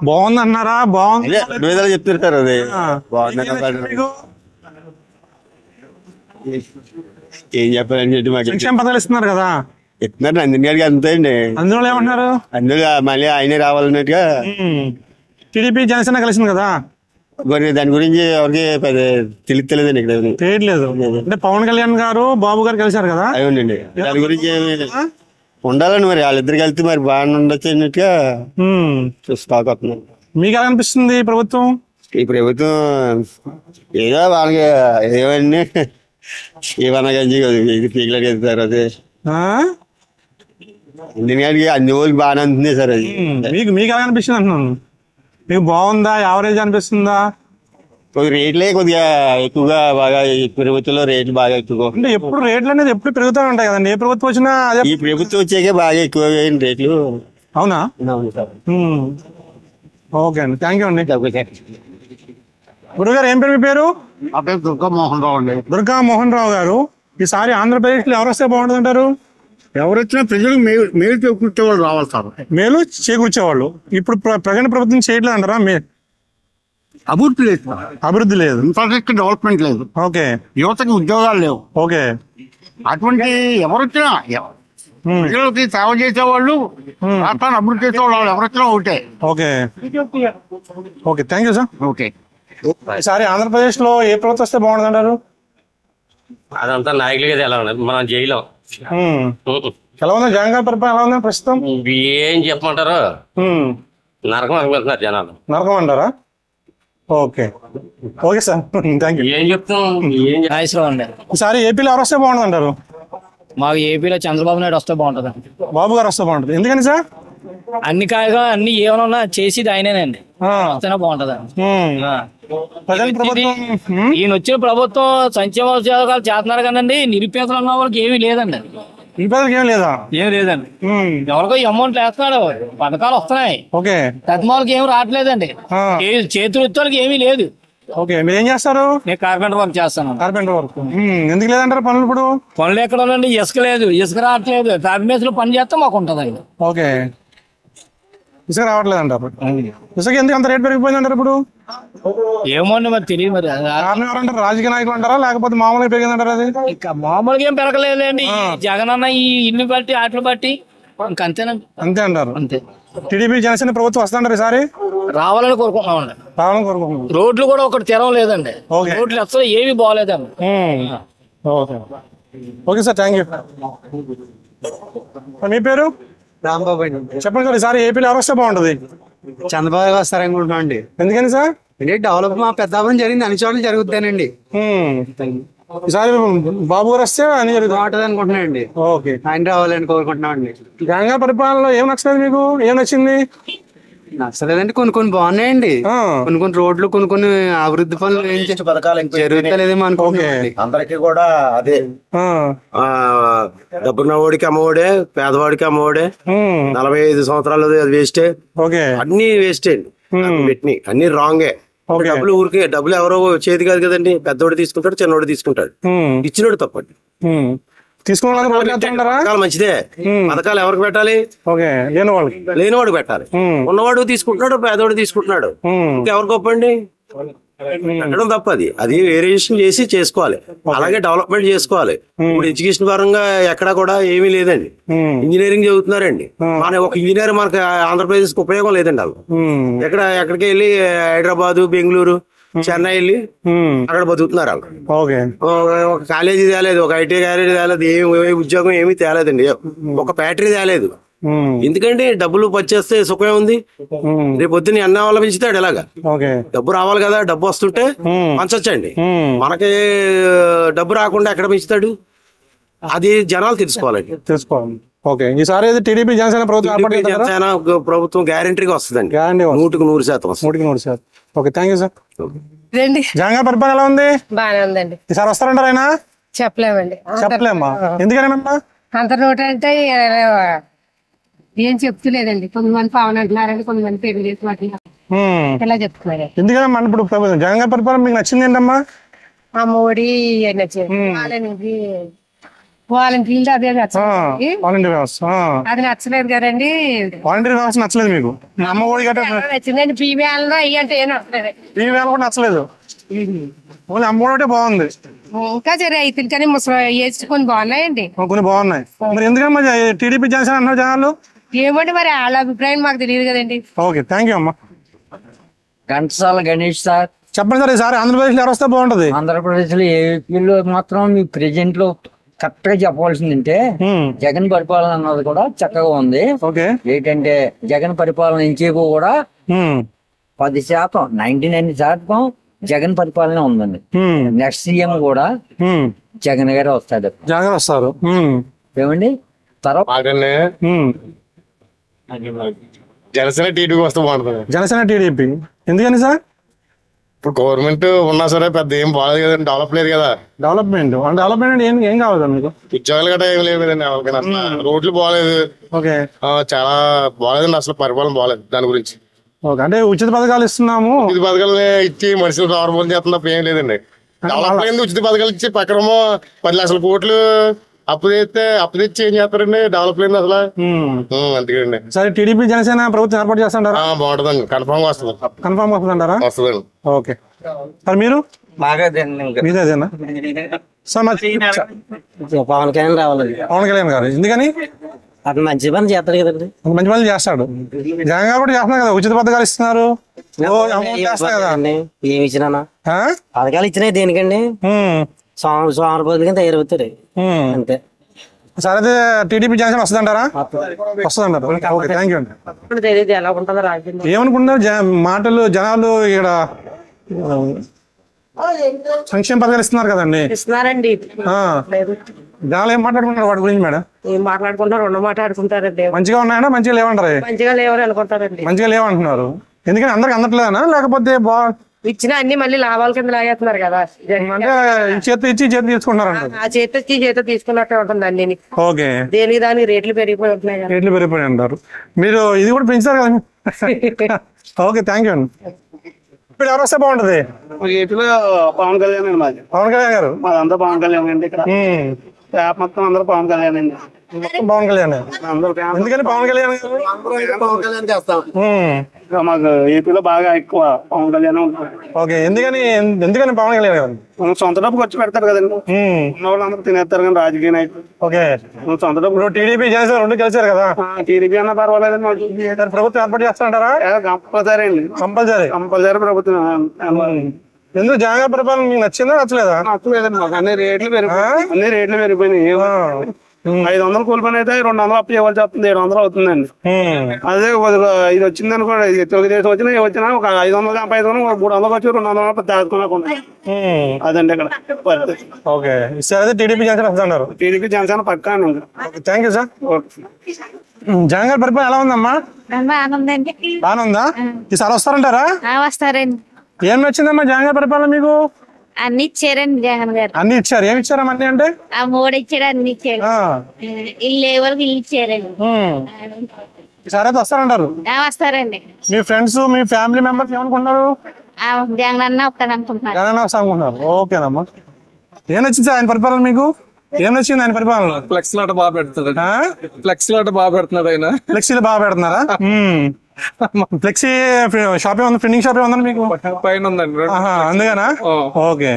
బాగుంది అన్నారా? బాగుంది చెప్తున్నారు సార్. అది బాగుంది. ఏం చెప్పాలని చెప్పి మాకు సంక్షేమ పథకాలు ఇస్తున్నారు కదా, ఇస్తున్నారు. నందిని గారికి అంతే అండి. అందులో ఏమంటున్నారు? అందులో మళ్ళీ ఆయనే రావాలన్నట్టుగా. టీడీపీ జనసేన కలిసింది కదా, దాని గురించి ఎవరికి తెలియలేదండి. ఇక్కడ తెలియట్లేదు. అంటే పవన్ కళ్యాణ్ గారు బాబు గారు కలిసారు కదా. అవునండి, దాని గురించి ఉండాలని మరి వాళ్ళిద్దరికి వెళ్తే మరి బాగానే ఉండొచ్చు అన్నట్టుగా చూస్తాను. మీకు ఎలా అనిపిస్తుంది ఈ ప్రభుత్వం? ఈ ప్రభుత్వం ఏదో వాళ్ళకి ఏమన్నీ ఏమన్నా ఇది పీకలకి వెళ్తారు. అదే ఎందుకంటే అన్ని రోజులు బాగానే ఉంటుంది సార్. అది మీకు ఎలా అనిపిస్తుంది అంటున్నాను. మీకు బాగుందా, యావరేజ్ అనిపిస్తుందా? రేట్లే కొద్దిగా ఎక్కువగా బాగా ప్రభుత్వంలో రేట్లు బాగా ఎక్కువ. అంటే ఎప్పుడు రేట్లు అనేది ఎప్పుడు పెరుగుతూ ఉంటాయి కదండి. ఏ ప్రభుత్వం వచ్చినా అదే. ఈ ప్రభుత్వం వచ్చాకే బాగా ఎక్కువ రేట్లు. అవునా? ఓకే అండి, థ్యాంక్ యూ అండి. గురుగారు ఏం పేరు మీ పేరు? దుర్గా మోహన్ రావు అండి. దుర్గా మోహన్ రావు గారు, ఈసారి ఆంధ్రప్రదేశ్ లో ఎవరు వస్తే బాగుంటుంది అంటారు? ఎవరు వచ్చినా ప్రజలకు మేలు చేకూర్చేవాళ్ళు రావాలి సార్. మేలు చేకూర్చేవాళ్ళు. ఇప్పుడు ప్రజెంట్ ప్రభుత్వం చేయట్లేదు అంటారా? అభివృద్ధి లేదు, అభివృద్ధి లేదు, ఇన్ఫ్రాస్ట్రక్చర్ డెవలప్మెంట్ లేదు. ఓకే. యువతకి ఉద్యోగాలు లేవు. ఓకే. అటువంటి ఎవరు వచ్చినా ప్రజలకి సేవ చేసేవాళ్ళు, రాష్ట్రాన్ని అభివృద్ధి చేసేవాళ్ళు ఎవరు వచ్చినా ఒకటే. Okay okay, thank you sir. Okay. ఈసారి ఆంధ్రప్రదేశ్ లో ఏ ప్రభుత్వం వస్తే బాగుంటుంది అంటారు? అదంతా నాయకులుగా ఎలా ఉన్నది, మనం జైలం. ఎలా ఉందా జగన్ గారి పరిపాలన? ఎలా ఉందా ప్రస్తుతం? ఏం చెప్పమంటారు, నరకం అనుకుంటున్నారు జనాలు. నరకం అంటారా? Okay okay sir, thank you. ఏం చెప్తాం. ఈసారి ఏపీలో ఎవరు వస్తే బాగుంటుంది అంటారు? మాకు ఏపీలో చంద్రబాబు నాయుడు వస్తే బాగుంటుంది. బాబు గారు వస్తే బాగుంటుంది. ఎందుకని సార్? అన్ని కాయగా అన్ని ఏమైనా చేసేది ఆయనేనండి. వస్తేనే బాగుంటదండి. ఈయన వచ్చిన ప్రభుత్వం సంక్షేమ ఉద్యోగాలు చేస్తున్నారు కదండి. నిరుపేదలు ఉన్న వాళ్ళకి ఏమీ లేదండి. ఏం లేదా? ఏం లేదండి. ఎవరికో అమౌంట్ వేస్తున్నాడు, పథకాలు వస్తున్నాయి. పెద్ద వాళ్ళకి ఏమి రావట్లేదండి. చేతి వృత్తులకి ఏమీ లేదు. ఓకే, మీరు ఏం చేస్తారు? నేను కార్పెంటర్ వర్క్ చేస్తాను. కార్పెంటర్ వర్క్ ఎందుకు లేదంటారు పనులు? ఇప్పుడు పనులు ఎక్కడ ఉందండి? ఇసుక లేదు, ఇసుక రావట్లేదు. టాపిమేస్లో పని చేస్తే మాకు ఉంటదండి. ఓకే, ఇసుక రావట్లేదు అంటారు. ఇసుక ఎందుకు అంత రేట్ పెరిగిపోయింది అంటారు ఇప్పుడు? ఏమోండి మరి తెలియదు. మరి కారణం ఎవరంటారు? రాజకీయ నాయకులు అంటారా లేకపోతే మామూలుగా పెరిగిందంటారా? అది ఇంకా మామూలుగా ఏం పెరగలేదండి. జగన్ అన్న ఈ ఇల్లు బట్టి ఆటలు బట్టి ఇంకంతేనండి. అంతే అంటారు. అంతే. టీడీపీ జనసేన ప్రభుత్వం వస్తుంటారు ఈసారి? రావాలని కోరుకుంటున్నామండి. రావాలని కోరుకుంటున్నాం. రోడ్లు కూడా ఒకటి తెరం లేదండి. రోడ్లు అసలు ఏమి బాగోలేదండి. Okay sir, thank you. మీ పేరు? రాంబాబు అండి. చెప్పండి సార్, ఈసారి ఏపీలో ఎవరు వస్తే బాగుంటది? చంద్రబాబు వస్తారనుకుంటున్నాం అండి. ఎందుకని సార్? అంటే డెవలప్ మా పెద్దాపురం జరిగింది, అన్ని చోట్ల జరుగుతానండి. ఈసారి బాబు గారు వస్తే అని బాగుంటది అనుకుంటున్నానండి. ఓకే, ఆయన రావాలని కోరుకుంటున్నాం అండి. జగన్ గారి పరిపాలనలో ఏం నచ్చలేదు మీకు? ఏం నచ్చింది? నచ్చలేదండి. కొన్ని బాగున్నాయండి. కొన్ని రోడ్లు, కొన్ని అభివృద్ధి పనులు ఏం పథకాలు జరుగుతలేదేమో అనుకోండి. అందరికి కూడా అదే డబ్బున్నవాడికి అమ్మఒడే, పేదవాడికి అమ్మఒడే. 45 సంవత్సరాలు అది వేస్టే, అన్ని వేస్టే అండి. అన్ని రాంగే. డబ్బులు ఊరికే డబ్బులు ఎవరో చేతి కాదు కదండి. పెద్దోడు తీసుకుంటాడు, చిన్నోడు తీసుకుంటాడు. ఇచ్చినోడు తప్పండి. పథకాలు మంచిదే. పథకాలు ఎవరికి పెట్టాలి? లేనివాడికి పెట్టాలి. ఉన్నవాడు తీసుకుంటున్నాడు, పేదవాడు తీసుకుంటున్నాడు. ఇంకెవరు గొప్పండి? పెట్టడం తప్పది. అది వేరియేషన్ చేసి చేసుకోవాలి. అలాగే డెవలప్మెంట్ చేసుకోవాలి. ఇప్పుడు ఎడ్యుకేషన్ పరంగా ఎక్కడా కూడా ఏమీ లేదండి. ఇంజనీరింగ్ చదువుతున్నారండి. మన ఒక ఇంజనీర్ మనకి ఆంధ్రప్రదేశ్ కి ఉపయోగం లేదండి. వాళ్ళు ఎక్కడికి వెళ్ళి హైదరాబాద్, బెంగళూరు, చెన్నై వెళ్ళి అక్కడ బతుకుతున్నారు. వాళ్ళు ఒక కాలేజీ తేలేదు, ఒక ఐటీ కాలేజీ తేలేదు, ఏమి ఉద్యోగం ఏమీ తేలేదండి. ఒక ఫ్యాక్టరీ తేలేదు. ఎందుకంటే డబ్బులు పచ్చేస్తే సుఖమే ఉంది. రేపు పొద్దున్న అన్న వాళ్ళ పెంచుతాడు. ఇలాగా డబ్బు రావాలి కదా, డబ్బు వస్తుంటే పంచొచ్చండి. మనకి డబ్బు రాకుండా ఎక్కడ పెంచుతాడు? అది జనాలు తెలుసుకోవాలండి. ఓకే, ఈసారి టీడీపీ జనసేన ప్రభుత్వం గ్యారంటీగా వస్తుందండి. 100% 100%. Okay, thank you sir. రండి. జగన్ గారి పరిపాలన ఎలా ఉంది? బాగానే ఉందండి. ఈసారి వస్తారంటారు ఆయన? చెప్పలేమండి. చెప్పలేమ్మా, ఎందుకనేమమ్మా? అంత నోట అంటే ఏం చెప్తలేదండి. కొంతమంది పవన్ అంటున్నారండి, కొంతమంది పెళ్లి చేసి ఇలా చెప్తున్నారు. ఎందుకనమ్మా ఇప్పుడు జగన్ గారి పరిపాలన మీకు నచ్చింది ఏంటమ్మా? అమ్మఒడి వాలంటీర్లు అదే వాలంటీర్ వ్యవస్థ అది నచ్చలేదు కదండి. వాలంటీర్ వ్యవస్థ నచ్చలేదు మీకు? అమ్మఒడి నచ్చిందండి. పీవీఎల్ అయ్యి అంటే ఏం నచ్చలేదు. పీవీఎల్ కూడా నచ్చలేదు. ఓన్లీ అమ్మఒడి బాగుంది. ఇంకా రైతులు కానీ ముసలి కొన్ని బాగున్నాయండి. కొన్ని బాగున్నాయి. మరి ఎందుకమ్మా టీడీపీ జనసేన అన్నారు జనాలు? ఏమంటే మరి వాళ్ళ అభిప్రాయం మాకు తెలియదు కదండి. ఓకే, థ్యాంక్ యూ అమ్మా. ఘంటసాల గణేష్ సార్. చెప్పండి సార్, ఈసారి ఆంధ్రప్రదేశ్ లో ఎవరు వస్తే బాగుంటది? ఆంధ్రప్రదేశ్ లో ఏపీలో మాత్రం మీ ప్రెజెంట్ లో కరెక్ట్ గా చెప్పవలసిందంటే జగన్ పరిపాలన అన్నది కూడా చక్కగా ఉంది. ఏంటంటే జగన్ పరిపాలన ఇంకేపు కూడా 10% 99% జగన్ పరిపాలన ఉందండి. నెక్స్ట్ సీఎం కూడా జగన్ గారే వస్తాడు. జగన్ వస్తారు ఏమండి? తర్వాత జనసేన టీడీపీ వస్తే బాగుంటుంది. జనసేన టీడీపీ ఎందుకని సార్? ఇప్పుడు గవర్నమెంట్ ఉన్నా సరే పెద్ద ఏం బాగాలేదు కదండి. డెవలప్ లేదు కదా. డెవలప్మెంట్ ఏం కావాలి మీకు? ఉద్యోగాలు గట్రా ఏం లేదు కదండి. ఎవరికైనా రోడ్లు బాగాలేదు. చాలా బాగాలేదండి. అసలు పరిపాలన బాగాలేదు. దాని గురించి అంటే ఉచిత పథకాలు ఇస్తున్నాము. ఉచిత పథకాలు ఇచ్చి మనుషులు రావడం చేస్తున్న ఏం లేదండి. డెవలప్ అయింది. ఉచిత పథకాలు ఇచ్చి పక్కనేమో 10 లక్షల కోట్లు అప్పు తెచ్చి ఏం చేస్తారండి? డెవలప్ లేదు అసలు. అందుకండి సరే, టీడీపీ జనసేన ప్రభుత్వం ఏర్పాటు చేస్తారా? బాగుంటుందండి. కన్ఫర్మ్ గా వస్తుంది. కన్ఫర్మ్ వస్తుందంటారా? వస్తుందండి. ఓకే సార్, మీరు మీదేనా సార్? పవన్ కళ్యాణ్ రావాలి. పవన్ కళ్యాణ్ గారు ఎందుకని? అతను మంచి పని చేస్తాడు కదండి. మంచి పనులు చేస్తాడు. జగన్ గారు కూడా చేస్తున్నారు కదా, ఉచిత పథకాలు ఇస్తున్నారు. ఏమి ఇచ్చినా పథకాలు ఇచ్చినాయి దేనికండి? సోమరపోతులకి తయారవుతారు అంతే. సరే, అయితే టీడీపీ జనసేన వస్తుందంటారా? వస్తుందంటారు. ఓకే, థ్యాంక్ యూ అండి. తెలియదు ఎలా ఉంటుందో రాజ్యం. ఏమనుకుంటున్నారు? మాటలు జనాలు ఇక్కడ సంక్షేమ పథకాలు ఇస్తున్నారు కదండి. ఇస్తున్నారండి. జనాలు ఏం మాట్లాడుకుంటారు వాటి గురించి మేడం? ఏం మాట్లాడుకుంటారు? రెండు మాట్లాడుకుంటారండి. మంచిగా ఉన్నాయా మంచిగా లేవంటారు? మంచిగా లేవని అనుకుంటారండి. మంచిగా లేవంటున్నారు. ఎందుకని అందరికి అందట్లేదనా లేకపోతే ఇచ్చిన అన్ని మళ్ళీ లాభాల కింద లాగేస్తున్నారు కదా, అంటే చేతి ఇచ్చి చేతి తీసుకుంటారంట. ఆ చేతి ఇచ్చి చేతి తీసుకున్నట్టే ఉంటుంది అన్ని. ఓకే, దేనికి దానికి రేట్లు పెరిగిపోయి ఉంటున్నాయి. రేట్లు పెరిగిపోయి అంటారు. మీరు ఇది కూడా పెంచుతారు కదా. ఓకే, థ్యాంక్ యూ అండి. ఇప్పుడు ఎవరు వస్తే బాగుంటది? ఏపీలో పవన్ కళ్యాణ్ అండి. మాది పవన్ కళ్యాణ్ గారు. మాదంతా పవన్ కళ్యాణ్ అండి. ఇక్కడ మొత్తం అందరూ పవన్ కళ్యాణ్ అండి. మొత్తం పవన్ కళ్యాణ్. ఎందుకని పవన్ కళ్యాణ్ గారు? పవన్ కళ్యాణ్ చేస్తాం. మాకు ఏపీలో బాగా ఎక్కువ పవన్ కళ్యాణ్ ఉంటుంది. ఓకే, ఎందుకని పవన్ కళ్యాణ్ గారు? సొంత డబ్బు ఖర్చు పెడతారు కదండి, ఉన్న వాళ్ళు అందరూ తినేస్తారు కానీ రాజకీయ నాయకులు. ఓకే, సొంత డబ్బు. టీడీపీ జనసేన రెండు కలిసారు కదా. టీడీపీ అన్న పర్వాలేదండి. ప్రభుత్వం ఏర్పాటు చేస్తారంటారా? కంపల్సరీ అండి. కంపల్సరీ ప్రభుత్వం. ఎందుకు జగన్ గారి పరిపాలన మీకు నచ్చిందా నచ్చలేదా? నచ్చలేదండి మాకు. అన్ని రేట్లు పెరిగిపోయినాయి. 500 కూలిపోయిన అయితే 200 అప్పు చేయవలసి వస్తుంది. 700 అవుతుందండి. అదే ఇది వచ్చింది అనుకోండి, తెలుగుదేశం వచ్చినా ఒక 500 సంపాదించుకుని 300 వచ్చి 200 దాచుకున్నా. అదండి ఇక్కడ. ఓకే, సరే టీడీపీ జనసేన వస్తున్నారు. టీడీపీ జనసేన పక్కా అండి. Thank you sir. జగన్ గారి పరిపాలన ఎలా ఉందమ్మా? బాగానే ఉందా? ఈసారి వస్తారంటారా? వస్తారండి. ఏం నచ్చిందమ్మా జగన్ గారి పరిపాలన మీకు? అన్ని ఇచ్చారండి జగన్ గారు. అన్ని ఇచ్చారు. ఏమి ఇచ్చారమ్మా అన్ని అంటే? ఆ మూడు ఇచ్చారు, అన్ని ఇచ్చారు. ఇల్లు ఎవరికి ఇల్లు ఇచ్చారండి. ఈసారి అయితే వస్తారంటారు? వస్తారండి. మీ ఫ్రెండ్స్ మీ ఫ్యామిలీ మెంబర్స్ ఏమనుకుంటున్నారు? జగన్ అన్న వస్తాను అనుకుంటున్నారు. జగన్ అన్న వస్తా అనుకుంటున్నారు. ఓకేనమ్మా. ఏం నచ్చింది ఆయన పరిపాలన మీకు? ఏం నచ్చింది ఆయన పరిపాలన? ఫ్లెక్స్ లాట బాగా పెడుతున్నాడు. ఫ్లెక్స్ లాట బాగా పెడుతున్నాడు ఆయన. ఫ్లెక్సీలు బాగా పెడుతున్నారా? ఫ్లెక్సీ షాప్ ఉంది, ప్రింటింగ్ షాప్ ఉందండి మీకు? పైన ఉందండి. అందుకేనా? ఓకే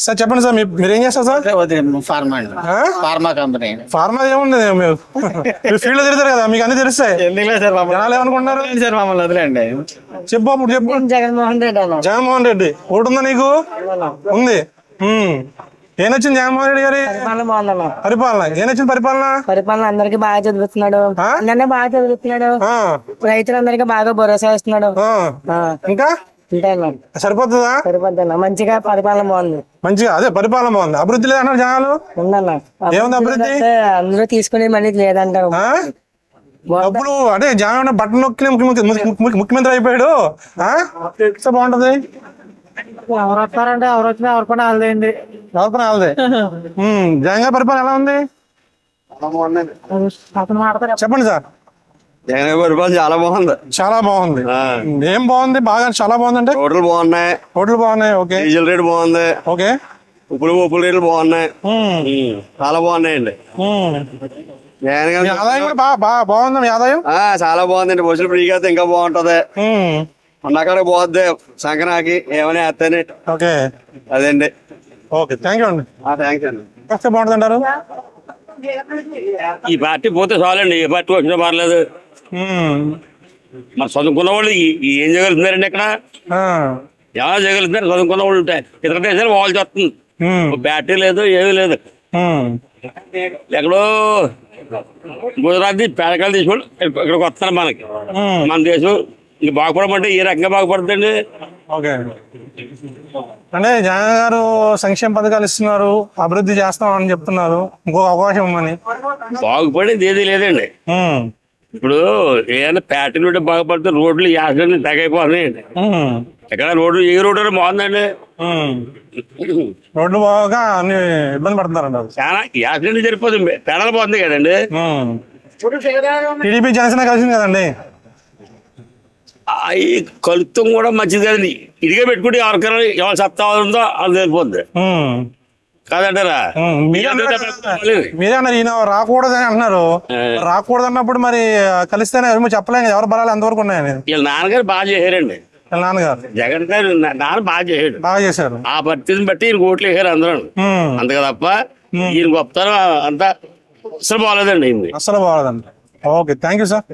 సార్, చెప్పండి సార్, మీరు ఏం చేస్తారు సార్? Pharma company. ఫార్మా ఏముంది, మీరు ఫీల్డ్ తిరుగుతారు కదా, మీకు అన్ని తెలుస్తాయి. జనాలు ఏమనుకుంటున్నారు? సార్ మమ్మల్ని వదిలేండి. చెప్పు అప్పుడు చెప్పు. జగన్మోహన్ రెడ్డి. జగన్మోహన్ రెడ్డి ఓటు ఉందా నీకు? ఉంది. ఏం నచ్చింది జగన్మోహన్ రెడ్డి గారి పరిపాలన? ఏం నచ్చింది పరిపాలన? అందరికి బాగా చదువుతున్నాడు, అందరినీ బాగా చదువుతున్నాడు, రైతులందరికీ బాగా భరోసా ఇస్తున్నాడు. ఇంకా సరిపోతుందా? సరిపోతుందా? మంచిగా పరిపాలన బాగుంది. మంచిగా అదే పరిపాలన బాగుంది. అభివృద్ధి లేదన్నారు జనాలు. ఉందన్న. ఏముంది అభివృద్ధి? అందరూ తీసుకుని మళ్ళీ లేదంటారు. అప్పుడు అంటే జగన్ బట్టలు నొక్కి ముఖ్యమంత్రి అయిపోయాడు. బాగుంటది. ఎవరు వస్తారంటే ఎవరు వచ్చినా ఎవరు పని వాళ్ళదేండి. ఎవరు పని వాళ్ళదే. జగన్ గారి పరిపాలన ఎలా ఉంది? చెప్పండి సార్. జగన్ గారి పరిపాలన చాలా బాగుంది. చాలా బాగుంది. ఏం బాగుంది? బాగా చాలా బాగుంది అంటే రోడ్లు బాగున్నాయి. ఓకే, డీజిల్ రేట్ బాగుంది. ఓకే, ఉప్పుల రేట్లు బాగున్నాయి. చాలా బాగున్నాయండి. ఆదాయం కూడా బాగుంది. మీ ఆదాయం చాలా బాగుందండి. బస్సులు ఫ్రీగా అయితే ఇంకా బాగుంటది. ఉన్నాక పోద్ది సంక్రాంతికి ఏమైనా వేస్తానే. ఓకే, అదండి. ఓకే, థ్యాంక్ యూ అండి. థ్యాంక్స్ అండి. వస్తే బాగుంటుంది అంటారు? ఈ పార్టీ పోతే చాలండి. ఏ పార్టీ వచ్చినా పర్లేదు. మరి చదువుకున్న వాళ్ళు ఏం చేయగలుగుతున్నారండి? ఇక్కడ ఎలా చేయగలుగుతున్నారు? చదువుకున్న వాళ్ళు ఉంటాయి. ఇతర దేశాలు వాళ్ళు చేస్తుంది. బ్యాటరీ లేదు, ఏమీ లేదు. ఎక్కడో గుజరాత్ పేడకాయలు తీసుకొని ఇక్కడికి వస్తున్నారు మనకి. మన దేశం ఇంక బాగుపడమంటే ఏ రకంగా బాగుపడుతుందండి? ఓకే, అంటే జగన్ గారు సంక్షేమ పథకాలు ఇస్తున్నారు, అభివృద్ధి చేస్తామని చెప్తున్నారు, ఇంకొక అవకాశం ఇవ్వమని. బాగుపడేది ఏది లేదండి. ఇప్పుడు ఏదైనా ఫ్యాక్టరీ ఉంటే బాగుపడితే రోడ్లు యాక్సిడెంట్లు తగ్గైపోతున్నాయండి. ఎక్కడ రోడ్లు ఏ రోడ్డు బాగుందండి? రోడ్లు బాగా అన్ని ఇబ్బంది పడుతున్నారండి. చాలా యాక్సిడెంట్ జరిగిపోతుంది. పెడలు పోతుంది కదండి. టీడీపీ జనసేన కలిసింది కదండి. ఈ కలుత్వం కూడా మంచిది కదండి. ఇదిగే పెట్టుకుంటే ఎవరికైనా ఎవరు సత్తా ఉందో అది తెలిపోద్ది కాదంటారా? మీరే అన్నారు ఈయన రాకూడదని అంటున్నారు. రాకూడదు అన్నప్పుడు మరి కలిస్తేనే చెప్పలేము ఎవరు బలాలు ఎంతవరకు ఉన్నాయని. వీళ్ళ నాన్నగారు బాగా చేశారండి. నాన్నగారు జగన్ గారు నాన్న బాగా చేశారు. ఆ పరిస్థితిని బట్టి ఈయన ఓట్లు వేసారు అందరూ. అంతగా తప్ప ఈయన గొప్పతనం అంతా అసలు బాగాలేదండి. అసలు బాగాలేదండి. Okay, thank you sir.